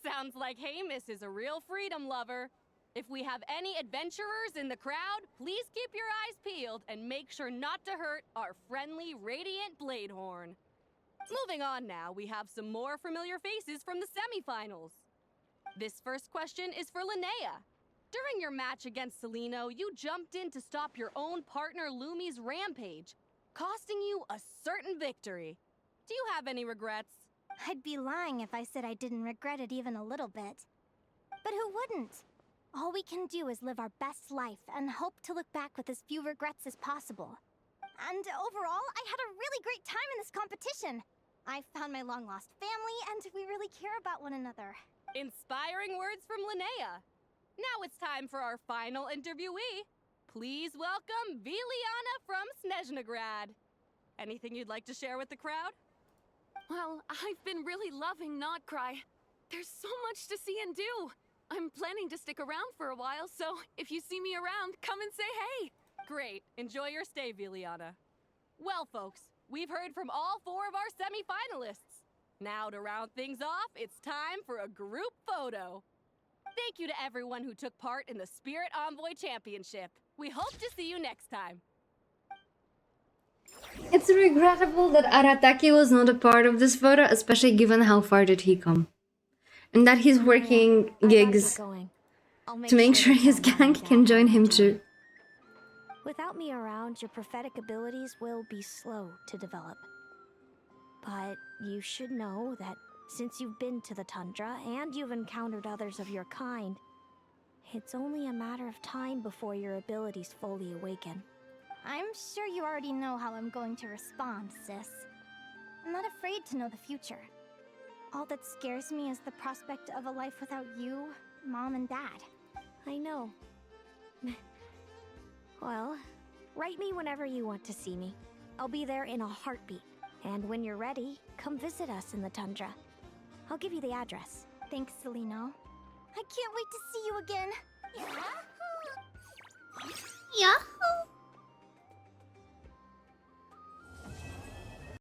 Sounds like Hamus is a real freedom lover. If we have any adventurers in the crowd, please keep your eyes peeled and make sure not to hurt our friendly Radiant Bladehorn. Moving on now, we have some more familiar faces from the semifinals. This first question is for Linnea. During your match against Celino, you jumped in to stop your own partner Lumi's rampage, costing you a certain victory. Do you have any regrets? I'd be lying if I said I didn't regret it even a little bit. But who wouldn't? All we can do is live our best life and hope to look back with as few regrets as possible. And overall, I had a really great time in this competition. I found my long-lost family, and we really care about one another. Inspiring words from Linnea. Now it's time for our final interviewee. Please welcome Viliana from Snezhnegrad. Anything you'd like to share with the crowd? Well, I've been really loving Not Cry. There's so much to see and do. I'm planning to stick around for a while, so if you see me around, come and say hey. Great. Enjoy your stay, Viliana. Well, folks, we've heard from all 4 of our semi-finalists. Now to round things off, it's time for a group photo. Thank you to everyone who took part in the Spirit Envoy Championship. We hope to see you next time. It's regrettable that Arataki was not a part of this photo, especially given how far did he come. And that he's working gigs to make sure his gang can join him too. Without me around, your prophetic abilities will be slow to develop. But you should know that since you've been to the tundra and you've encountered others of your kind, it's only a matter of time before your abilities fully awaken. I'm sure you already know how I'm going to respond, sis. I'm not afraid to know the future. All that scares me is the prospect of a life without you, Mom, and Dad. I know. Well, write me whenever you want to see me. I'll be there in a heartbeat. And when you're ready, come visit us in the tundra. I'll give you the address. Thanks, Celino. I can't wait to see you again. Yahoo!